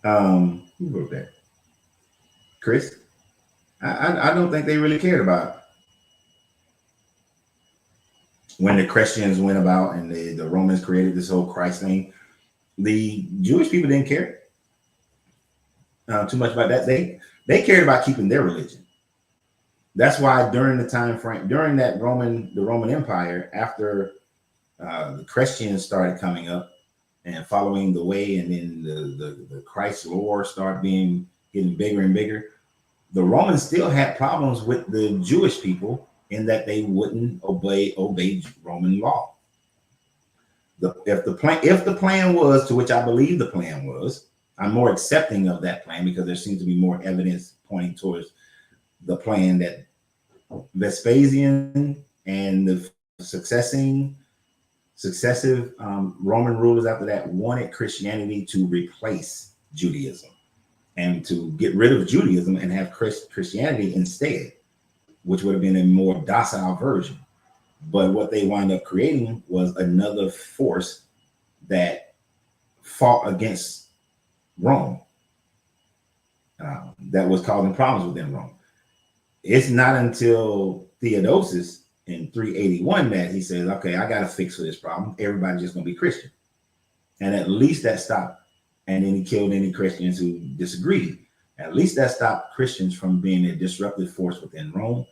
A: Who wrote that? Chris? I don't think they really cared about when the Christians went about and the Romans created this whole Christ thing. The Jewish people didn't care too much about that. They cared about keeping their religion. That's why during the time frame, during that the Roman Empire, after the Christians started coming up and following the way, and then the Christ lore started getting bigger and bigger, the Romans still had problems with the Jewish people in that they wouldn't obey Roman law. If the plan was, to which I believe the plan was, I'm more accepting of that plan because there seems to be more evidence pointing towards the plan that Vespasian and the successive Roman rulers after that wanted Christianity to replace Judaism and to get rid of Judaism and have Christianity instead, which would have been a more docile version. But what they wound up creating was another force that fought against Rome, that was causing problems within Rome. It's not until Theodosius in 381 that he says, okay, I got a fix for this problem. Everybody's just going to be Christian. And at least that stopped. And then he killed any Christians who disagreed. At least that stopped Christians from being a disruptive force within Rome.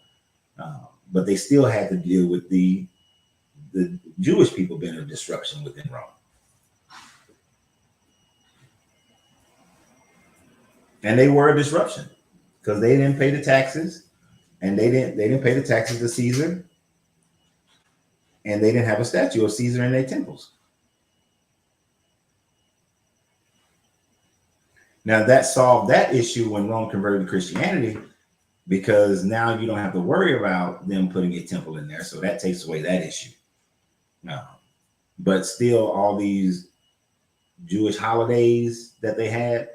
A: But they still had to deal with the Jewish people being a disruption within Rome. And they were a disruption because they didn't pay the taxes, and they didn't pay the taxes to Caesar, and they didn't have a statue of Caesar in their temples. Now that solved that issue when Rome converted to Christianity, because now you don't have to worry about them putting a temple in there. So that takes away that issue. But still, all these Jewish holidays that they had,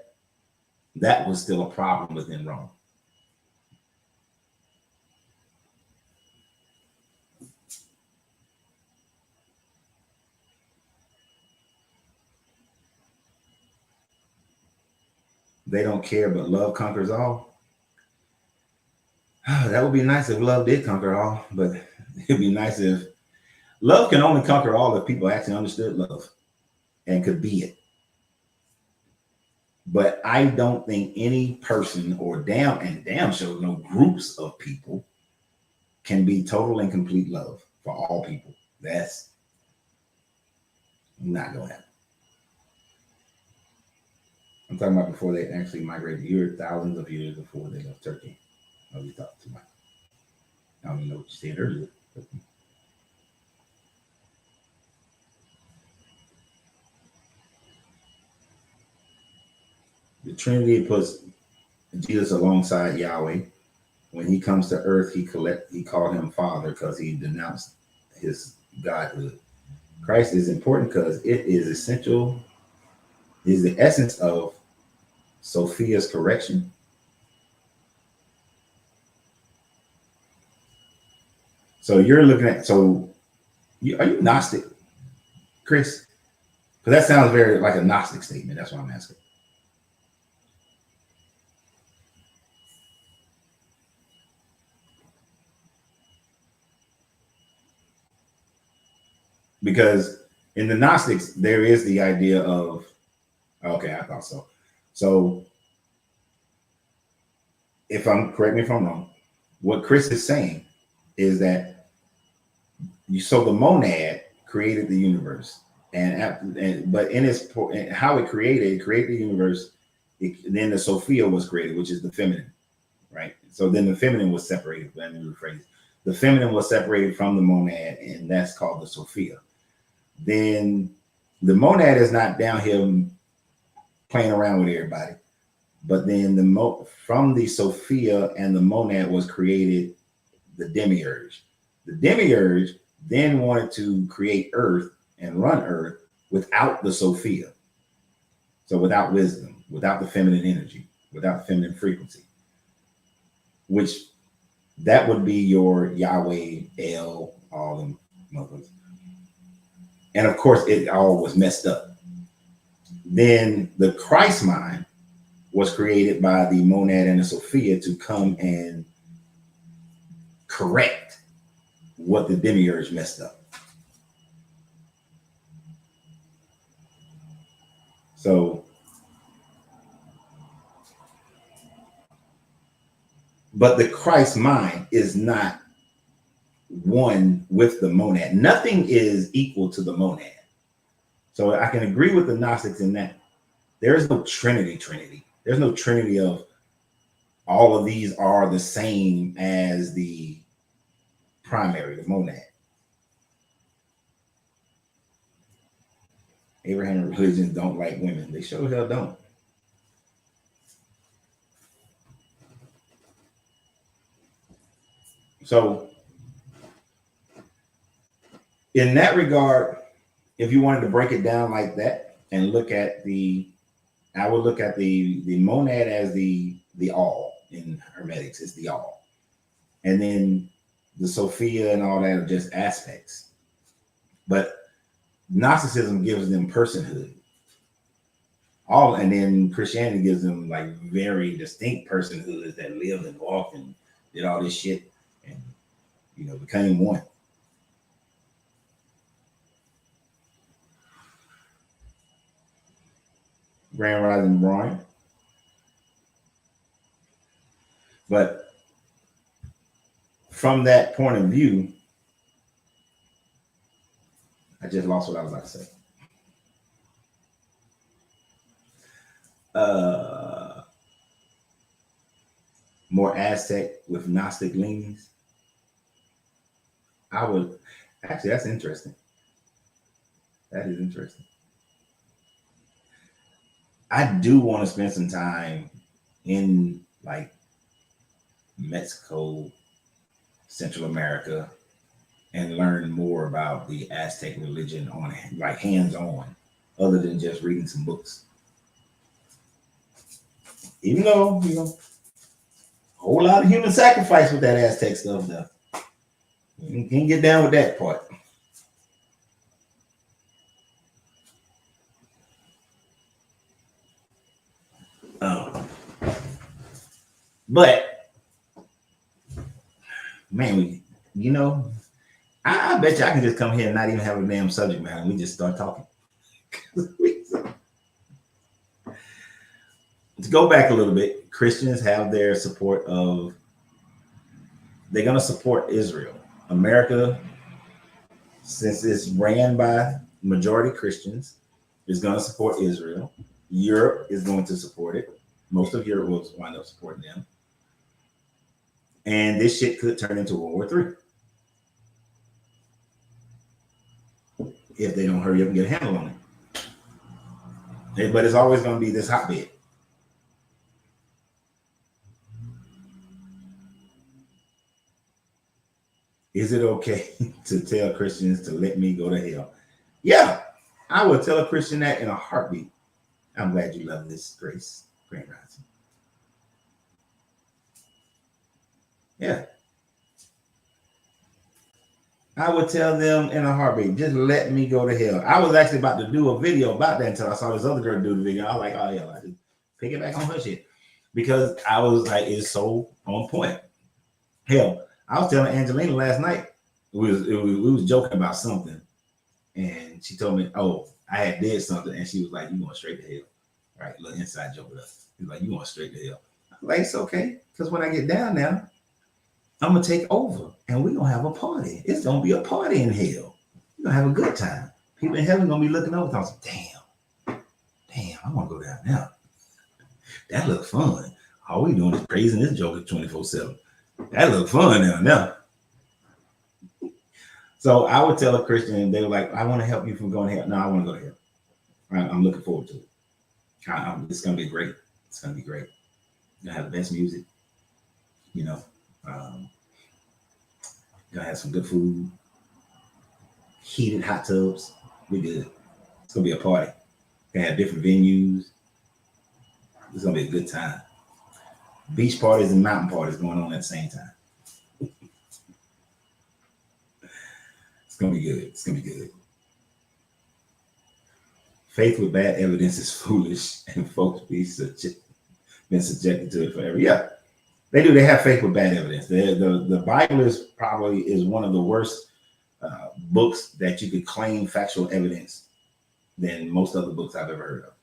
A: that was still a problem within Rome. They don't care, but love conquers all. That would be nice if love did conquer all, but it'd be nice if love can only conquer all if people actually understood love and could be it. But I don't think any person or damn sure no groups of people can be total and complete love for all people. That's not going to happen. I'm talking about before they actually migrated here, thousands of years before they left Turkey. Oh, you talked too much. I don't even know what you said earlier. The Trinity puts Jesus alongside Yahweh. When he comes to earth, he called him Father because he denounced his godhood. Christ is important because it is essential, is the essence of Sophia's correction. So you're looking at, so are you Gnostic, Chris? Because that sounds very like a Gnostic statement. That's why I'm asking. Because in the Gnostics, there is the idea of, okay, I thought so. So if I'm, correct me if I'm wrong, what Chris is saying is that so the monad created the universe, but in its how it created the universe. Then the Sophia was created, which is the feminine, right? So then the feminine was separated. Let me rephrase. The feminine was separated from the monad, and that's called the Sophia. Then the monad is not down here playing around with everybody, but then from the Sophia and the monad was created the demiurge. The demiurge then wanted to create Earth and run Earth without the Sophia. So without wisdom, without the feminine energy, without the feminine frequency, which that would be your Yahweh, El, all them motherfuckers. And of course, it all was messed up. Then the Christ mind was created by the monad and the Sophia to come and correct what the demiurge messed up. So, but the Christ mind is not one with the monad. Nothing is equal to the monad. So I can agree with the Gnostics in that there is no Trinity. There's no Trinity of all of these are the same as the primary, the monad. Abrahamic religions don't like women. They sure hell don't. So in that regard, if you wanted to break it down like that and look at I would look at the monad as the all in Hermetics. It's the all. And then the Sophia and all that are just aspects. But Gnosticism gives them personhood. And then Christianity gives them like very distinct personhoods that lived and walked and did all this shit and became one. Grand Rising Brian. But from that point of view, I just lost what I was about to say. More Aztec with Gnostic leanings. I would actually, that's interesting. That is interesting. I do want to spend some time in like Mexico, Central America, and learn more about the Aztec religion on like hands-on, other than just reading some books. Even though, a whole lot of human sacrifice with that Aztec stuff though. You can't get down with that part. But man, I bet you I can just come here and not even have a damn subject matter and we just start talking. To go back a little bit, Christians have their support of, they're going to support Israel. America, since it's ran by majority Christians, is going to support Israel. Europe is going to support it. Most of Europe will wind up supporting them. And this shit could turn into World War III if they don't hurry up and get a handle on it. But it's always going to be this hotbed. Is it okay to tell Christians to let me go to hell? Yeah, I would tell a Christian that in a heartbeat. I'm glad you love this, Grace. Grand Rising. Yeah. I would tell them in a heartbeat, just let me go to hell. I was actually about to do a video about that until I saw this other girl do the video. I was like, oh yeah, I just pick it back on her shit. Because I was like, it's so on point. Hell, I was telling Angelina last night, we was joking about something, and she told me, oh, I had did something, and she was like, you going straight to hell. Right? Little inside joke with us. He's like, you going straight to hell. I'm like, it's okay, because when I get down there, I'm gonna take over and we're gonna have a party. It's gonna be a party in hell. We're gonna have a good time. People in heaven gonna be looking over and damn, I wanna go down there. That look fun. All we doing is praising this joker 24/7. That look fun down there. So I would tell a Christian, they were like, I want to help you from going to hell. No, I want to go to hell. I'm looking forward to it. It's gonna be great. It's gonna be great. You're gonna have the best music, you know. Gonna have some good food, heated hot tubs. We good. It's gonna be a party. Gonna have different venues. It's gonna be a good time. Beach parties and mountain parties going on at the same time. It's gonna be good. It's gonna be good. Faith with bad evidence is foolish, and folks been subjected to it forever. Yeah. They do. They have faith with bad evidence. The Bible is one of the worst books that you could claim factual evidence than most other books I've ever heard of.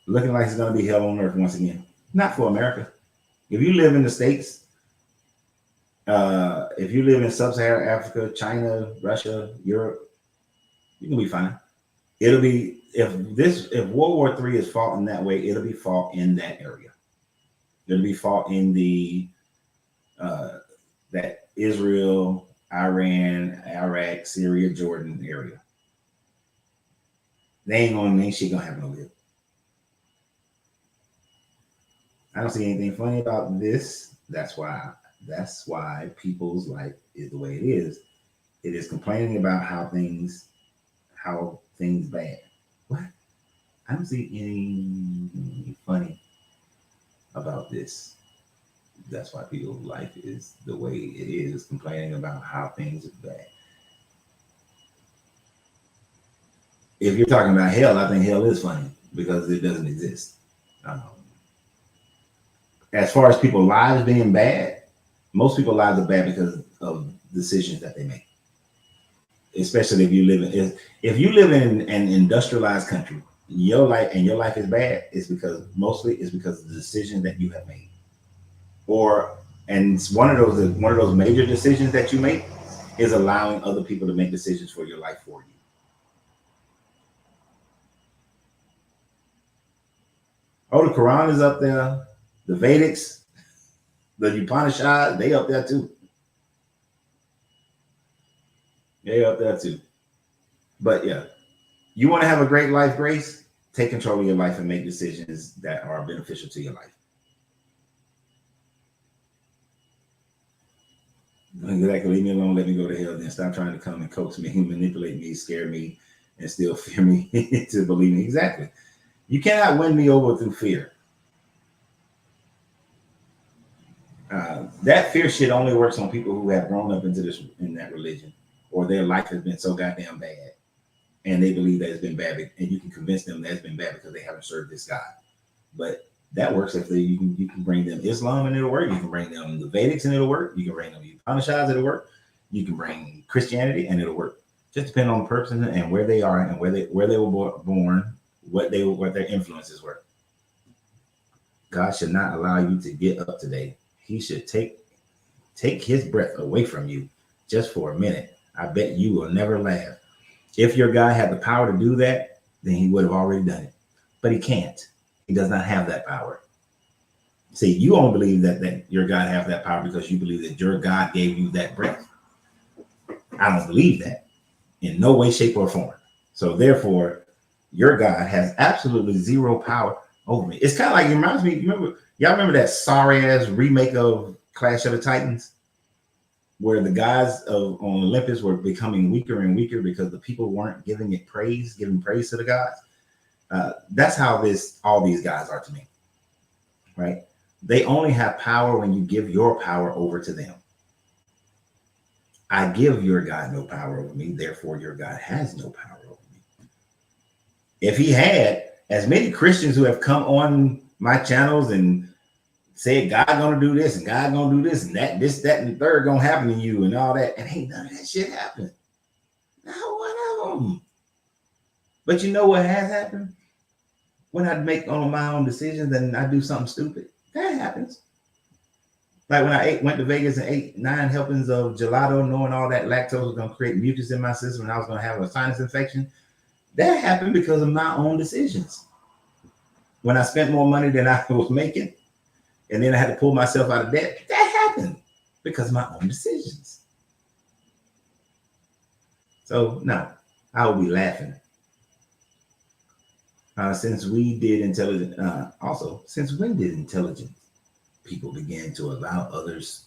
A: Looking like it's going to be hell on earth once again. Not for America. If you live in the States, if you live in sub-Saharan Africa, China, Russia, Europe, you can be fine. It'll be if World War III is fought in that way, it'll be fought in that area. It'll be fought in the that Israel, Iran, Iraq, Syria, Jordan area. Ain't shit gonna happen over here. I don't see anything funny about this. That's why people's life is the way it is. It is complaining about how things bad. What? I don't see anything funny about this. That's why people's life is the way it is, complaining about how things are bad. If you're talking about hell, I think hell is funny because it doesn't exist. As far as people's lives being bad, most people's lives are bad because of decisions that they make. Especially if you live in an industrialized country, your life is bad, mostly because of the decisions that you have made. And one of those major decisions that you make is allowing other people to make decisions for your life for you. Oh, the Quran is up there, the Vedics, the Upanishads, they up there too. But yeah, you want to have a great life, Grace? Take control of your life and make decisions that are beneficial to your life. Exactly. Leave me alone. Let me go to hell. Then stop trying to come and coax me, manipulate me, scare me, and still fear me to believe me. Exactly. You cannot win me over through fear. That fear shit only works on people who have grown up in that religion, or their life has been so goddamn bad, and they believe that it's been bad, and you can convince them that it's been bad because they haven't served this God. But that works if you can bring them Islam and it'll work. You can bring them the Vedics and it'll work. You can bring them the Upanishads, it'll work. You can bring Christianity and it'll work. Just depending on the person and where they are and where they were born, what their influences were. God should not allow you to get up today. He should take his breath away from you just for a minute. I bet you will never laugh. If your God had the power to do that, then he would have already done it. But he can't. He does not have that power. See, you don't believe that your God has that power because you believe that your God gave you that breath. I don't believe that in no way, shape, or form. So therefore, your God has absolutely zero power over me. It's kind of like, it reminds me, y'all remember that sorry ass remake of Clash of the Titans, where the guys on Olympus were becoming weaker and weaker because the people weren't giving praise to the gods. That's how all these guys are to me, right? They only have power when you give your power over to them. I give your God no power over me, therefore your God has no power over me. If he had, as many Christians who have come on my channels and said God gonna do this and God gonna do this and that, this, that, and the third gonna happen to you and all that, and ain't none of that shit happened. Not one of them. But you know what has happened? When I make on my own decisions and I do something stupid, that happens. Like when I went to Vegas and ate 9 helpings of gelato, knowing all that lactose was gonna create mucus in my system and I was gonna have a sinus infection. That happened because of my own decisions. When I spent more money than I was making, and then I had to pull myself out of debt, that happened because of my own decisions. So no, I will be laughing. Since we did intelligent, since when did intelligent people begin to allow others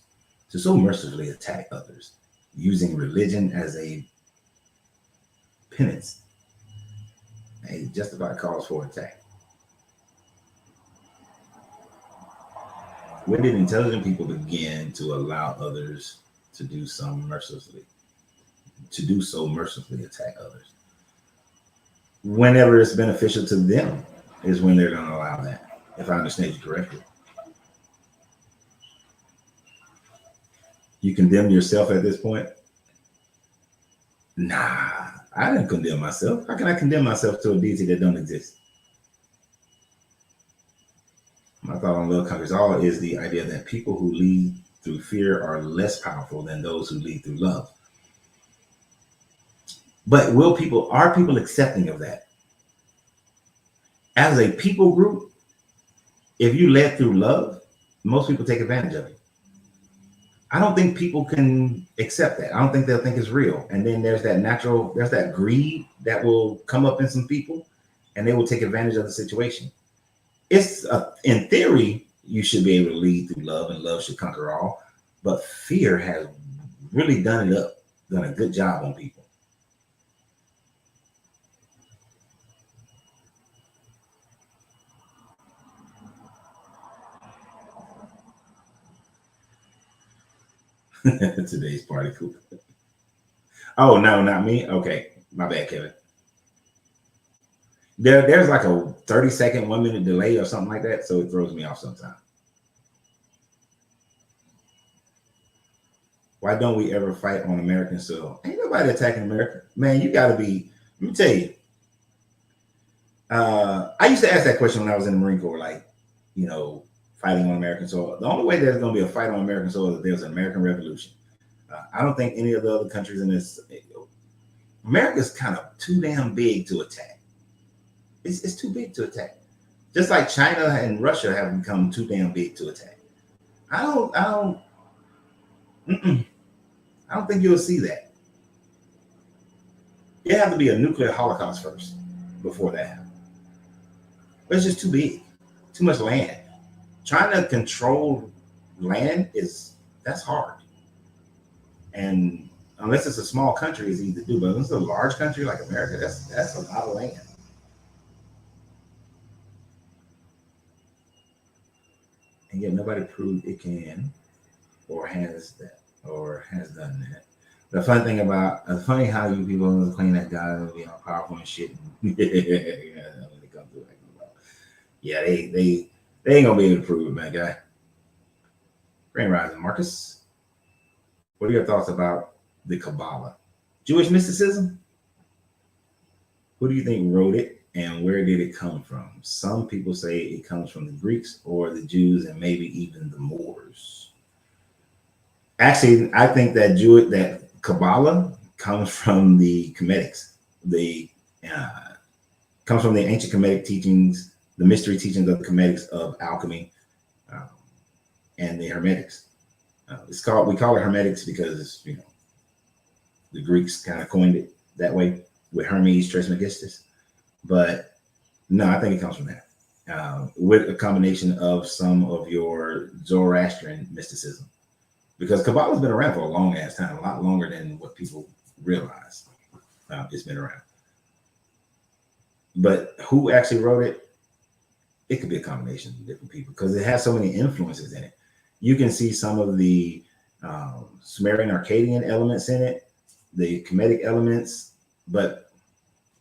A: to so mercifully attack others, using religion as a penance, a justified cause for attack? When did intelligent people begin to allow others to do so mercilessly attack others? Whenever it's beneficial to them is when they're going to allow that, if I understand you correctly. You condemn yourself at this point? Nah, I didn't condemn myself. How can I condemn myself to a deity that don't exist? My thought on love conquers all is the idea that people who lead through fear are less powerful than those who lead through love. But are people accepting of that? As a people group, if you led through love, most people take advantage of it. I don't think people can accept that. I don't think they'll think it's real. And then there's that greed that will come up in some people and they will take advantage of the situation. In theory, you should be able to lead through love and love should conquer all. But fear has really done a good job on people. Today's party cool. Oh, no, not me. Okay. My bad, Kevin. There's like a 30-second, 1 minute delay or something like that. So it throws me off sometimes. Why don't we ever fight on American soil? Ain't nobody attacking America. Man, you got to be, let me tell you. I used to ask that question when I was in the Marine Corps, like, fighting on American soil. The only way there's going to be a fight on American soil is if there's an American Revolution. I don't think any of the other countries in this, America's kind of too damn big to attack. It's too big to attack. Just like China and Russia have become too damn big to attack. I don't think you'll see that. It have to be a nuclear holocaust first before that happens. But it's just too big, too much land. Trying to control land that's hard. And unless it's a small country, it's easy to do. But unless it's a large country like America, that's a lot of land. And yet nobody proved it can or has done that. The funny how you people claim that God will be all powerful and shit. Yeah, they ain't gonna be able to prove it, man, guy. Grand Rising, Marcus. What are your thoughts about the Kabbalah? Jewish mysticism? Who do you think wrote it and where did it come from? Some people say it comes from the Greeks or the Jews and maybe even the Moors. Actually, I think that Kabbalah comes from the Kemetics. Comes from the ancient Kemetic teachings, the mystery teachings of the Kemetics of alchemy and the Hermetics. We call it Hermetics because the Greeks kind of coined it that way with Hermes Trismegistus. But no, I think it comes from that with a combination of some of your Zoroastrian mysticism, because Kabbalah's been around for a long ass time, a lot longer than what people realize. It's been around. But who actually wrote it? it could be a combination of different people because it has so many influences in it. You can see some of the Sumerian Akkadian elements in it, the Kemetic elements. But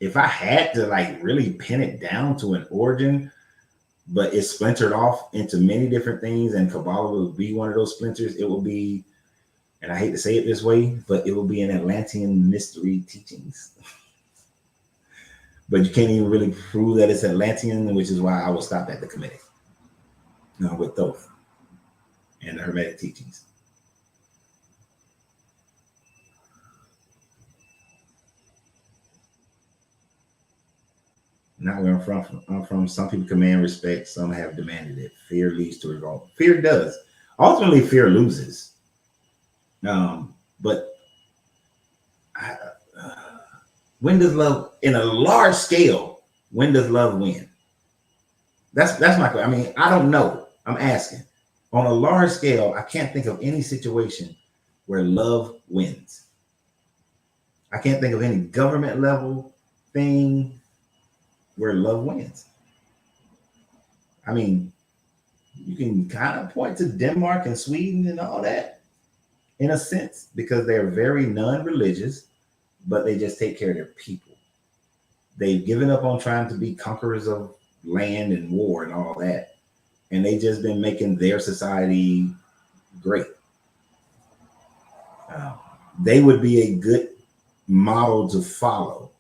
A: if I had to like really pin it down to an origin, but it's splintered off into many different things, and Kabbalah will be one of those splinters, it will be, and I hate to say it this way, but it will be an Atlantean mystery teachings. But you can't even really prove that it's Atlantean, which is why I will stop at the Kemetic with Thoth and the Hermetic teachings. Not where I'm from. Some people command respect. Some have demanded it. Fear leads to revolt. Fear does. Ultimately, fear loses. But when does love, in a large scale, when does love win? That's my question. I mean, I don't know. I'm asking. On a large scale, I can't think of any situation where love wins. I can't think of any government level thing where love wins. I mean, you can kind of point to Denmark and Sweden and all that in a sense, because they're very non-religious, but they just take care of their people. They've given up on trying to be conquerors of land and war and all that. And they just been making their society great. They would be a good model to follow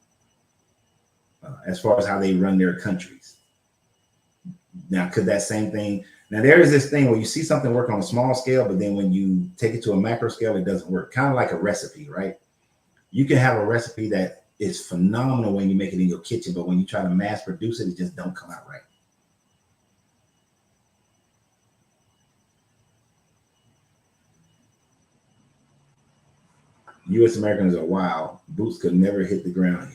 A: as far as how they run their countries. Now, could that same thing? Now, there is this thing where you see something work on a small scale, but then when you take it to a macro scale, it doesn't work. Kind of like a recipe, right? You can have a recipe that is phenomenal when you make it in your kitchen, but when you try to mass produce it, it just don't come out right. U.S. Americans are wild. Boots could never hit the ground.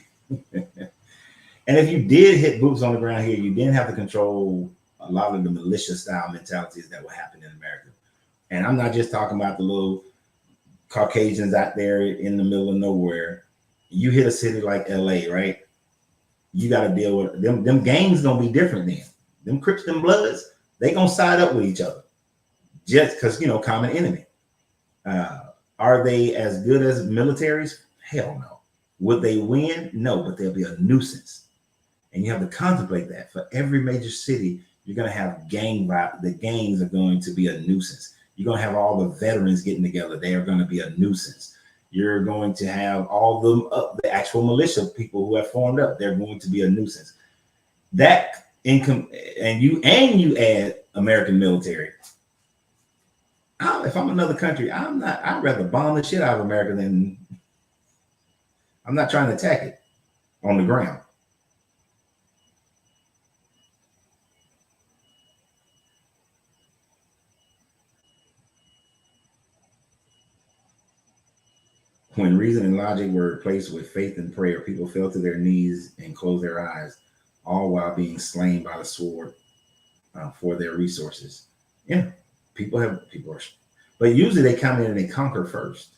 A: And if you did hit boots on the ground here, you didn't have to control a lot of the militia style mentalities that would happen in America. And I'm not just talking about the little Caucasians out there in the middle of nowhere. You hit a city like LA, right? You got to deal with them. Them gangs gonna be different then. Them Crips, them Bloods, they gonna side up with each other just because, common enemy. Are they as good as militaries? Hell no. Would they win? No, but they'll be a nuisance. And you have to contemplate that. For every major city, you're going to have gang violence. The gangs are going to be a nuisance. You're going to have all the veterans getting together. They are going to be a nuisance. You're going to have all the actual militia people who have formed up. They're going to be a nuisance. That income, and you add American military. If I'm another country, I'd rather bomb the shit out of America than, I'm not trying to attack it on the ground. When reason and logic were replaced with faith and prayer, people fell to their knees and closed their eyes, all while being slain by the sword for their resources. Yeah, people are, but usually they come in and they conquer first.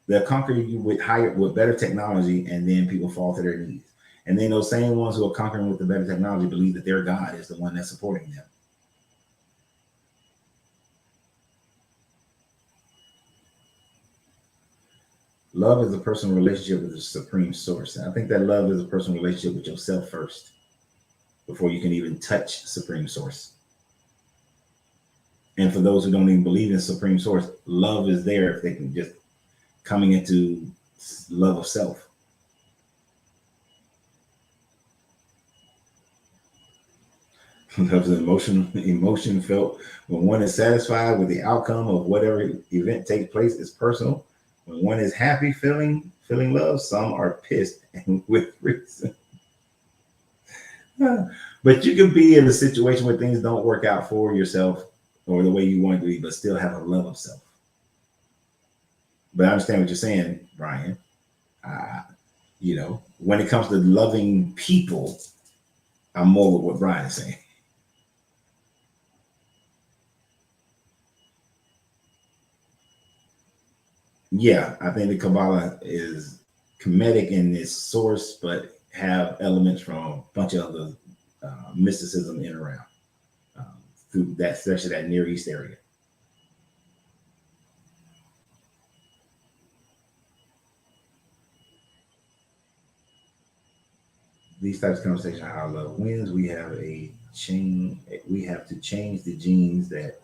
A: They'll conquer you with better technology, and then people fall to their knees. And then those same ones who are conquering with the better technology believe that their God is the one that's supporting them. Love is a personal relationship with the supreme source. And I think that love is a personal relationship with yourself first, before you can even touch supreme source. And for those who don't even believe in supreme source, love is there if they can just coming into love of self. Love is an emotion felt when one is satisfied with the outcome of whatever event takes place is personal. When one is happy, feeling love, some are pissed and with reason. But you can be in a situation where things don't work out for yourself or the way you want to be, but still have a love of self. But I understand what you're saying, Brian. When it comes to loving people, I'm more with what Brian is saying. Yeah, I think the Kabbalah is Kemetic in its source, but have elements from a bunch of other mysticism in and around through that, especially that Near East area. These types of conversations are how love wins. We have a change. We have to change the genes that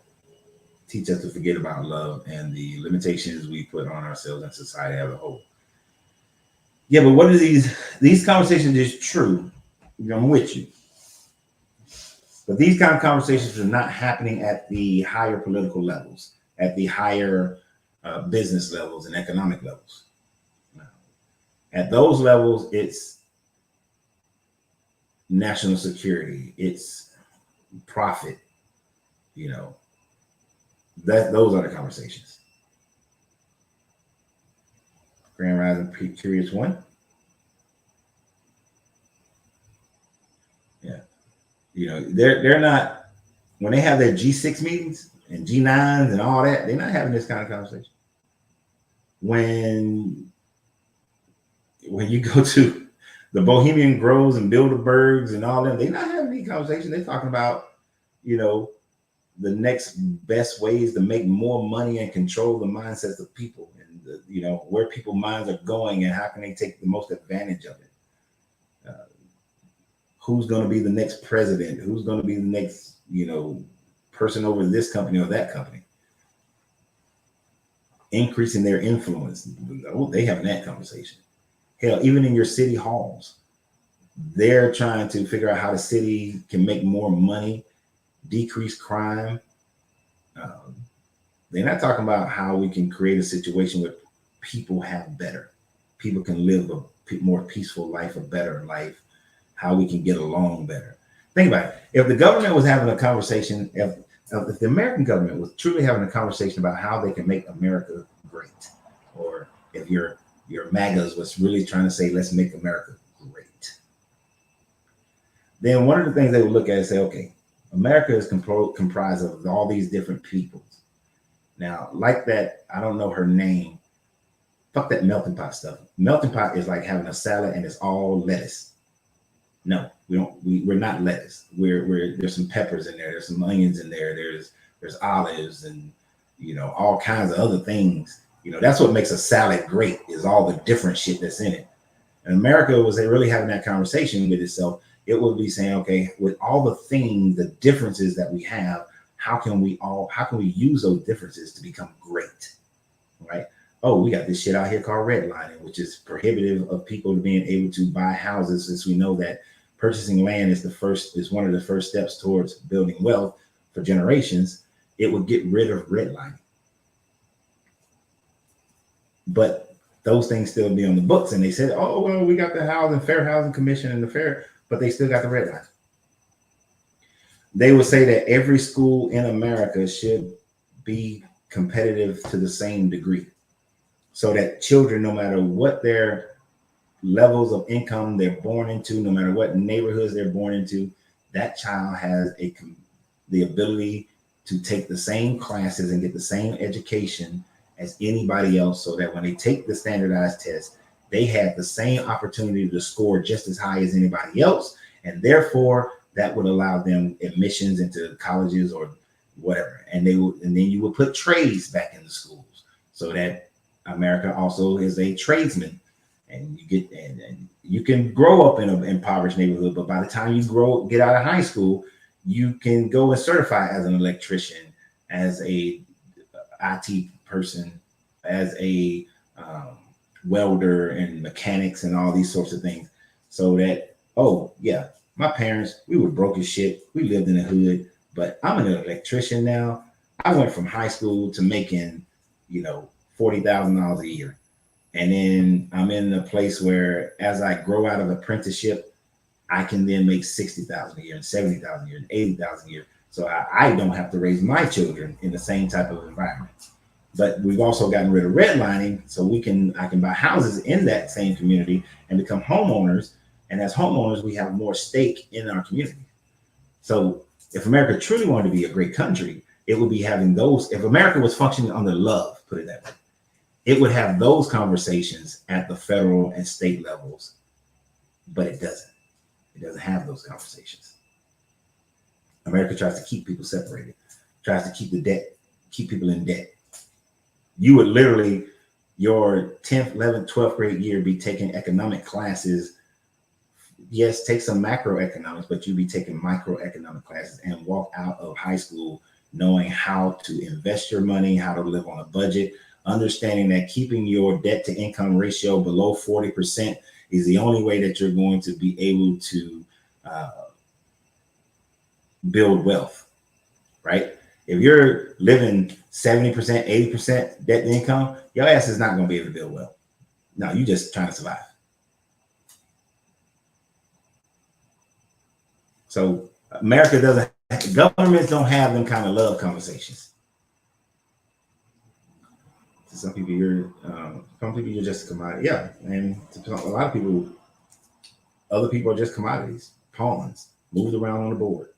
A: teach us to forget about love and the limitations we put on ourselves and society as a whole. Yeah, but what are these conversations is true. I'm with you. But these kind of conversations are not happening at the higher political levels, at the higher business levels and economic levels. At those levels, it's national security, it's profit, you know, those are the conversations. Grand Rising Curious One. Yeah. You know, they're not, when they have their G6 meetings and G9s and all that, they're not having this kind of conversation. When you go to the Bohemian Groves and Bilderbergs and all that, they're not having these conversations. They're talking about, you know, the next best ways to make more money and control the mindsets of people, and you know, where people's minds are going and how can they take the most advantage of it. Who's going to be the next president? Who's going to be the next, you know, person over this company or that company? Increasing their influence. Oh, they having that conversation. Hell, even in your city halls, they're trying to figure out how the city can make more money, decrease crime. They're not talking about how we can create a situation where people have better. People can live a more peaceful life, a better life, how we can get along better. Think about it. If the government was having a conversation, if the American government was truly having a conversation about how they can make America great, or if your MAGAs was really trying to say, let's make America great, then one of the things they would look at and say, okay, America is comprised of all these different peoples. Now, like that, I don't know her name. Fuck that melting pot stuff. Melting pot is like having a salad and it's all lettuce. No, we're not lettuce. We're there's some peppers in there, there's some onions in there, there's olives and, you know, all kinds of other things. You know, that's what makes a salad great, is all the different shit that's in it. And America was really having that conversation with itself. It would be saying, okay, with all the things, the differences that we have, how can we use those differences to become great, right? Oh, we got this shit out here called redlining, which is prohibitive of people being able to buy houses, since we know that purchasing land is one of the first steps towards building wealth for generations. It would get rid of redlining. But those things still be on the books, and they said, oh, well, we got the Fair Housing Commission and the fair, but they still got the redlining. They would say that every school in America should be competitive to the same degree, so that children, no matter what their levels of income they're born into, no matter what neighborhoods they're born into, that child has the ability to take the same classes and get the same education as anybody else, so that when they take the standardized test, they have the same opportunity to score just as high as anybody else. And therefore, that would allow them admissions into colleges or whatever. And then you would put trades back in the schools, so that America also is a tradesman. And you can grow up in an impoverished neighborhood, but by the time you get out of high school, you can go and certify as an electrician, as a IT person, as a welder and mechanics and all these sorts of things. So that, oh yeah, my parents, we were broke as shit. We lived in the hood, but I'm an electrician now. I went from high school to making, you know, $40,000 a year. And then I'm in a place where, as I grow out of apprenticeship, I can then make $60,000 a year and $70,000 a year and $80,000 a year. So I don't have to raise my children in the same type of environment. But we've also gotten rid of redlining, so I can buy houses in that same community and become homeowners. And as homeowners, we have more stake in our community. So if America truly wanted to be a great country, it would be having those. If America was functioning under love, put it that way, it would have those conversations at the federal and state levels, but it doesn't. It doesn't have those conversations. America tries to keep people separated, tries to keep people in debt. You would literally, your 10th, 11th, 12th grade year be taking economic classes. Yes, take some macroeconomics, but you'd be taking microeconomic classes and walk out of high school knowing how to invest your money, how to live on a budget, understanding that keeping your debt to income ratio below 40% is the only way that you're going to be able to build wealth, right? If you're living 70%, 80% debt to income, your ass is not going to be able to build wealth. No, you're just trying to survive. So America doesn't, governments don't have them kind of love conversations. To some people, you're just a commodity. Yeah, and to a lot of people, other people are just commodities, pawns, moved around on the board.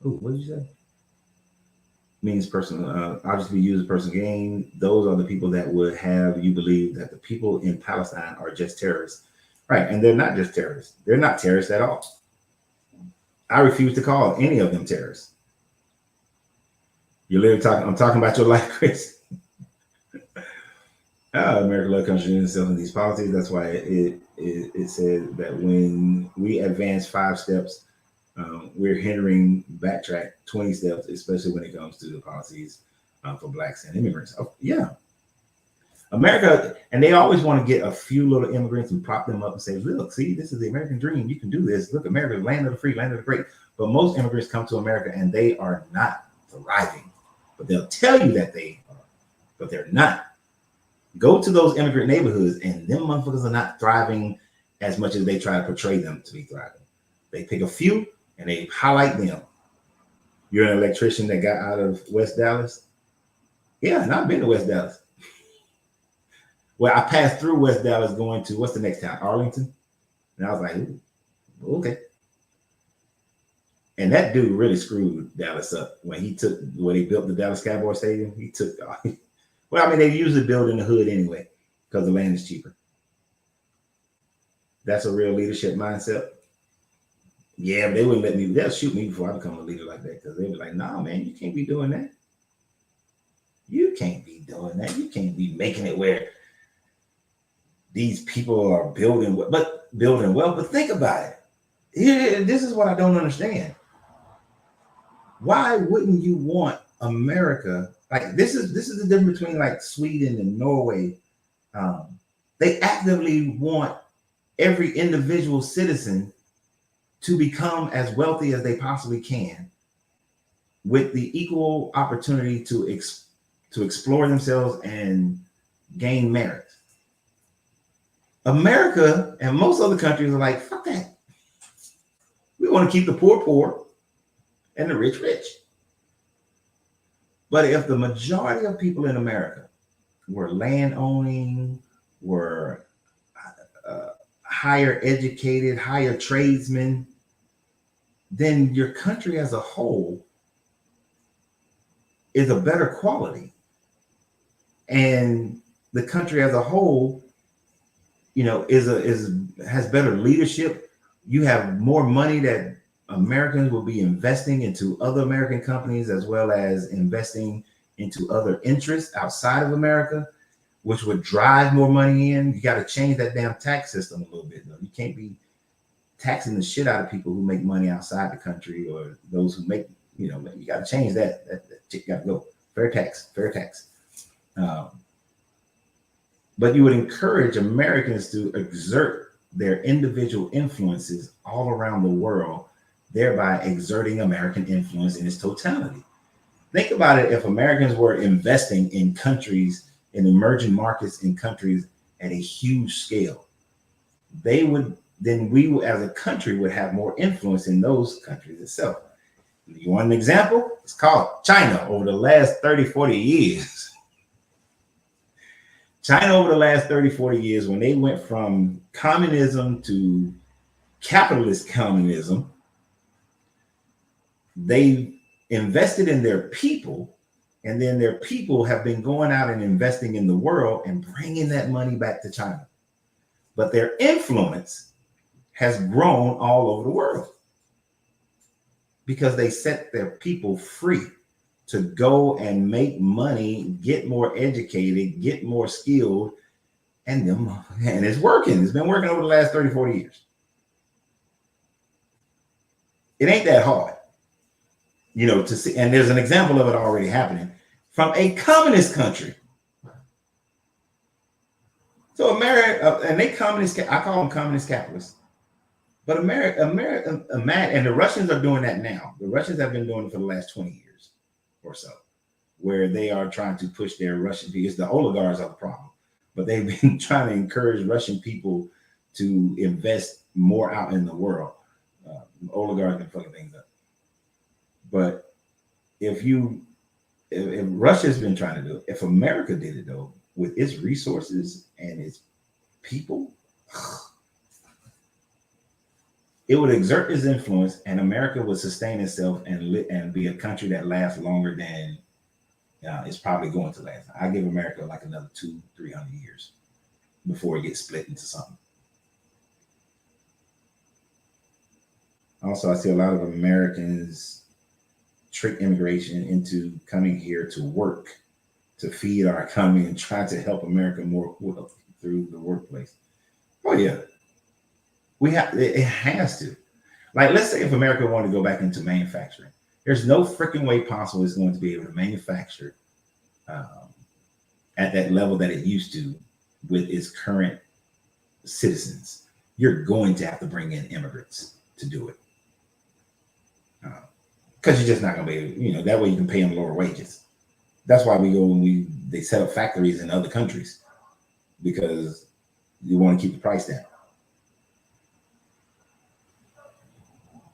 A: Ooh, what did you say? Means personal, obviously use personal gain. Those are the people that would have you believe that the people in Palestine are just terrorists. Right, and they're not just terrorists. They're not terrorists at all. I refuse to call any of them terrorists. You're literally talking, I'm talking about your life, Chris. America love country itself in these policies. That's why it said that when we advance 5 steps, we're hindering backtrack 20 steps, especially when it comes to the policies for blacks and immigrants. Oh, yeah. America, and they always want to get a few little immigrants and prop them up and say, look, see, this is the American dream. You can do this. Look, America, land of the free, land of the great. But most immigrants come to America and they are not thriving. But they'll tell you that they are, but they're not. Go to those immigrant neighborhoods and them motherfuckers are not thriving as much as they try to portray them to be thriving. They pick a few and they highlight them. You're an electrician that got out of West Dallas? Yeah, and I've been to West Dallas. Well, I passed through West Dallas going to, what's the next town? Arlington? And I was like, ooh, okay. And that dude really screwed Dallas up when he built the Dallas Cowboy Stadium. He took, well, I mean, they usually build in the hood anyway because the land is cheaper. That's a real leadership mindset. Yeah, but they wouldn't let me, they'll shoot me before I become a leader like that because they'd be like, nah, man, you can't be doing that. You can't be doing that. You can't be making it where these people are building wealth. But think about it. Here, this is what I don't understand. Why wouldn't you want America? Like this is the difference between like Sweden and Norway. They actively want every individual citizen to become as wealthy as they possibly can, with the equal opportunity to explore themselves and gain merit. America and most other countries are like, fuck that. We want to keep the poor poor and the rich rich. But if the majority of people in America were land owning, were higher educated, higher tradesmen, then your country as a whole is a better quality. And the country as a whole, you know, has better leadership. You have more money that Americans will be investing into other American companies, as well as investing into other interests outside of America, which would drive more money in. You got to change that damn tax system a little bit, though. You can't be taxing the shit out of people who make money outside the country, or those who make, you know, you got to change that. That shit got to go. Fair tax. But you would encourage Americans to exert their individual influences all around the world, thereby exerting American influence in its totality. Think about it. If Americans were investing in countries, in emerging markets in countries at a huge scale, then we as a country would have more influence in those countries itself. You want an example? It's called China. Over the last 30, 40 years, China over the last 30, 40 years, when they went from communism to capitalist communism, they invested in their people, and then their people have been going out and investing in the world and bringing that money back to China. but their influence has grown all over the world because they set their people free to go and make money, get more educated, get more skilled, and it's working. It's been working over the last 30, 40 years. It ain't that hard, to see. And there's an example of it already happening from a communist country. So America, and they communist, I call them communist capitalists. But America, and the Russians are doing that now. The Russians have been doing it for the last 20 years or so, where they are trying to push their Russian people. It's the oligarchs are the problem, but they've been trying to encourage Russian people to invest more out in the world. Oligarchs been fucking things up. But if Russia's been trying to do it, if America did it though, with its resources and its people, it would exert its influence, and America would sustain itself and be a country that lasts longer than it's probably going to last. I give America like another 200-300 years before it gets split into something. Also, I see a lot of Americans trick immigration into coming here to work, to feed our economy and try to help America more wealthy through the workplace. Oh yeah. It has to. Like, let's say if America wanted to go back into manufacturing, there's no freaking way possible it's going to be able to manufacture at that level that it used to with its current citizens. You're going to have to bring in immigrants to do it. Because you're just not going to be able, that way you can pay them lower wages. That's why we go when they set up factories in other countries, because you want to keep the price down.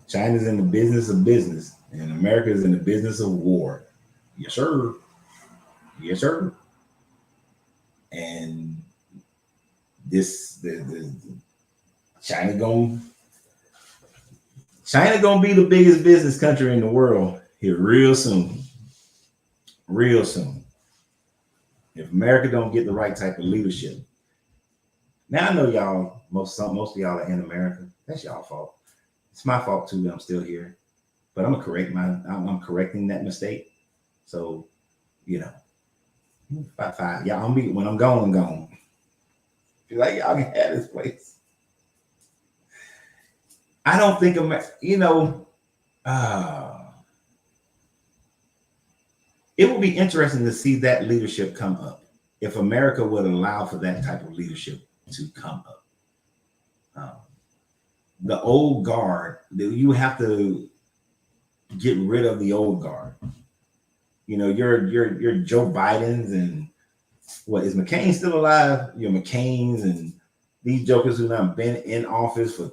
A: China's in the business of business, and America is in the business of war. Yes, sir. Yes, sir. And China gonna be the biggest business country in the world here real soon. Real soon. If America don't get the right type of leadership. Now I know y'all, most of y'all are in America. That's y'all fault. It's my fault too that I'm still here, but I'm correcting that mistake. So, 5 y'all. When I'm gone, I'm gone. Feel like y'all can have this place. I don't think it would be interesting to see that leadership come up if America would allow for that type of leadership to come up. The old guard, you have to get rid of the old guard. Your Joe Bidens and what is McCain still alive? Your McCains and these jokers who have been in office for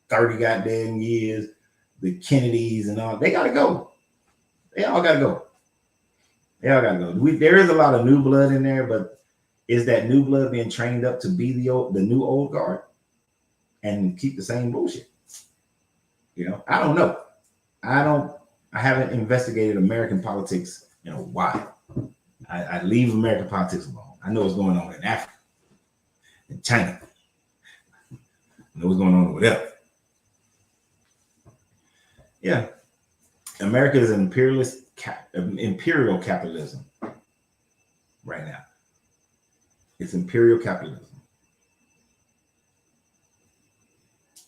A: 30 goddamn years, the Kennedys and all, they gotta go. They all gotta go. There is a lot of new blood in there, but is that new blood being trained up to be the new old guard and keep the same bullshit? I don't know. I haven't investigated American politics in a while. I leave American politics alone. I know what's going on in Africa, in China. I know what's going on over there. Yeah. America is imperial capitalism right now. It's imperial capitalism.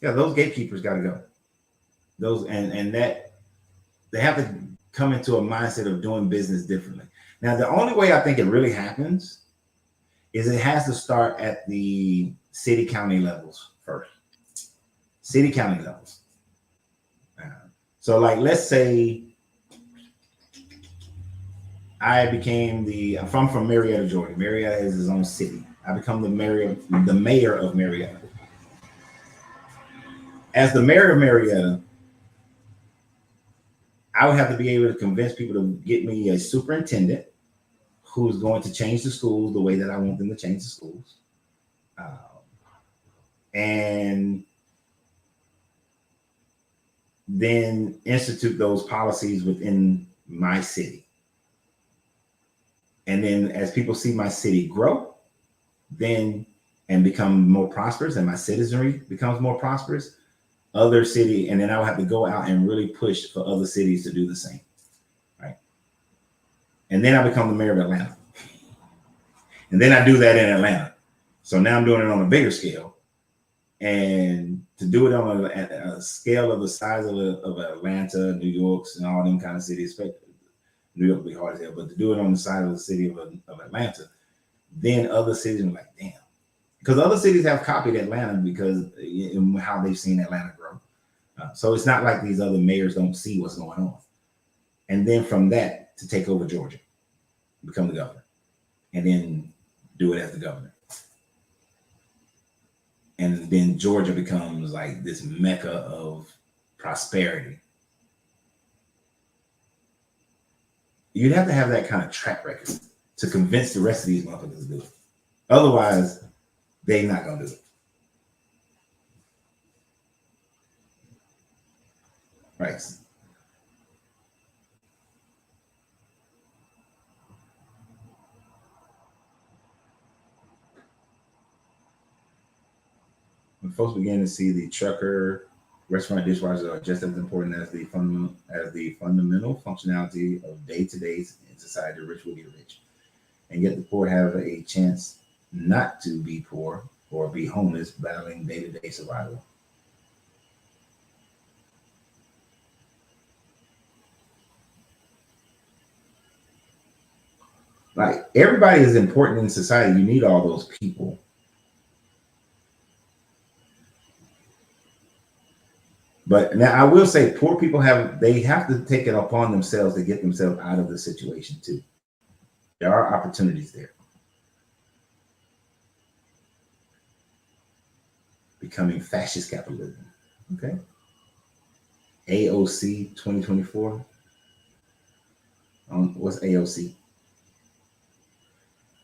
A: Yeah, those gatekeepers got to go. And that they have to come into a mindset of doing business differently. Now, the only way I think it really happens is it has to start at the city county levels first. City county levels. So, like, let's say I'm from Marietta, Georgia. Marietta is his own city. I become the mayor of Marietta. As the mayor of Marietta, I would have to be able to convince people to get me a superintendent who's going to change the schools the way that I want them to change the schools. And then institute those policies within my city. And then as people see my city grow, then and become more prosperous, and my citizenry becomes more prosperous, other city, and then I would have to go out and really push for other cities to do the same, right? And then I become the mayor of Atlanta, and then I do that in Atlanta. So now I'm doing it on a bigger scale, and to do it on a scale of the size of Atlanta, New York's, and all them kind of cities. New York will be hard as hell, but to do it on the side of the city of Atlanta, then other cities are like, damn. Because other cities have copied Atlanta because in how they've seen Atlanta grow. So it's not like these other mayors don't see what's going on. And then from that, to take over Georgia, become the governor, and then do it as the governor. And then Georgia becomes like this mecca of prosperity. You'd have to have that kind of track record to convince the rest of these motherfuckers to do it. Otherwise, they're not gonna do it. Right. When folks begin to see the trucker, restaurant dishwashers are just as important as the fundamental functionality of day-to-day in society, the rich will get rich. And yet the poor have a chance not to be poor or be homeless, battling day-to-day survival. Like, everybody is important in society. You need all those people. But now I will say, poor people have to take it upon themselves to get themselves out of the situation too. There are opportunities there. Becoming fascist capitalism. Okay. AOC 2024. What's AOC?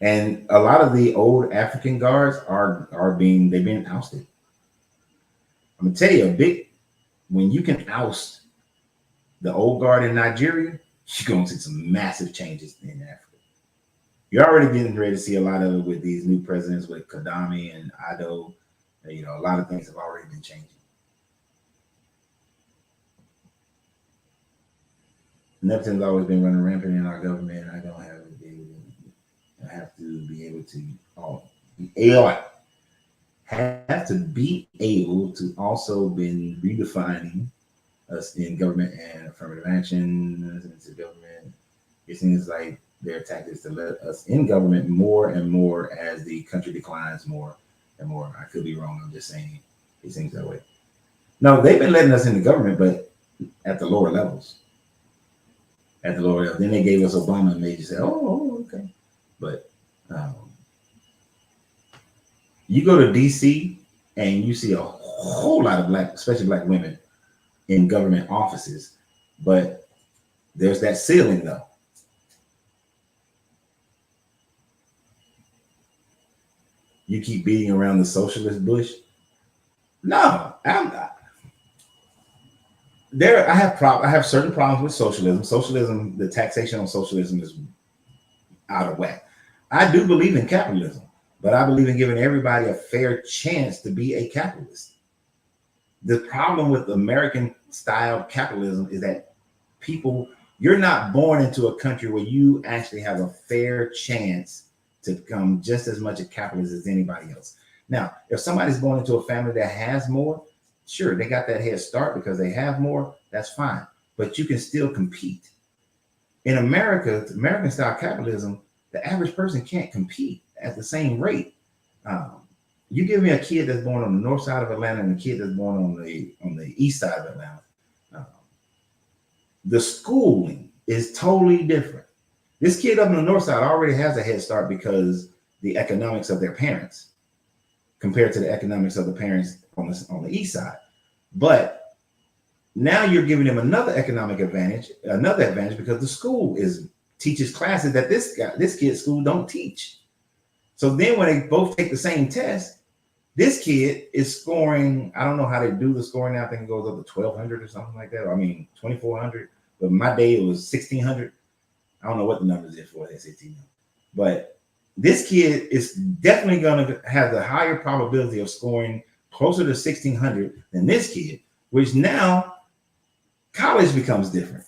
A: And a lot of the old African guards they've been ousted. I'm gonna tell you, when you can oust the old guard in Nigeria, you're going to see some massive changes in Africa. You're already getting ready to see a lot of it with these new presidents, with Kagame and Ado. A lot of things have already been changing. Neptune's always been running rampant in our government. I don't have to be able to. I have to be able to. Have to be able to also been redefining us in government and affirmative action into government. It seems like their tactics to let us in government more and more as the country declines more and more. I could be wrong. I'm just saying it seems that way. No, they've been letting us in the government, but at the lower levels. At the lower level. Then they gave us Obama and made you say, oh, okay. But you go to DC and you see a whole lot of especially black women in government offices, but there's that ceiling though. You keep beating around the socialist bush. No, I'm not. I have certain problems with socialism. Socialism, the taxation on socialism is out of whack. I do believe in capitalism. But I believe in giving everybody a fair chance to be a capitalist. The problem with American style capitalism is that you're not born into a country where you actually have a fair chance to become just as much a capitalist as anybody else. Now, if somebody's born into a family that has more, sure, they got that head start because they have more, that's fine. But you can still compete. In America, American style capitalism, the average person can't compete at the same rate. You give me a kid that's born on the north side of Atlanta and a kid that's born on the east side of Atlanta. The schooling is totally different. This kid up on the north side already has a head start because the economics of their parents compared to the economics of the parents on the east side. But now you're giving them another advantage because the school teaches classes that this kid's school don't teach. So then when they both take the same test, this kid is scoring, I don't know how they do the scoring now. I think it goes up to 1,200 or something like that. I mean, 2,400. But my day it was 1,600. I don't know what the numbers is for the SAT now. But this kid is definitely going to have the higher probability of scoring closer to 1600 than this kid, which now college becomes different.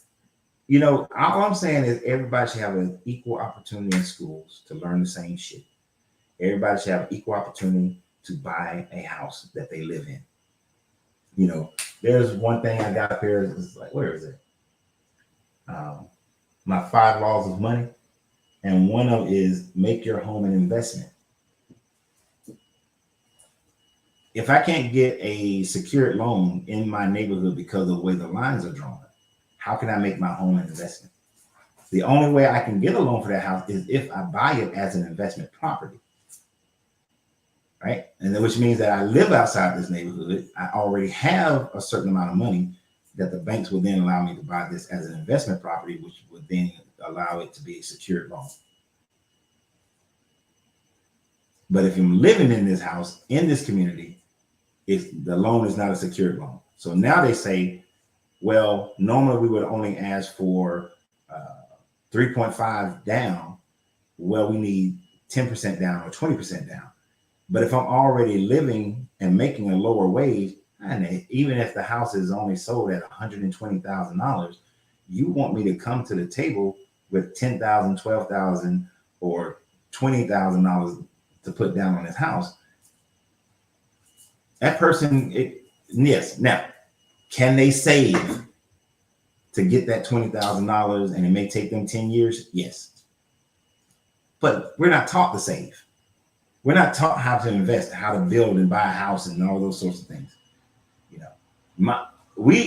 A: You know, all I'm saying is everybody should have an equal opportunity in schools to learn the same shit. Everybody should have equal opportunity to buy a house that they live in. You know, there's one thing I got up here. It's like, where is it? My 5 laws of money. And one of is make your home an investment. If I can't get a secured loan in my neighborhood because of the way the lines are drawn, how can I make my home an investment? The only way I can get a loan for that house is if I buy it as an investment property. Right? And then, which means that I live outside this neighborhood. I already have a certain amount of money that the banks will then allow me to buy this as an investment property, which would then allow it to be a secured loan. But if I'm living in this house, in this community, if the loan is not a secured loan. So now they say, well, normally we would only ask for 3.5 down. Well, we need 10% down or 20% down. But if I'm already living and making a lower wage, and even if the house is only sold at $120,000, you want me to come to the table with $10,000, $12,000, or $20,000 to put down on his house. That person, yes. Now, can they save to get that $20,000 and it may take them 10 years? Yes. But we're not taught to save. We're not taught how to invest, how to build and buy a house and all those sorts of things. You know,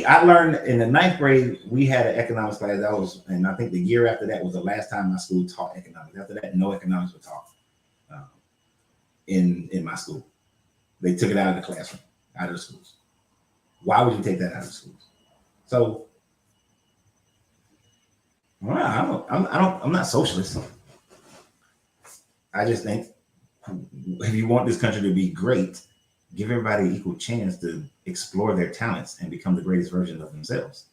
A: I learned in the 9th grade, we had an economics class that was, and I think the year after that was the last time my school taught economics. After that, no economics were taught in my school. They took it out of the classroom, out of the schools. Why would you take that out of the schools? So, well, I'm not socialist. I just think if you want this country to be great, give everybody an equal chance to explore their talents and become the greatest version of themselves.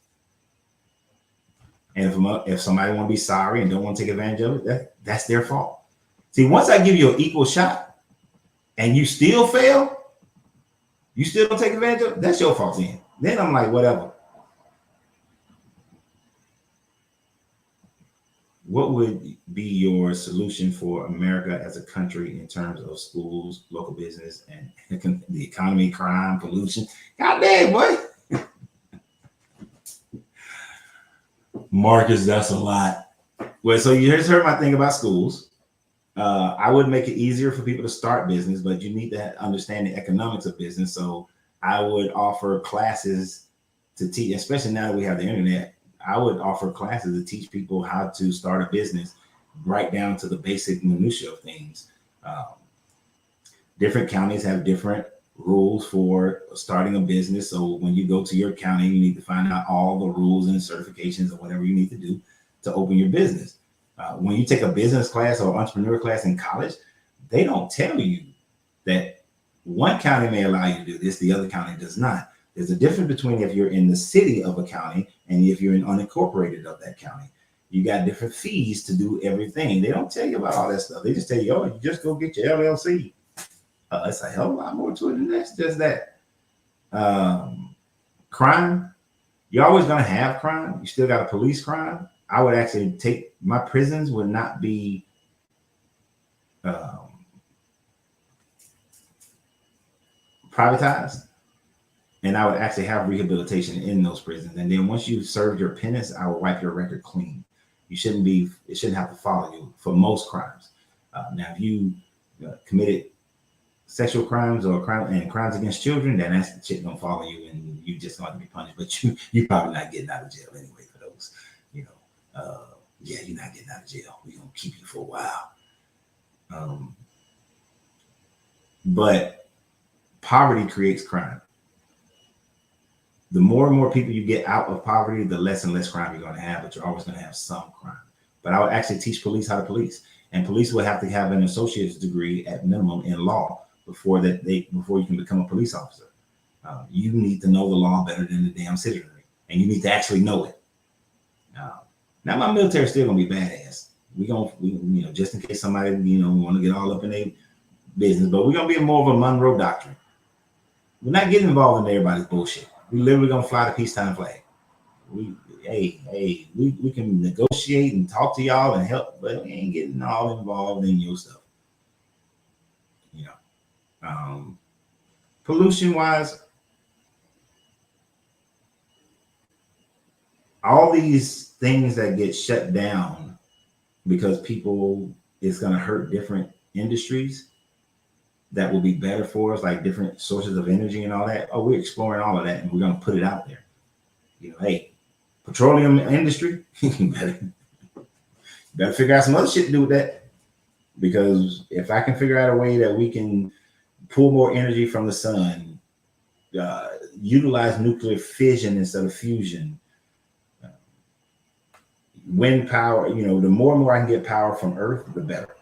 A: And if somebody want to be sorry and don't want to take advantage of it, that's their fault. See, once I give you an equal shot and you still fail, you still don't take advantage of it, that's your fault then. Then I'm like, whatever. What would be your solution for America as a country in terms of schools, local business, and the economy, crime, pollution? God damn, boy. Marcus, that's a lot. Well, so you just heard my thing about schools. I would make it easier for people to start business, but you need to understand the economics of business. So I would offer classes to teach, especially now that we have the internet. I would offer classes to teach people how to start a business right down to the basic minutia of things. Different counties have different rules for starting a business. So when you go to your county, you need to find out all the rules and certifications or whatever you need to do to open your business. When you take a business class or entrepreneur class in college, they don't tell you that one county may allow you to do this, the other county does not. There's a difference between if you're in the city of a county and if you're in unincorporated of that county. You got different fees to do everything. They don't tell you about all that stuff. They just tell you, oh, you just go get your LLC. It's a hell of a lot more to it than that's just that. Crime, you're always going to have crime. You still got a police crime. I would actually take, my prisons would not be privatized. And I would actually have rehabilitation in those prisons. And then once you've served your penance, I will wipe your record clean. It shouldn't have to follow you for most crimes. Now, if you committed sexual crimes or crimes against children, then that shit don't follow you and you just going to be punished. But you probably not getting out of jail anyway for those, yeah, you're not getting out of jail. We're going to keep you for a while. But poverty creates crime. The more and more people you get out of poverty, the less and less crime you're going to have, but you're always going to have some crime. But I would actually teach police how to police, and police will have to have an associate's degree at minimum in law before you can become a police officer. You need to know the law better than the damn citizenry, and you need to actually know it. Now my military is still going to be badass. just in case somebody, want to get all up in their business, but we're going to be more of a Monroe Doctrine. We're not getting involved in everybody's bullshit. We literally going to fly the peacetime flag. We can negotiate and talk to y'all and help, but we ain't getting all involved in your stuff. Pollution wise, all these things that get shut down because it's going to hurt different industries that will be better for us, like different sources of energy and all that. Oh, we're exploring all of that and we're going to put it out there. Hey, petroleum industry, you better figure out some other shit to do with that. Because if I can figure out a way that we can pull more energy from the sun, utilize nuclear fission instead of fusion, wind power, the more and more I can get power from Earth, the better.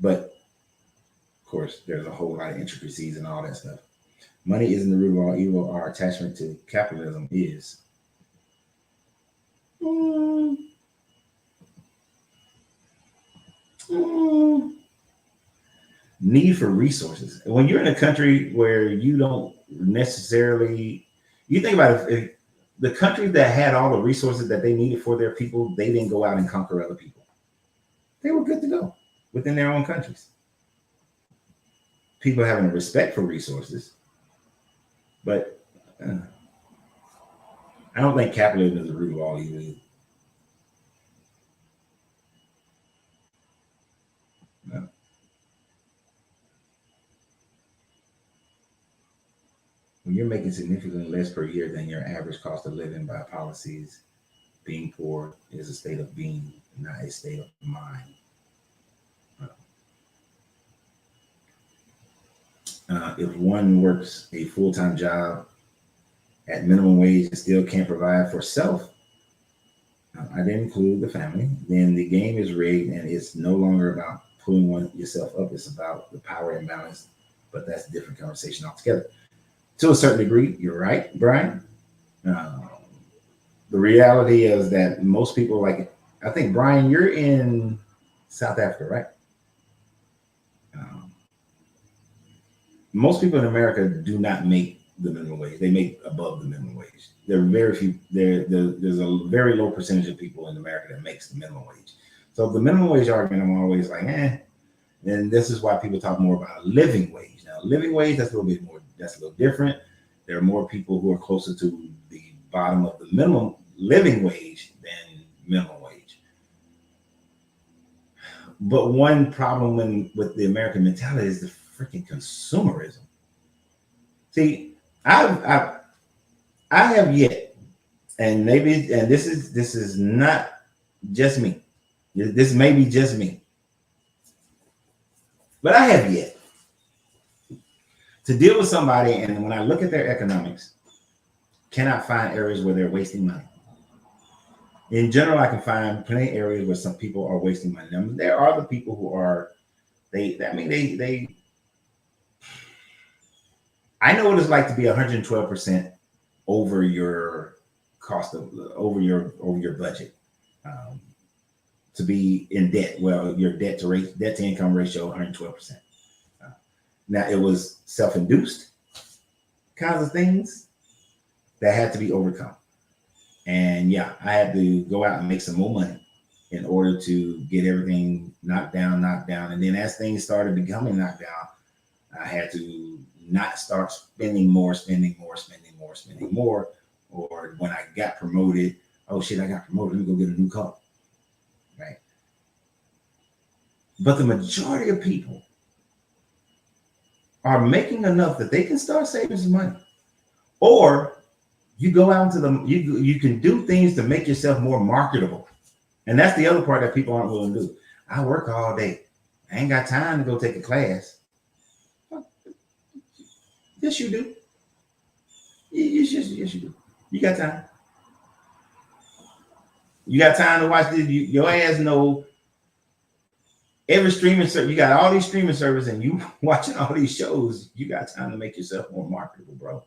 A: But of course, there's a whole lot of intricacies and all that stuff. Money isn't the root of all evil. Our attachment to capitalism is. Need for resources. When you're in a country where you don't necessarily, you think about it, if the country that had all the resources that they needed for their people, they didn't go out and conquer other people. They were good to go within their own countries. People having a respect for resources, but I don't think capitalism is the root of all evil. No. When you're making significantly less per year than your average cost of living by policies, being poor is a state of being, not a state of mind. If one works a full-time job at minimum wage and still can't provide for self, I didn't include the family, then the game is rigged and it's no longer about pulling yourself up. It's about the power imbalance, but that's a different conversation altogether. To a certain degree, you're right, Brian. The reality is that most people, I think, Brian, you're in South Africa, right? Most people in America do not make the minimum wage. They make above the minimum wage. There are very few. There's a very low percentage of people in America that makes the minimum wage. So the minimum wage argument, I'm always like, And this is why people talk more about a living wage. Now, living wage, that's a little different. There are more people who are closer to the bottom of the minimum living wage than minimum wage. But one problem with the American mentality is the freaking consumerism. See, I have yet, and this is not just me. This may be just me, but I have yet to deal with somebody, and when I look at their economics, cannot find areas where they're wasting money. In general, I can find plenty of areas where some people are wasting money. Now, there are the people who are, I know what it's like to be 112% over your over your budget, to be in debt. Well, your debt to income ratio 112%. Now, it was self-induced kinds of things that had to be overcome. And yeah, I had to go out and make some more money in order to get everything knocked down. And then as things started becoming knocked down, I had to not start spending more. Or when I got promoted, oh shit, I got promoted, let me go get a new car. Right? But the majority of people are making enough that they can start saving some money. Or you go out into you can do things to make yourself more marketable. And that's the other part that people aren't willing to do. I work all day. I ain't got time to go take a class. Yes, you do. Yes, you do. You got time. You got time to watch this. Your ass know every streaming service. You got all these streaming services and you watching all these shows. You got time to make yourself more marketable, bro.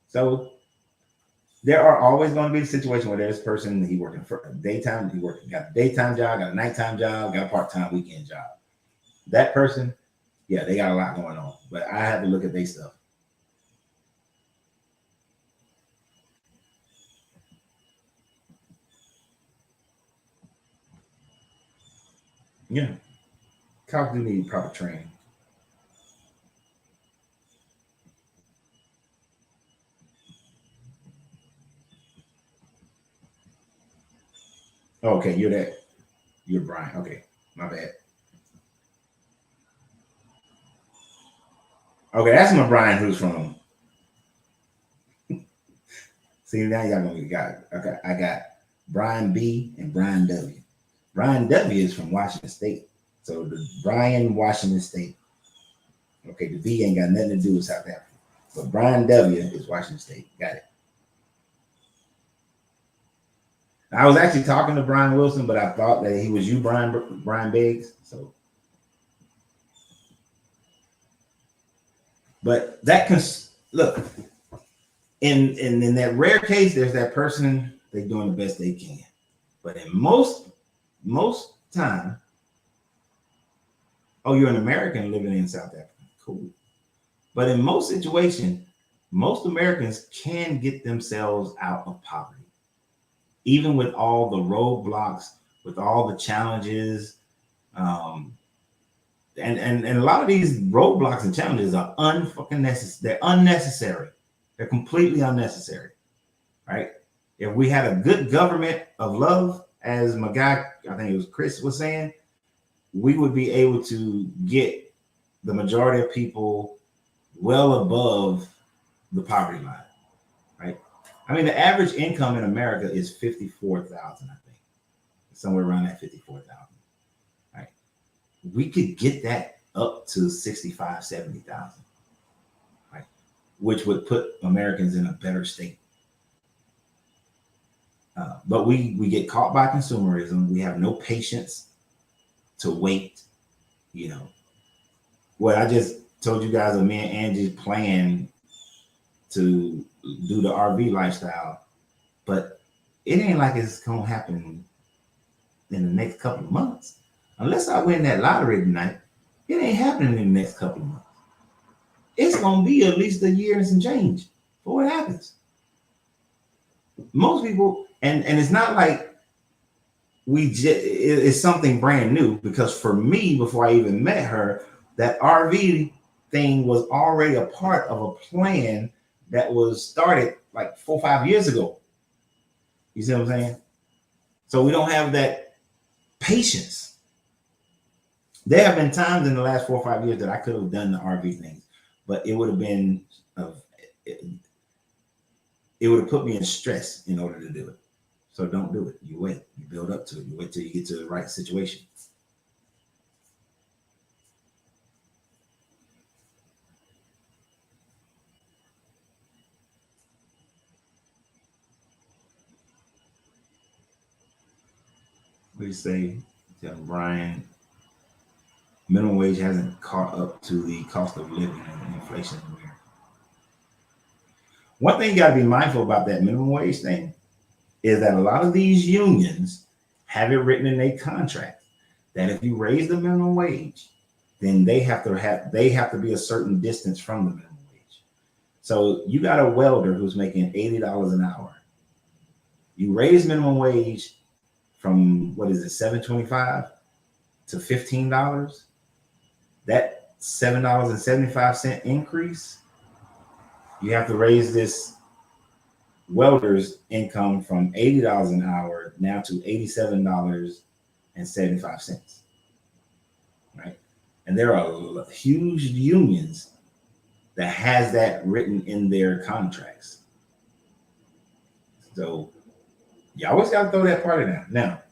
A: So There are always going to be a situation where there's a person, he working for a daytime, got a daytime job, got a nighttime job, got a part-time weekend job. That person, yeah, they got a lot going on. But I have to look at their stuff. Yeah. Cops do need proper training. Okay, you're that. You're Brian. Okay, my bad. Okay, that's my Brian who's from. See, now y'all gonna got. Okay, I got Brian B and Brian W. Brian W is from Washington State. So the Brian Washington State. Okay, the V ain't got nothing to do with South Africa. But Brian W is Washington State. Got it. I was actually talking to Brian Wilson, but I thought that he was you, Brian Biggs. So, but that can look in that rare case, there's that person they're doing the best they can. But in most time, oh, you're an American living in South Africa. Cool. But in most situations, most Americans can get themselves out of poverty. Even with all the roadblocks, with all the challenges, and a lot of these roadblocks and challenges are unfucking necessary. They're unnecessary. They're completely unnecessary, right? If we had a good government of love, as my guy, I think it was Chris was saying, we would be able to get the majority of people well above the poverty line, right? I mean, the average income in America is 54,000, I think, somewhere around that 54,000, right? We could get that up to 65, 70,000, right? Which would put Americans in a better state. But we get caught by consumerism. We have no patience to wait. You know, what I just told you guys of me and Angie's plan to do the RV lifestyle, but it ain't like it's gonna happen in the next couple of months. Unless I win that lottery tonight, it ain't happening in the next couple of months. It's gonna be at least a year and some change before it happens. Most people, and it's not like it's something brand new, because for me, before I even met her, that RV thing was already a part of a plan that was started like 4 or 5 years ago. You see what I'm saying? So we don't have that patience. There have been times in the last 4 or 5 years that I could have done the RV things, but it would have been it would have put me in stress in order to do it. So don't do it. You wait. You build up to it. You wait till you get to the right situation. What do you say, Brian? Minimum wage hasn't caught up to the cost of living and inflation. One thing you got to be mindful about that minimum wage thing is that a lot of these unions have it written in their contract that if you raise the minimum wage, then they have to be a certain distance from the minimum wage. So you got a welder who's making $80 an hour. You raise minimum wage from what is it, $7.25 to $15. That $7.75 increase, you have to raise this welder's income from $80 an hour now to $87.75, right? And there are huge unions that has that written in their contracts. So you always got to throw that part in there. Now,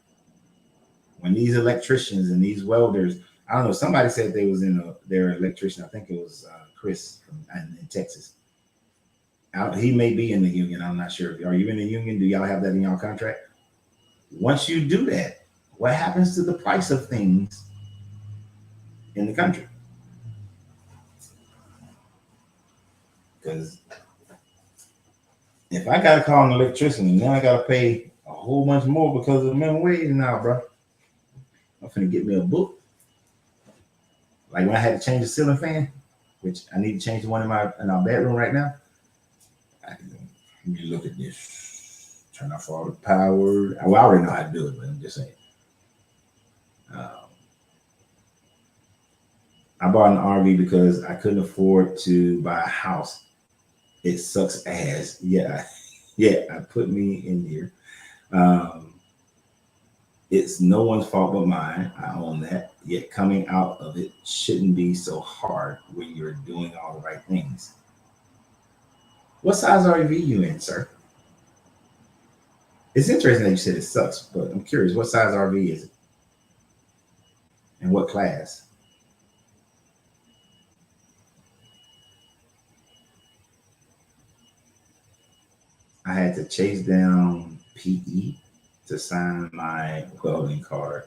A: when these electricians and these welders, I don't know, somebody said they was in their electrician. I think it was Chris in Texas. He may be in the union. I'm not sure. Are you in the union? Do y'all have that in y'all contract? Once you do that, what happens to the price of things in the country? Because If I gotta call an electrician, now I gotta pay a whole bunch more because of the minimum wage now, bro. I'm finna get me a book. Like when I had to change the ceiling fan, which I need to change the one in our bedroom right now. Let me look at this. Turn off all the power. Well, I already know how to do it, but I'm just saying. I bought an RV because I couldn't afford to buy a house. It sucks ass. Yeah, I put me in here. It's no one's fault but mine. I own that. Yet coming out of it shouldn't be so hard when you're doing all the right things. What size RV you in, sir? It's interesting that you said it sucks, but I'm curious, what size RV is it? And what class? I had to chase down PE to sign my welding card.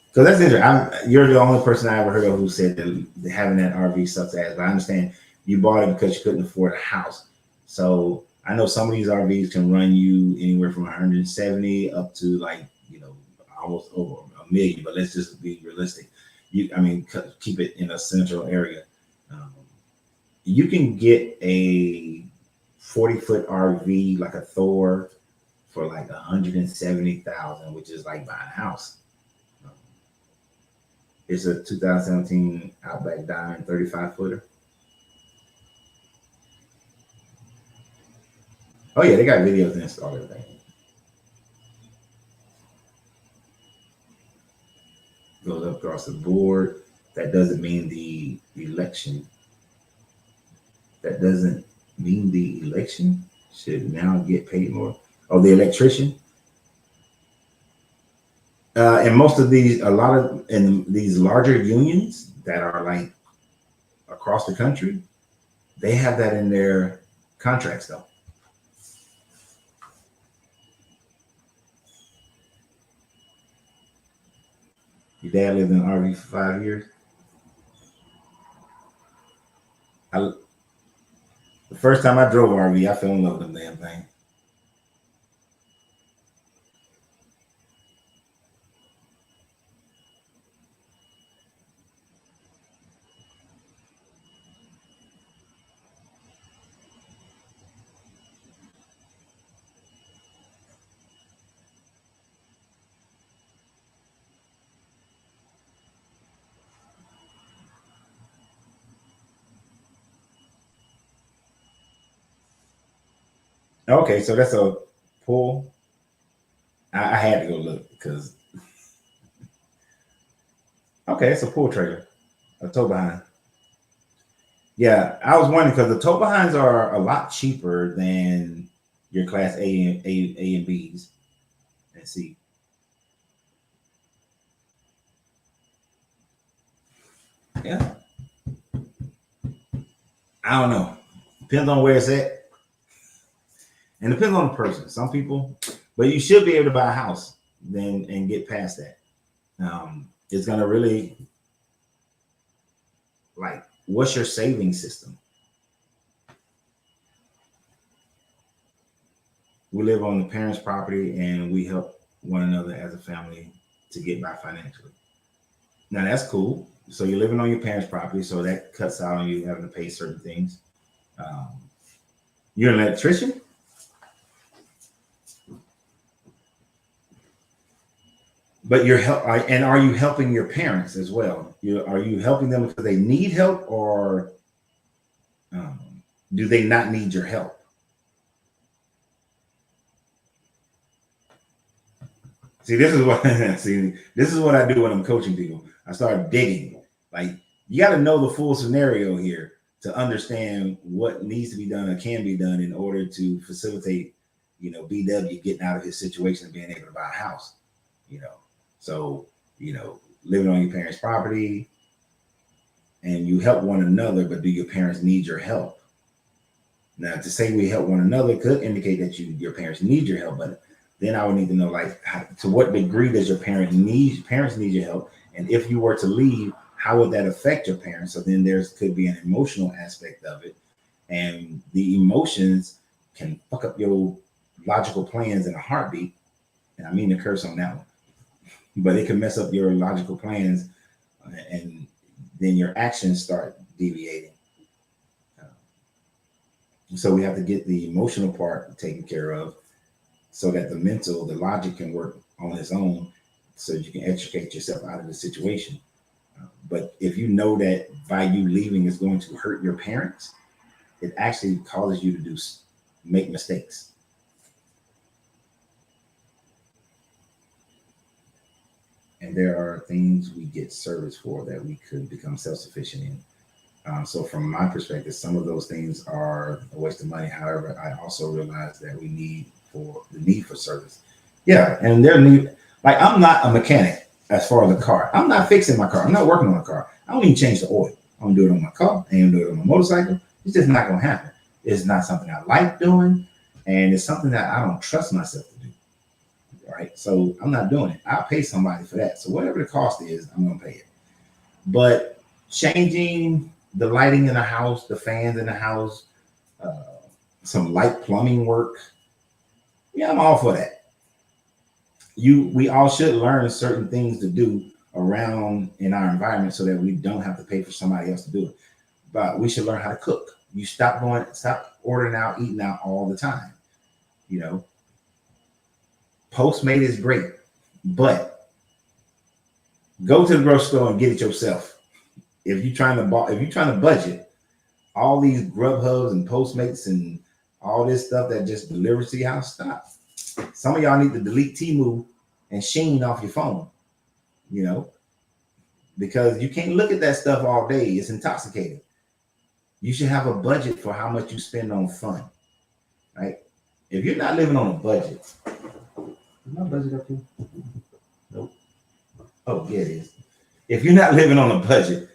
A: Because that's interesting. You're the only person I ever heard of who said that having that RV sucks ass. But I understand you bought it because you couldn't afford a house. So I know some of these RVs can run you anywhere from 170 up to like, almost over a million. But let's just be realistic. Keep it in a central area. You can get a 40-foot RV like a Thor for like 170,000, which is like buying a house. It's a 2017 Outback Diamond 35-footer. Oh yeah, they got videos and install everything. Goes up across the board. That doesn't mean the election. That doesn't mean the election should now get paid more. Oh, the electrician. And most of these, in these larger unions that are like across the country, they have that in their contracts though. Your dad lived in an RV for 5 years. The first time I drove an RV, I fell in love with the damn thing. Okay, so that's a pull. I had to go look because okay, it's a pull trailer, a tow behind. Yeah, I was wondering because the tow behinds are a lot cheaper than your class A and B's and C. Yeah, I don't know. Depends on where it's at, and depends on the person. Some people, but you should be able to buy a house then and get past that. It's gonna really like, what's your saving system? We live on the parents' property and we help one another as a family to get by financially. Now that's cool. So you're living on your parents' property, so that cuts out on you having to pay certain things. Um, you're an electrician, but you're help. And are you helping your parents as well? Are you helping them because they need help, or um, do they not need your help? See, this is what this is what I do when I'm coaching people. I start digging. Like you got to know the full scenario here to understand what needs to be done or can be done in order to facilitate, BW getting out of his situation and being able to buy a house. You know, so living on your parents' property, and you help one another, but do your parents need your help? Now, to say we help one another could indicate that your parents need your help, but then I would need to know, like, to what degree does your parents need your help? And if you were to leave, how would that affect your parents? So then there's could be an emotional aspect of it, and the emotions can fuck up your logical plans in a heartbeat. And I mean to curse on that one, but it can mess up your logical plans, and then your actions start deviating. So we have to get the emotional part taken care of, so that the logic can work on its own, so you can extricate yourself out of the situation. But if you know that by you leaving is going to hurt your parents, it actually causes you to make mistakes. And there are things we get service for that we could become self-sufficient in. So from my perspective, some of those things are a waste of money. However, I also realize that we need for service. Yeah, and like I'm not a mechanic as far as the car. I'm not fixing my car. I'm not working on a car. I don't even change the oil. I don't do it on my car. I don't do it on my motorcycle. It's just not gonna happen. It's not something I like doing, and it's something that I don't trust myself to do. Right? So I'm not doing it. I'll pay somebody for that. So whatever the cost is, I'm gonna pay it. But changing the lighting in the house, the fans in the house, some light plumbing work. Yeah, I'm all for that. We all should learn certain things to do around in our environment so that we don't have to pay for somebody else to do it. But we should learn how to cook. You stop ordering out, eating out all the time. Postmate is great, but go to the grocery store and get it yourself. If you're trying to budget, all these Grubhubs and Postmates and all this stuff that just delivers to your house, stop. Some of y'all need to delete Temu and Shein off your phone, because you can't look at that stuff all day. It's intoxicating. You should have a budget for how much you spend on fun, right? If you're not living on a budget, is my budget up here? Nope. Oh, yeah, it is. If you're not living on a budget,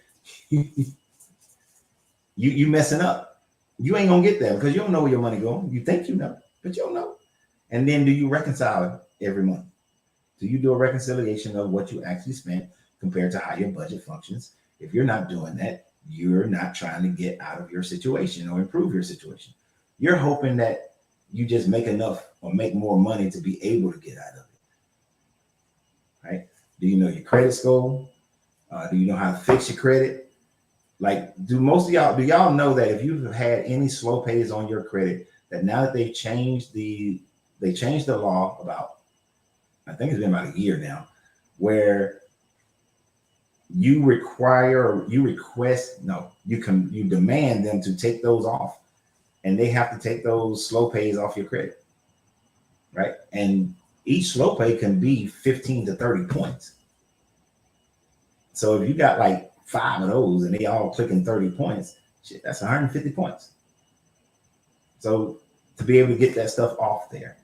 A: you messing up. You ain't gonna get there because you don't know where your money going. You think you know, but you don't know. And then do you reconcile every month? Do you do a reconciliation of what you actually spent compared to how your budget functions? If you're not doing that, you're not trying to get out of your situation or improve your situation. You're hoping that you just make enough or make more money to be able to get out of it. Right? Do you know your credit score? Do you know how to fix your credit? Like, do y'all know that if you've had any slow pays on your credit, that now that they changed the law about, I think it's been about a year now, where you demand them to take those off, and they have to take those slow pays off your credit, right? And each slow pay can be 15 to 30 points. So if you got like 5 of those and they all clicking 30 points, shit, that's 150 points. So to be able to get that stuff off there,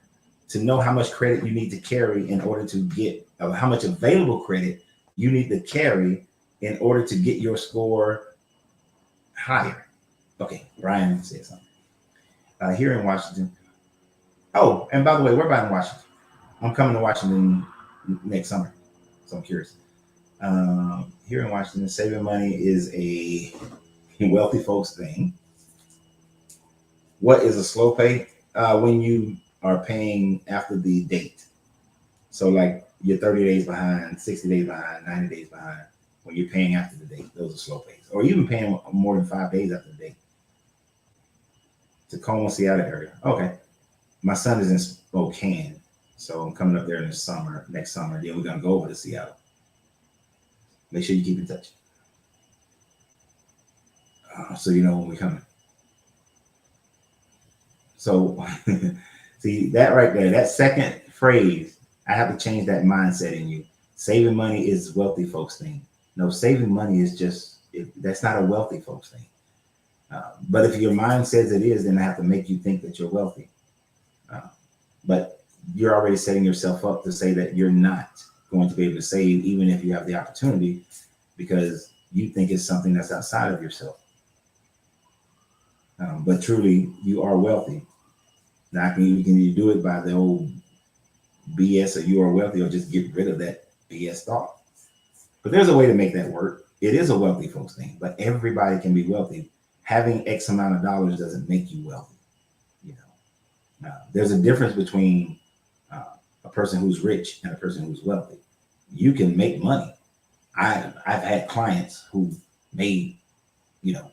A: to know how much credit you need to carry in order to get, how much available credit you need to carry in order to get your score higher. Okay, Brian said something. Here in Washington. Oh, and by the way, we're about in Washington. I'm coming to Washington next summer, so I'm curious. Here in Washington, saving money is a wealthy folks thing. What is a slow pay? When you are paying after the date. So like you're 30 days behind, 60 days behind, 90 days behind. When you're paying after the date, those are slow pays. Or even paying more than 5 days after the date. Tacoma, Seattle area. Okay. My son is in Spokane, so I'm coming up there next summer. Then we're gonna go over to Seattle. Make sure you keep in touch, so you know when we're coming. So, see that right there, that second phrase, I have to change that mindset in you. Saving money is wealthy folks thing. No, saving money is that's not a wealthy folks thing. But if your mind says it is, then I have to make you think that you're wealthy. But you're already setting yourself up to say that you're not going to be able to save, even if you have the opportunity, because you think it's something that's outside of yourself. But truly, you are wealthy. Now, you can either do it by the old BS, or you are wealthy, or just get rid of that BS thought. But there's a way to make that work. it is a wealthy folks thing, but everybody can be wealthy. Having X amount of dollars doesn't make you wealthy. You know, there's a difference between a person who's rich and a person who's wealthy. You can make money. I've had clients who made,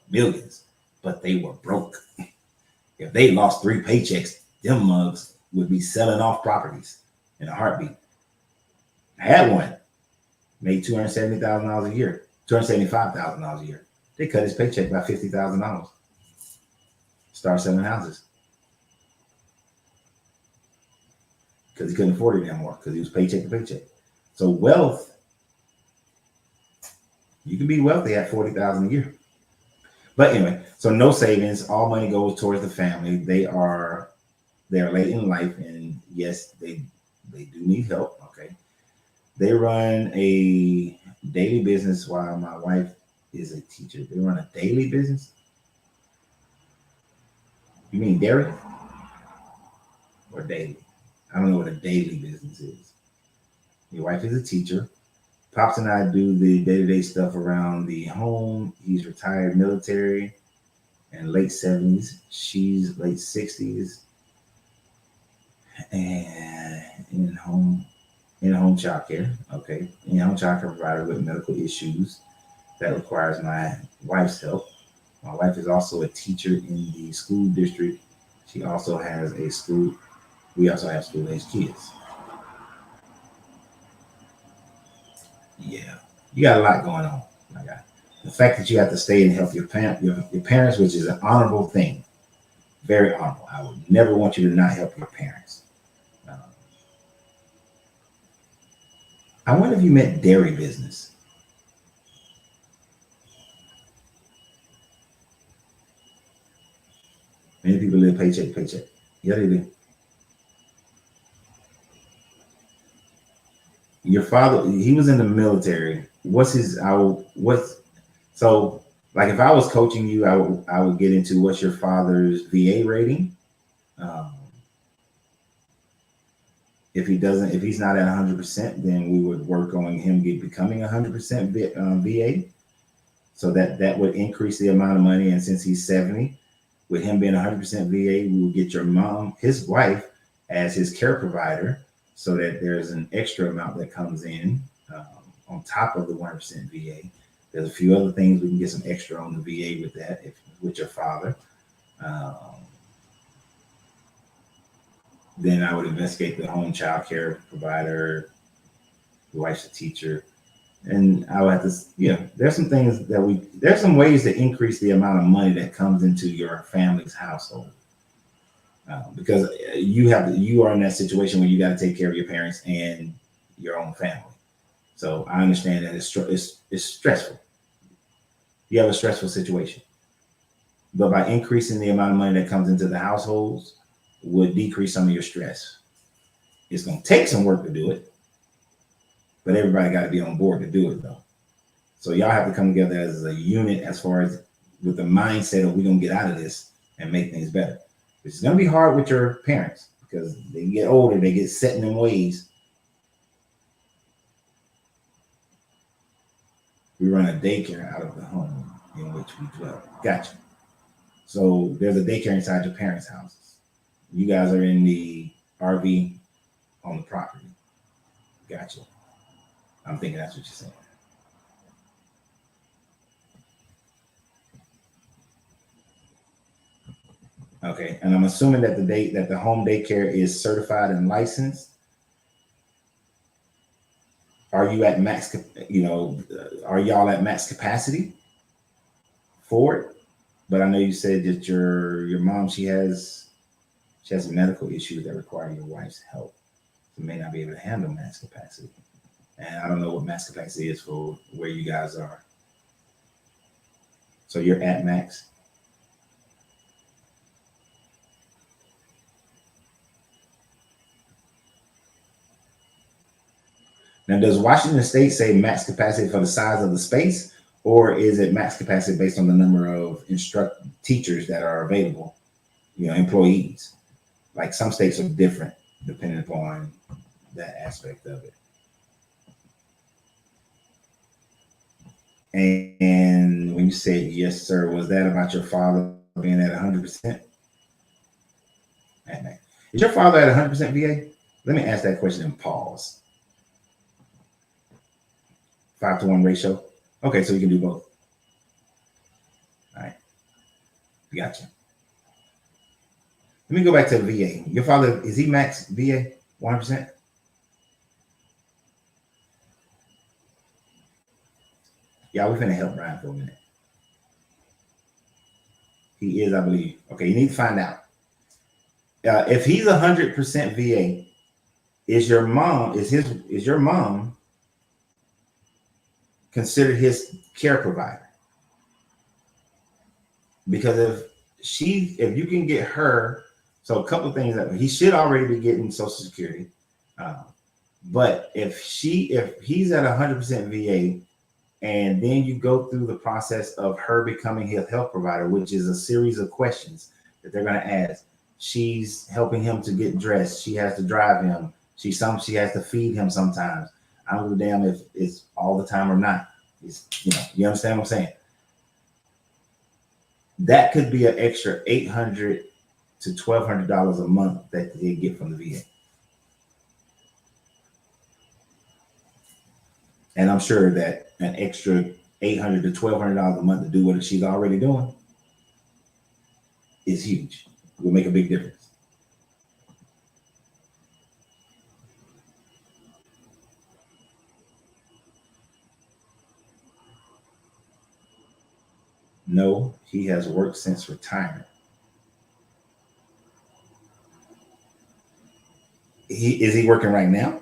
A: millions, but they were broke. If they lost 3 paychecks, them mugs would be selling off properties in a heartbeat. I had one, made $270,000 a year, $275,000 a year. They cut his paycheck by $50,000. Start selling houses because he couldn't afford it anymore because he was paycheck to paycheck. So wealth, you can be wealthy at $40,000 a year. But anyway, so no savings, all money goes towards the family. They're late in life, and yes, they do need help. Okay, they run a daily business while my wife is a teacher. They run a daily business. You mean dairy or daily? I don't know what a daily business is. Your wife is a teacher. Pops and I do the day-to-day stuff around the home. He's retired military and late 70s. She's late 60s and in home child care. Okay. In-home child care provider with medical issues that requires my wife's help. My wife is also a teacher in the school district. She also has a school. We also have school-aged kids. Yeah, you got a lot going on, my guy. The fact that you have to stay and help your parents, which is an honorable thing, very honorable. I would never want you to not help your parents. I wonder if you met dairy business. Many people live paycheck to paycheck. Yeah, they do. Your father, he was in the military. So like if I was coaching you, I would get into what's your father's VA rating. Um, if he's not at 100%, then we would work on him becoming 100% VA. So that would increase the amount of money. And since he's 70, with him being 100% VA, we will get your mom, his wife, as his care provider, so that there's an extra amount that comes in on top of the 100% VA. There's a few other things we can get some extra on the VA with that, with your father. Then I would investigate the home child care provider, the wife's a teacher, and I would have to, there's some things there's some ways to increase the amount of money that comes into your family's household. Because you are in that situation where you got to take care of your parents and your own family. So I understand that it's stressful. You have a stressful situation, but by increasing the amount of money that comes into the households would decrease some of your stress. It's going to take some work to do it, but everybody got to be on board to do it though. So y'all have to come together as a unit, as far as with the mindset of we're going to get out of this and make things better. It's going to be hard with your parents because they get older, they get set in their ways. We run a daycare out of the home in which we dwell. Gotcha. So there's a daycare inside your parents' houses. You guys are in the RV on the property. Gotcha. I'm thinking that's what you're saying. Okay, and I'm assuming that the home daycare is certified and licensed. Are you at max? Are y'all at max capacity for it? But I know you said that your mom, she has medical issues that require your wife's help. You may not be able to handle max capacity, and I don't know what max capacity is for where you guys are. So you're at max. Now, does Washington State say max capacity for the size of the space, or is it max capacity based on the number of teachers that are available, employees? Like some states are different depending upon that aspect of it. And when you say yes, sir, was that about your father being at 100%? Is your father at 100% VA? Let me ask that question and pause. 5-to-1 ratio. Okay, so you can do both. All right, gotcha. Let me go back to the VA. Your father, is he max VA 100%? Yeah, we're finna help Brian for a minute. He is, I believe. Okay, you need to find out. If he's 100% VA, is your mom considered his care provider? Because if you can get her, so a couple of things that he should already be getting Social Security, but if he's at 100% VA, and then you go through the process of her becoming his health provider, which is a series of questions that they're going to ask. She's helping him to get dressed. She has to drive him. She has to feed him sometimes. I don't give a damn if it's all the time or not. You understand what I'm saying? That could be an extra $800 to $1,200 a month that they get from the VA. And I'm sure that an extra $800 to $1,200 a month to do what she's already doing is huge. It will make a big difference. No, he has worked since retirement. Is he working right now?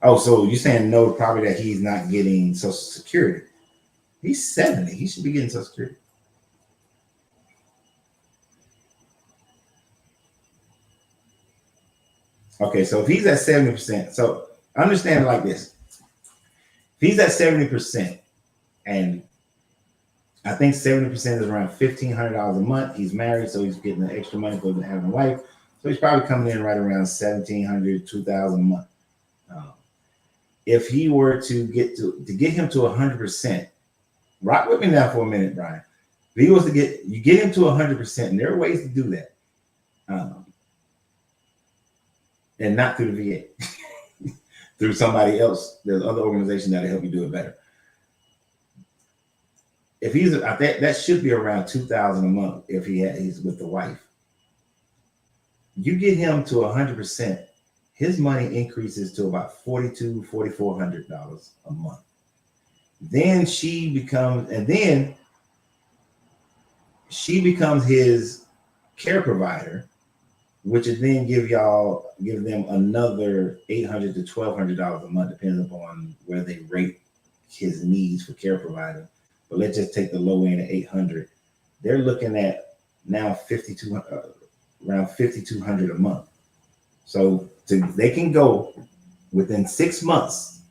A: Oh, so you're saying no, probably that he's not getting Social Security. He's 70. He should be getting Social Security. Okay, so if he's at 70%, so understand it like this. If he's at 70%, and I think 70% is around $1,500 a month. He's married, so he's getting the extra money for having a wife. So he's probably coming in right around $1,700, $2,000 a month. If he were to get him to 100%, rock with me now for a minute, Brian. If he was to get him to 100%, and there are ways to do that, and not through the VA, through somebody else. There's other organizations that'll help you do it better. If that should be around $2,000 a month if he's with the wife. You get him to 100%, his money increases to about $4,200, $4,400 a month. Then she becomes his care provider, which would then give them another $800 to $1,200 a month, depending upon where they rate his needs for care provider. But let's just take the low end of 800. They're looking at now around 5,200 a month. So they can go within 6 months.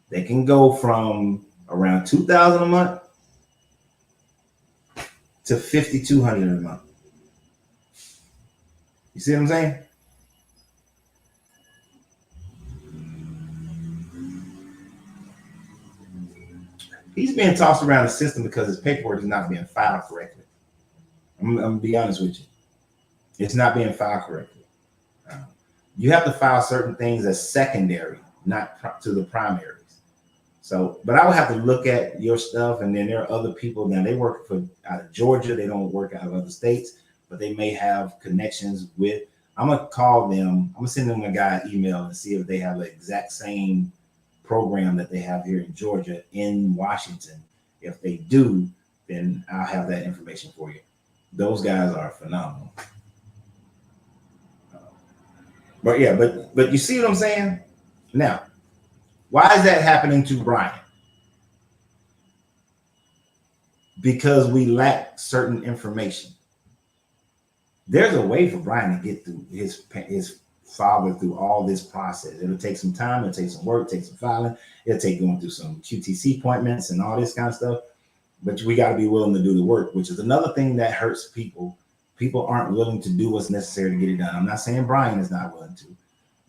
A: They can go from around $2,000 a month to 5,200 a month. You see what I'm saying? He's being tossed around the system because his paperwork is not being filed correctly. I'm gonna be honest with you. It's not being filed correctly. You have to file certain things as secondary, not to the primaries. So, but I would have to look at your stuff, and then there are other people. Now they work out of Georgia. They don't work out of other states, but they may have connections with. I'm gonna call them. I'm gonna send them a guy an email and see if they have the exact same program that they have here in Georgia in Washington. If they do, then I'll have that information for you. Those guys are phenomenal. But yeah, but you see what I'm saying? Now, why is that happening to Brian? Because we lack certain information. There's a way for Brian to get through his father through all this process. It'll take some time, it'll take some work, take some filing, it'll take going through some QTC appointments and all this kind of stuff. But we got to be willing to do the work, which is another thing that hurts people. People aren't willing to do what's necessary to get it done. I'm not saying Brian is not willing to,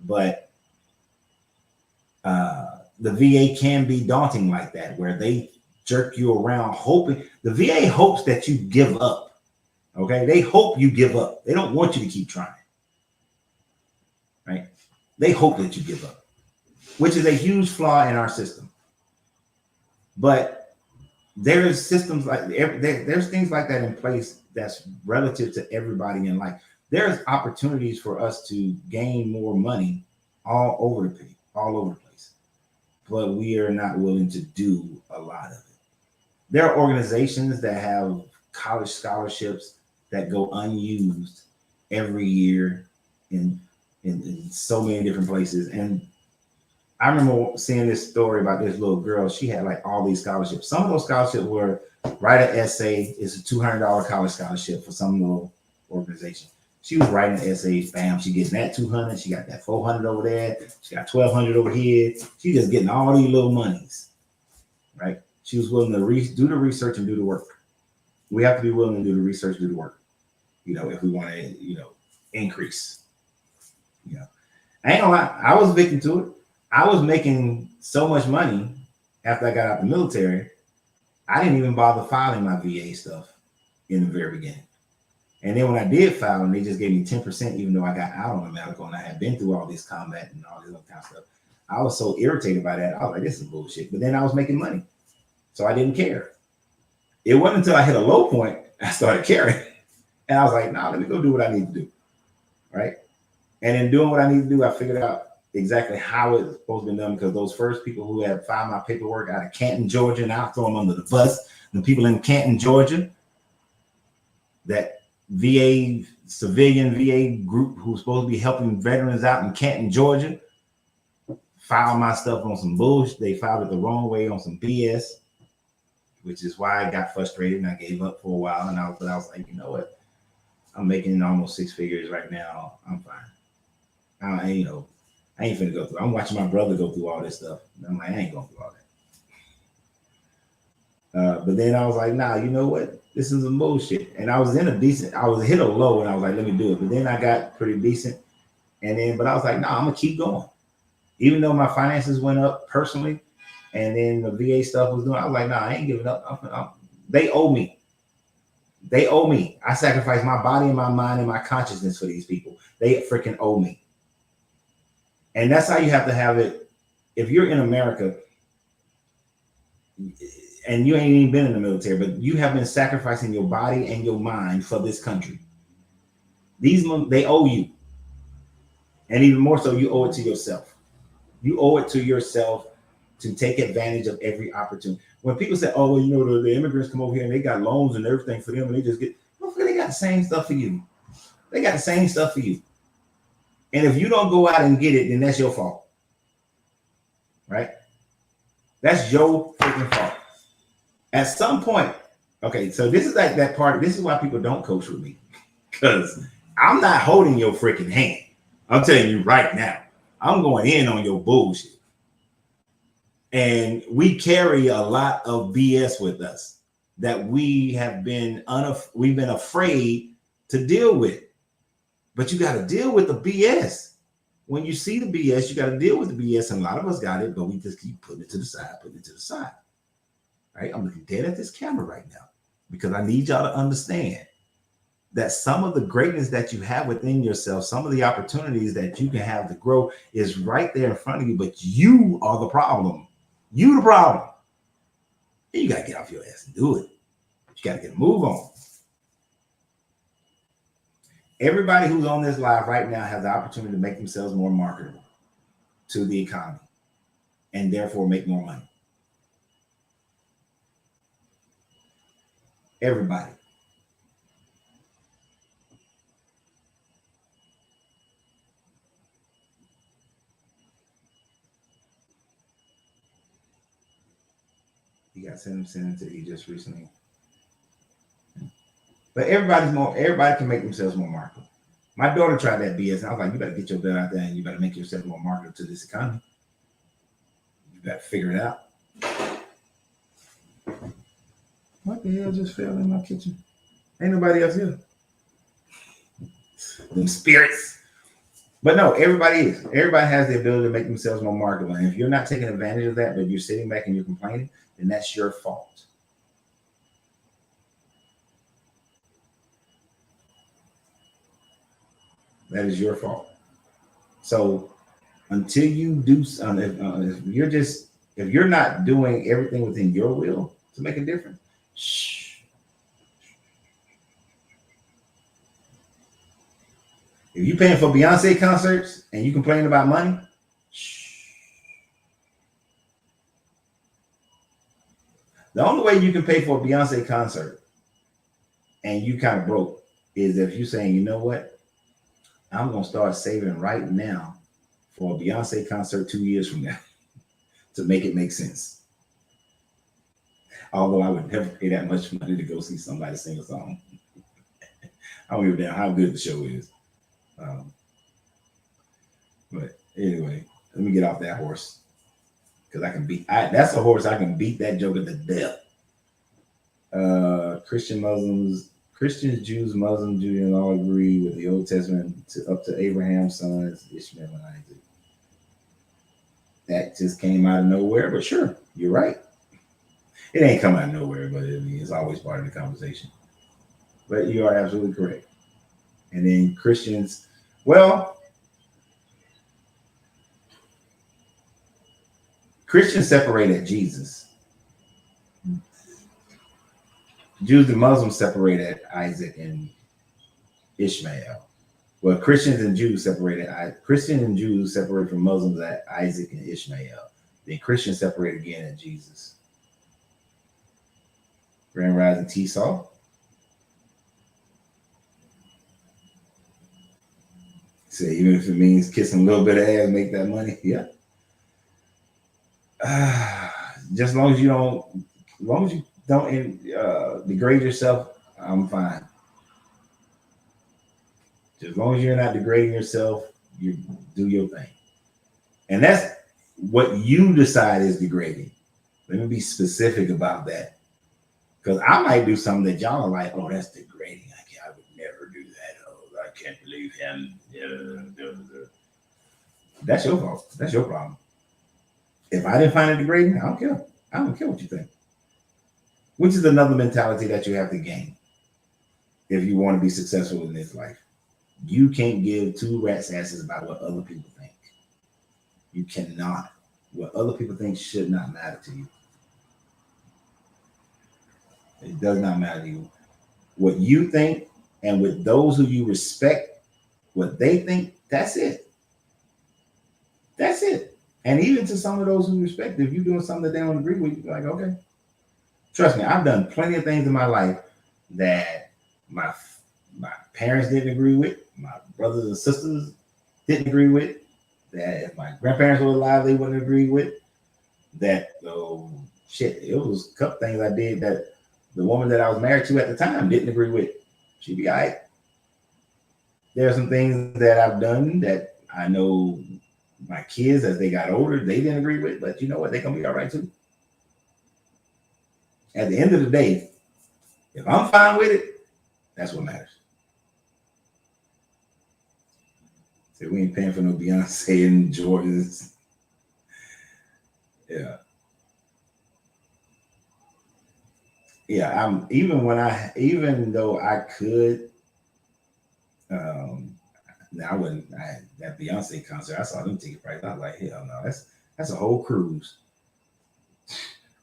A: but the VA can be daunting like that, where they jerk you around hoping the VA hopes that you give up. Okay, they hope you give up. They don't want you to keep trying. Right? They hope that you give up, which is a huge flaw in our system. But there's systems like there's things like that in place that's relative to everybody in life. There's opportunities for us to gain more money all over the place, but we are not willing to do a lot of it. There are organizations that have college scholarships that go unused every year in so many different places. And I remember seeing this story about this little girl. She had like all these scholarships. Some of those scholarships were write an essay. It's a $200 college scholarship for some little organization. She was writing an essay. Bam, she getting that 200. She got that 400 over there. She got 1,200 over here. She just getting all these little monies, right? She was willing to do the research and do the work. We have to be willing to do the research, do the work, if we want to, increase. I ain't gonna lie, I was victim to it. I was making so much money after I got out the military, I didn't even bother filing my VA stuff in the very beginning. And then when I did file them, they just gave me 10%, even though I got out on the medical and I had been through all this combat and all this other kind of stuff. I was so irritated by that. I was like, this is bullshit. But then I was making money, so I didn't care. It wasn't until I hit a low point I started caring. And I was like, nah, let me go do what I need to do, right? And in doing what I need to do, I figured out exactly how it's supposed to be done, because those first people who had filed my paperwork out of Canton, Georgia, and I'll throw them under the bus. The people in Canton, Georgia, that VA, civilian VA group who's supposed to be helping veterans out in Canton, Georgia, filed my stuff on some bullshit. They filed it the wrong way on some BS, which is why I got frustrated and I gave up for a while. And I was like, you know what? I'm making almost 6 figures right now. I'm fine. I ain't finna go through. I'm watching my brother go through all this stuff. And I'm like, I ain't going through all that. But then I was like, nah, you know what? This is some bullshit. And I was hit a low and I was like, let me do it. But then I got pretty decent. But I was like, nah, I'm gonna keep going. Even though my finances went up personally, and then the VA stuff was doing, I was like, nah, I ain't giving up. They owe me. They owe me. I sacrificed my body and my mind and my consciousness for these people. They freaking owe me. And that's how you have to have it. If you're in America and you ain't even been in the military, but you have been sacrificing your body and your mind for this country, they owe you. And even more so, you owe it to yourself. You owe it to yourself to take advantage of every opportunity. When people say, oh, well, the immigrants come over here and they got loans and everything for them, and they just they got the same stuff for you. They got the same stuff for you. And if you don't go out and get it, then that's your fault. Right? That's your freaking fault. At some point, okay, so this is like that part. This is why people don't coach with me. Because I'm not holding your freaking hand. I'm telling you right now, I'm going in on your bullshit. And we carry a lot of BS with us that we have been we've been afraid to deal with. But you got to deal with the BS. When you see the BS, you got to deal with the BS. And a lot of us got it, but we just keep putting it to the side, Right? I'm looking dead at this camera right now because I need y'all to understand that some of the greatness that you have within yourself, some of the opportunities that you can have to grow is right there in front of you, but you are the problem. You the problem. And you got to get off your ass and do it. You got to get a move on. Everybody who's on this live right now has the opportunity to make themselves more marketable to the economy and therefore make more money. Everybody. He got sentenced to just recently. But everybody can make themselves more marketable. My daughter tried that BS, and I was like, you better get your butt out there and you better make yourself more marketable to this economy. You better figure it out. What the hell just fell in my kitchen? Ain't nobody else here. Them spirits. But no, everybody is. Everybody has the ability to make themselves more marketable. And if you're not taking advantage of that, but you're sitting back and you're complaining, then that's your fault. That is your fault. So until you do, if you're not doing everything within your will to make a difference, shh. If you're paying for Beyonce concerts and you complain about money, shh. The only way you can pay for a Beyonce concert and you kind of broke is if you're saying, you know what, I'm gonna start saving right now for a Beyonce concert 2 years from now to make it make sense. Although I would never pay that much money to go see somebody sing a song. I don't give a damn how good the show is. But anyway, let me get off that horse because I can beat. That's a horse I can beat that joker to death. Christians, Jews, Muslims, Judaism all agree with the Old Testament up to Abraham's sons, Ishmael and Isaac. That just came out of nowhere, but sure, you're right. It ain't come out of nowhere, but it's always part of the conversation. But you are absolutely correct. And then Christians, well, Christians separated Jesus. Jews and Muslims separated Isaac and Ishmael. Well, Christians and Jews separated from Muslims at Isaac and Ishmael. Then Christians separated again at Jesus. Grand Rising T-Saw. So even if it means kissing a little bit of ass, make that money, yeah. Just as long as you don't degrade yourself, I'm fine. Just as long as you're not degrading yourself, you do your thing. And that's what you decide is degrading. Let me be specific about that. Because I might do something that y'all are like, oh, that's degrading. I would never do that. Oh, I can't believe him. That's your fault. That's your problem. If I didn't find it degrading, I don't care. I don't care what you think. Which is another mentality that you have to gain if you want to be successful in this life. You can't give two rat's asses about what other people think. You cannot. What other people think should not matter to you. It does not matter to you. What you think and with those who you respect, what they think, that's it. That's it. And even to some of those who respect, if you're doing something that they don't agree with, you're like, okay. Trust me, I've done plenty of things in my life that my parents didn't agree with, my brothers and sisters didn't agree with, that if my grandparents were alive, they wouldn't agree with. That it was a couple things I did that the woman that I was married to at the time didn't agree with. She'd be all right. There are some things that I've done that I know my kids, as they got older, they didn't agree with, but you know what? They're gonna be all right too. At the end of the day, if I'm fine with it, that's what matters. So we ain't paying for no Beyonce and Jordans. Yeah. Yeah, even though I could, now I wouldn't. That Beyonce concert, I saw them ticket price. I was like, hell no, that's a whole cruise.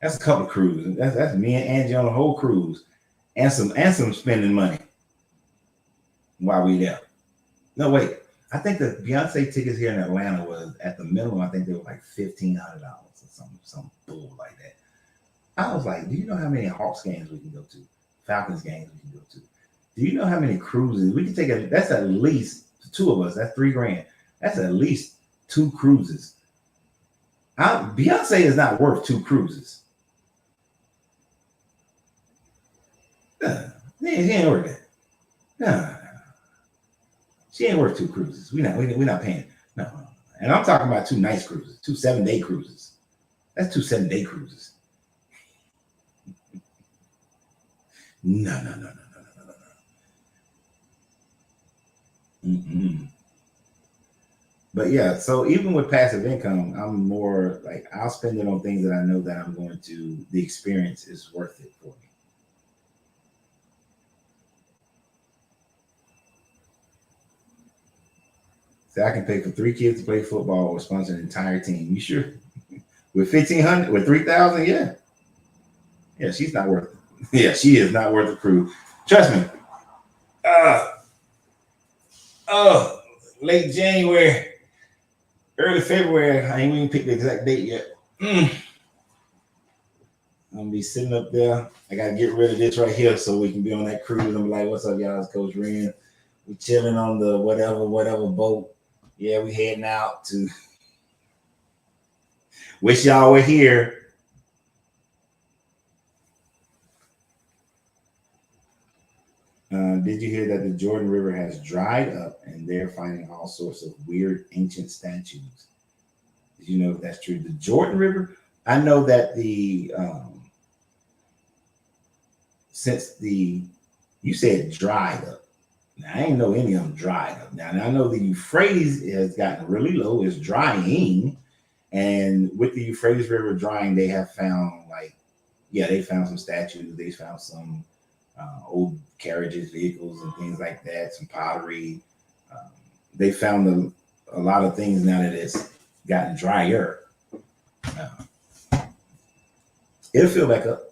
A: That's a couple of cruises. That's me and Angie on a whole cruise, and some spending money while we there. No, wait. I think the Beyonce tickets here in Atlanta was at the minimum. I think they were like $1,500 or some bull like that. I was like, do you know how many Hawks games we can go to? Falcons games we can go to? Do you know how many cruises we can take? That's at least two of us. That's $3,000. That's at least 2 cruises. Beyonce is not worth 2 cruises. She ain't worth that. No. She ain't worth 2 cruises. We're not paying. No. And I'm talking about 2 nice cruises, 2 7-day cruises. That's 2 7-day cruises. No. Mm-mm. But yeah, so even with passive income, I'm more like I'll spend it on things that I know that I'm going to, the experience is worth it for me. So I can pay for 3 kids to play football or sponsor an entire team. You sure? With 1,500, with 3,000, yeah. Yeah, she's not worth it. Yeah, she is not worth the crew. Trust me. Uh oh, late January, early February. I ain't even picked the exact date yet. I'm gonna be sitting up there. I gotta get rid of this right here so we can be on that cruise. I'm like, what's up, y'all? It's Coach Ren. We chilling on the whatever boat. Yeah, we heading out to. Wish y'all were here. Did you hear that the Jordan River has dried up and they're finding all sorts of weird ancient statues? Did you know if that's true? The Jordan River, I know that the since the you said dried up. Now I ain't know any of them dried up. Now I know the Euphrates has gotten really low, it's drying, and with the Euphrates River drying, they have found like yeah, they found some statues, they found some old carriages, vehicles, and things like that, some pottery. Um, they found a lot of things now that it's gotten drier. Uh, it'll fill back up.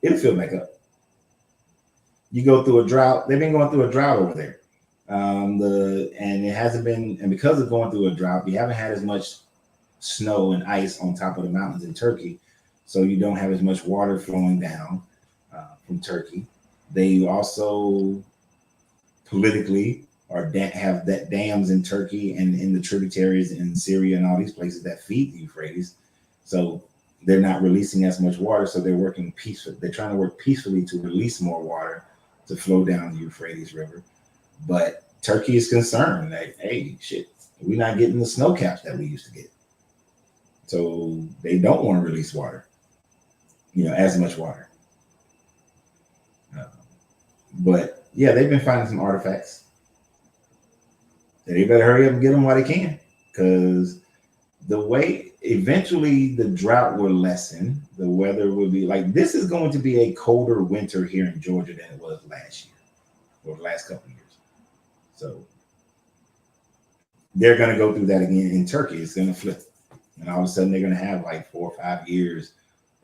A: It'll fill back up. You go through a drought. They've been going through a drought over there. And it hasn't been, and because of going through a drought, we haven't had as much snow and ice on top of the mountains in Turkey, so you don't have as much water flowing down from Turkey. They also politically have that dams in Turkey and in the tributaries in Syria and all these places that feed the Euphrates. So they're not releasing as much water, so they're working peacefully. They're trying to work peacefully to release more water to flow down the Euphrates River. But Turkey is concerned that, hey, shit, we're not getting the snow caps that we used to get. So they don't want to release water, as much water. But yeah, they've been finding some artifacts. They better hurry up and get them while they can, because the way eventually the drought will lessen, the weather will be like this is going to be a colder winter here in Georgia than it was last year or the last couple of years. So they're going to go through that again in Turkey. It's going to flip, and all of a sudden they're going to have like 4 or 5 years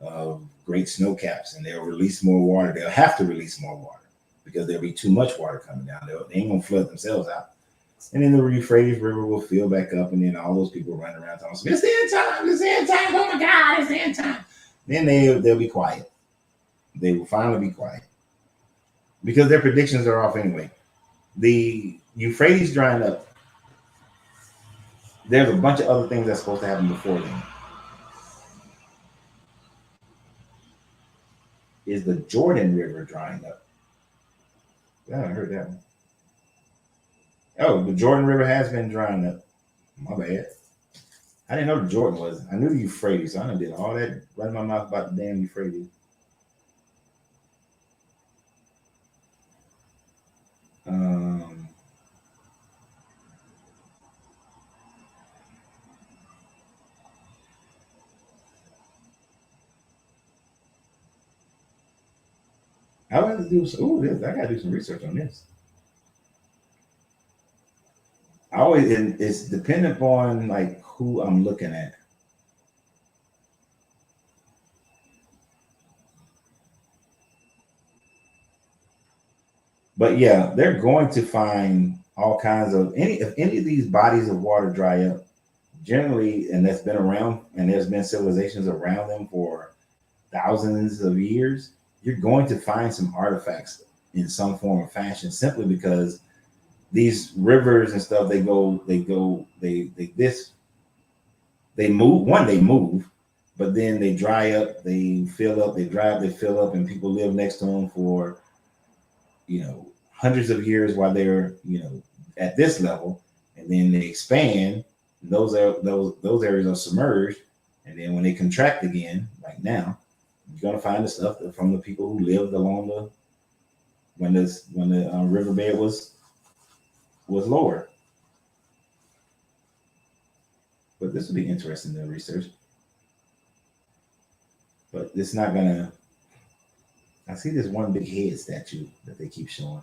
A: of great snow caps, and they'll release more water. They'll have to release more water because there'll be too much water coming down. They ain't going to flood themselves out. And then the Euphrates River will fill back up, and then all those people running around talking, it's the end time, it's the end time, oh my God, it's the end time. Then they'll be quiet. They will finally be quiet because their predictions are off anyway. The Euphrates drying up, there's a bunch of other things that's supposed to happen before then. Is the Jordan River drying up? Yeah, I heard that one. Oh, the Jordan River has been drying up. My bad. I didn't know the Jordan was. I knew the Euphrates. So I did all that running my mouth about the damn Euphrates. I would have to do some. Ooh, I gotta do some research on this. It's dependent upon like who I'm looking at. But yeah, they're going to find all kinds of if any of these bodies of water dry up, generally, and that's been around, and there's been civilizations around them for thousands of years, you're going to find some artifacts in some form or fashion simply because these rivers and stuff they move, but then they dry up, they fill up, they dry up, they fill up, and people live next to them for hundreds of years while they're at this level, and then they expand. Those areas are submerged, and then when they contract again, like now, you're gonna find the stuff from the people who lived along when the riverbed was was lower. But this would be interesting to research. But it's not gonna. I see this one big head statue that they keep showing.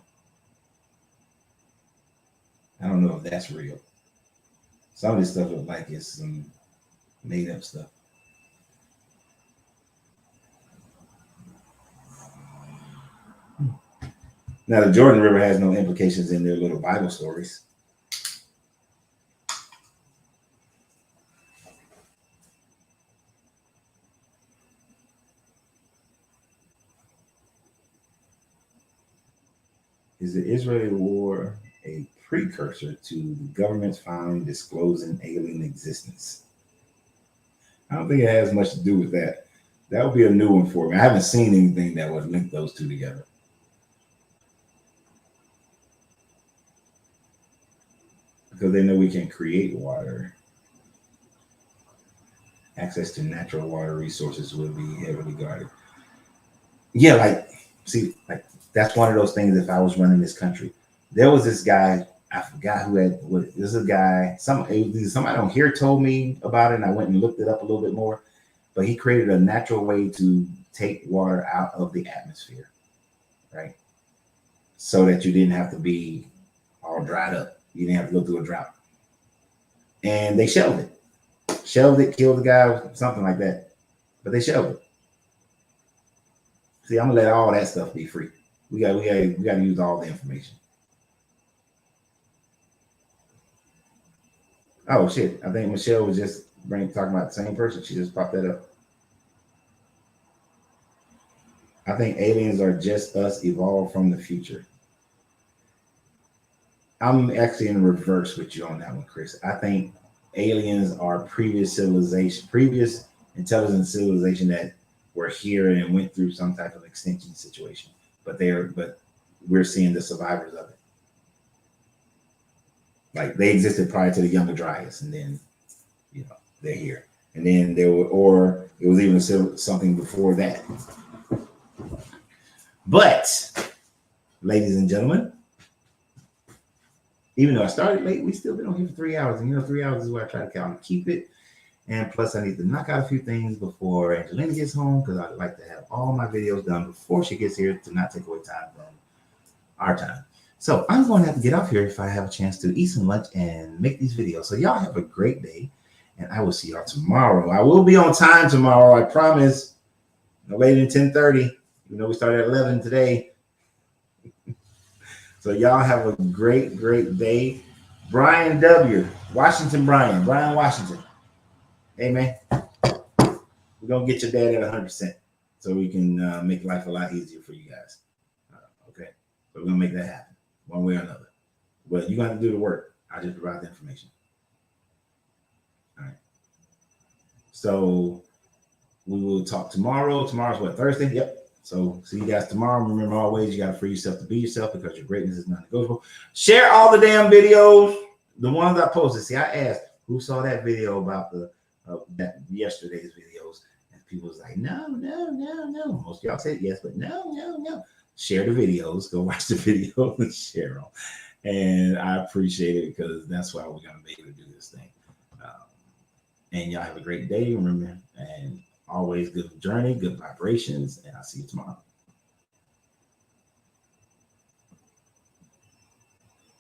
A: I don't know if that's real. Some of this stuff looks like it's some made up stuff. Now, the Jordan River has no implications in their little Bible stories. Is the Israeli war a precursor to the government's finally disclosing alien existence? I don't think it has much to do with that. That would be a new one for me. I haven't seen anything that would link those two together. Because they know we can create water. Access to natural water resources will be heavily guarded. Yeah, like, see, like that's one of those things. If I was running this country, there was this guy, I forgot who had what. This is a guy. Somebody on here told me about it, and I went and looked it up a little bit more. But he created a natural way to take water out of the atmosphere, right? So that you didn't have to be all dried up. You didn't have to go through a drought. And they shelved it, killed the guy, something like that. But they shelved it. See, I'm gonna let all that stuff be free. We got to use all the information. Oh shit! I think Michelle was just talking about the same person. She just popped that up. I think aliens are just us evolved from the future. I'm actually in reverse with you on that one, Chris. I think aliens are previous intelligent civilization that were here and went through some type of extinction situation. But we're seeing the survivors of it. Like they existed prior to the Younger Dryas, and then they're here. And then or it was even something before that. But, ladies and gentlemen, even though I started late, we still been on here for 3 hours. And 3 hours is where I try to count and keep it. And plus, I need to knock out a few things before Angelina gets home, because I'd like to have all my videos done before she gets here to not take away time from our time. So I'm going to have to get off here if I have a chance to eat some lunch and make these videos. So y'all have a great day, and I will see y'all tomorrow. I will be on time tomorrow, I promise. No later than 10:30. We started at 11 today. So y'all have a great, great day. Brian W. Brian Washington. Hey, man. We're going to get your dad at 100% so we can make life a lot easier for you guys. Okay? So we're going to make that happen one way or another. But you're going to have to do the work. I just provide the information. All right. So we will talk tomorrow. Tomorrow's what, Thursday? Yep. So see you guys tomorrow. Remember, always, you got to free yourself to be yourself, because your greatness is non-negotiable. Share all the damn videos. The ones I posted. See, I asked who saw that video about that yesterday's videos, and people was like, no. Most of y'all said yes, but no. Share the videos. Go watch the video and share them. And I appreciate it, because that's why we're gonna be able to do this thing. And y'all have a great day. Remember, and always good journey, good vibrations, and I'll see you tomorrow.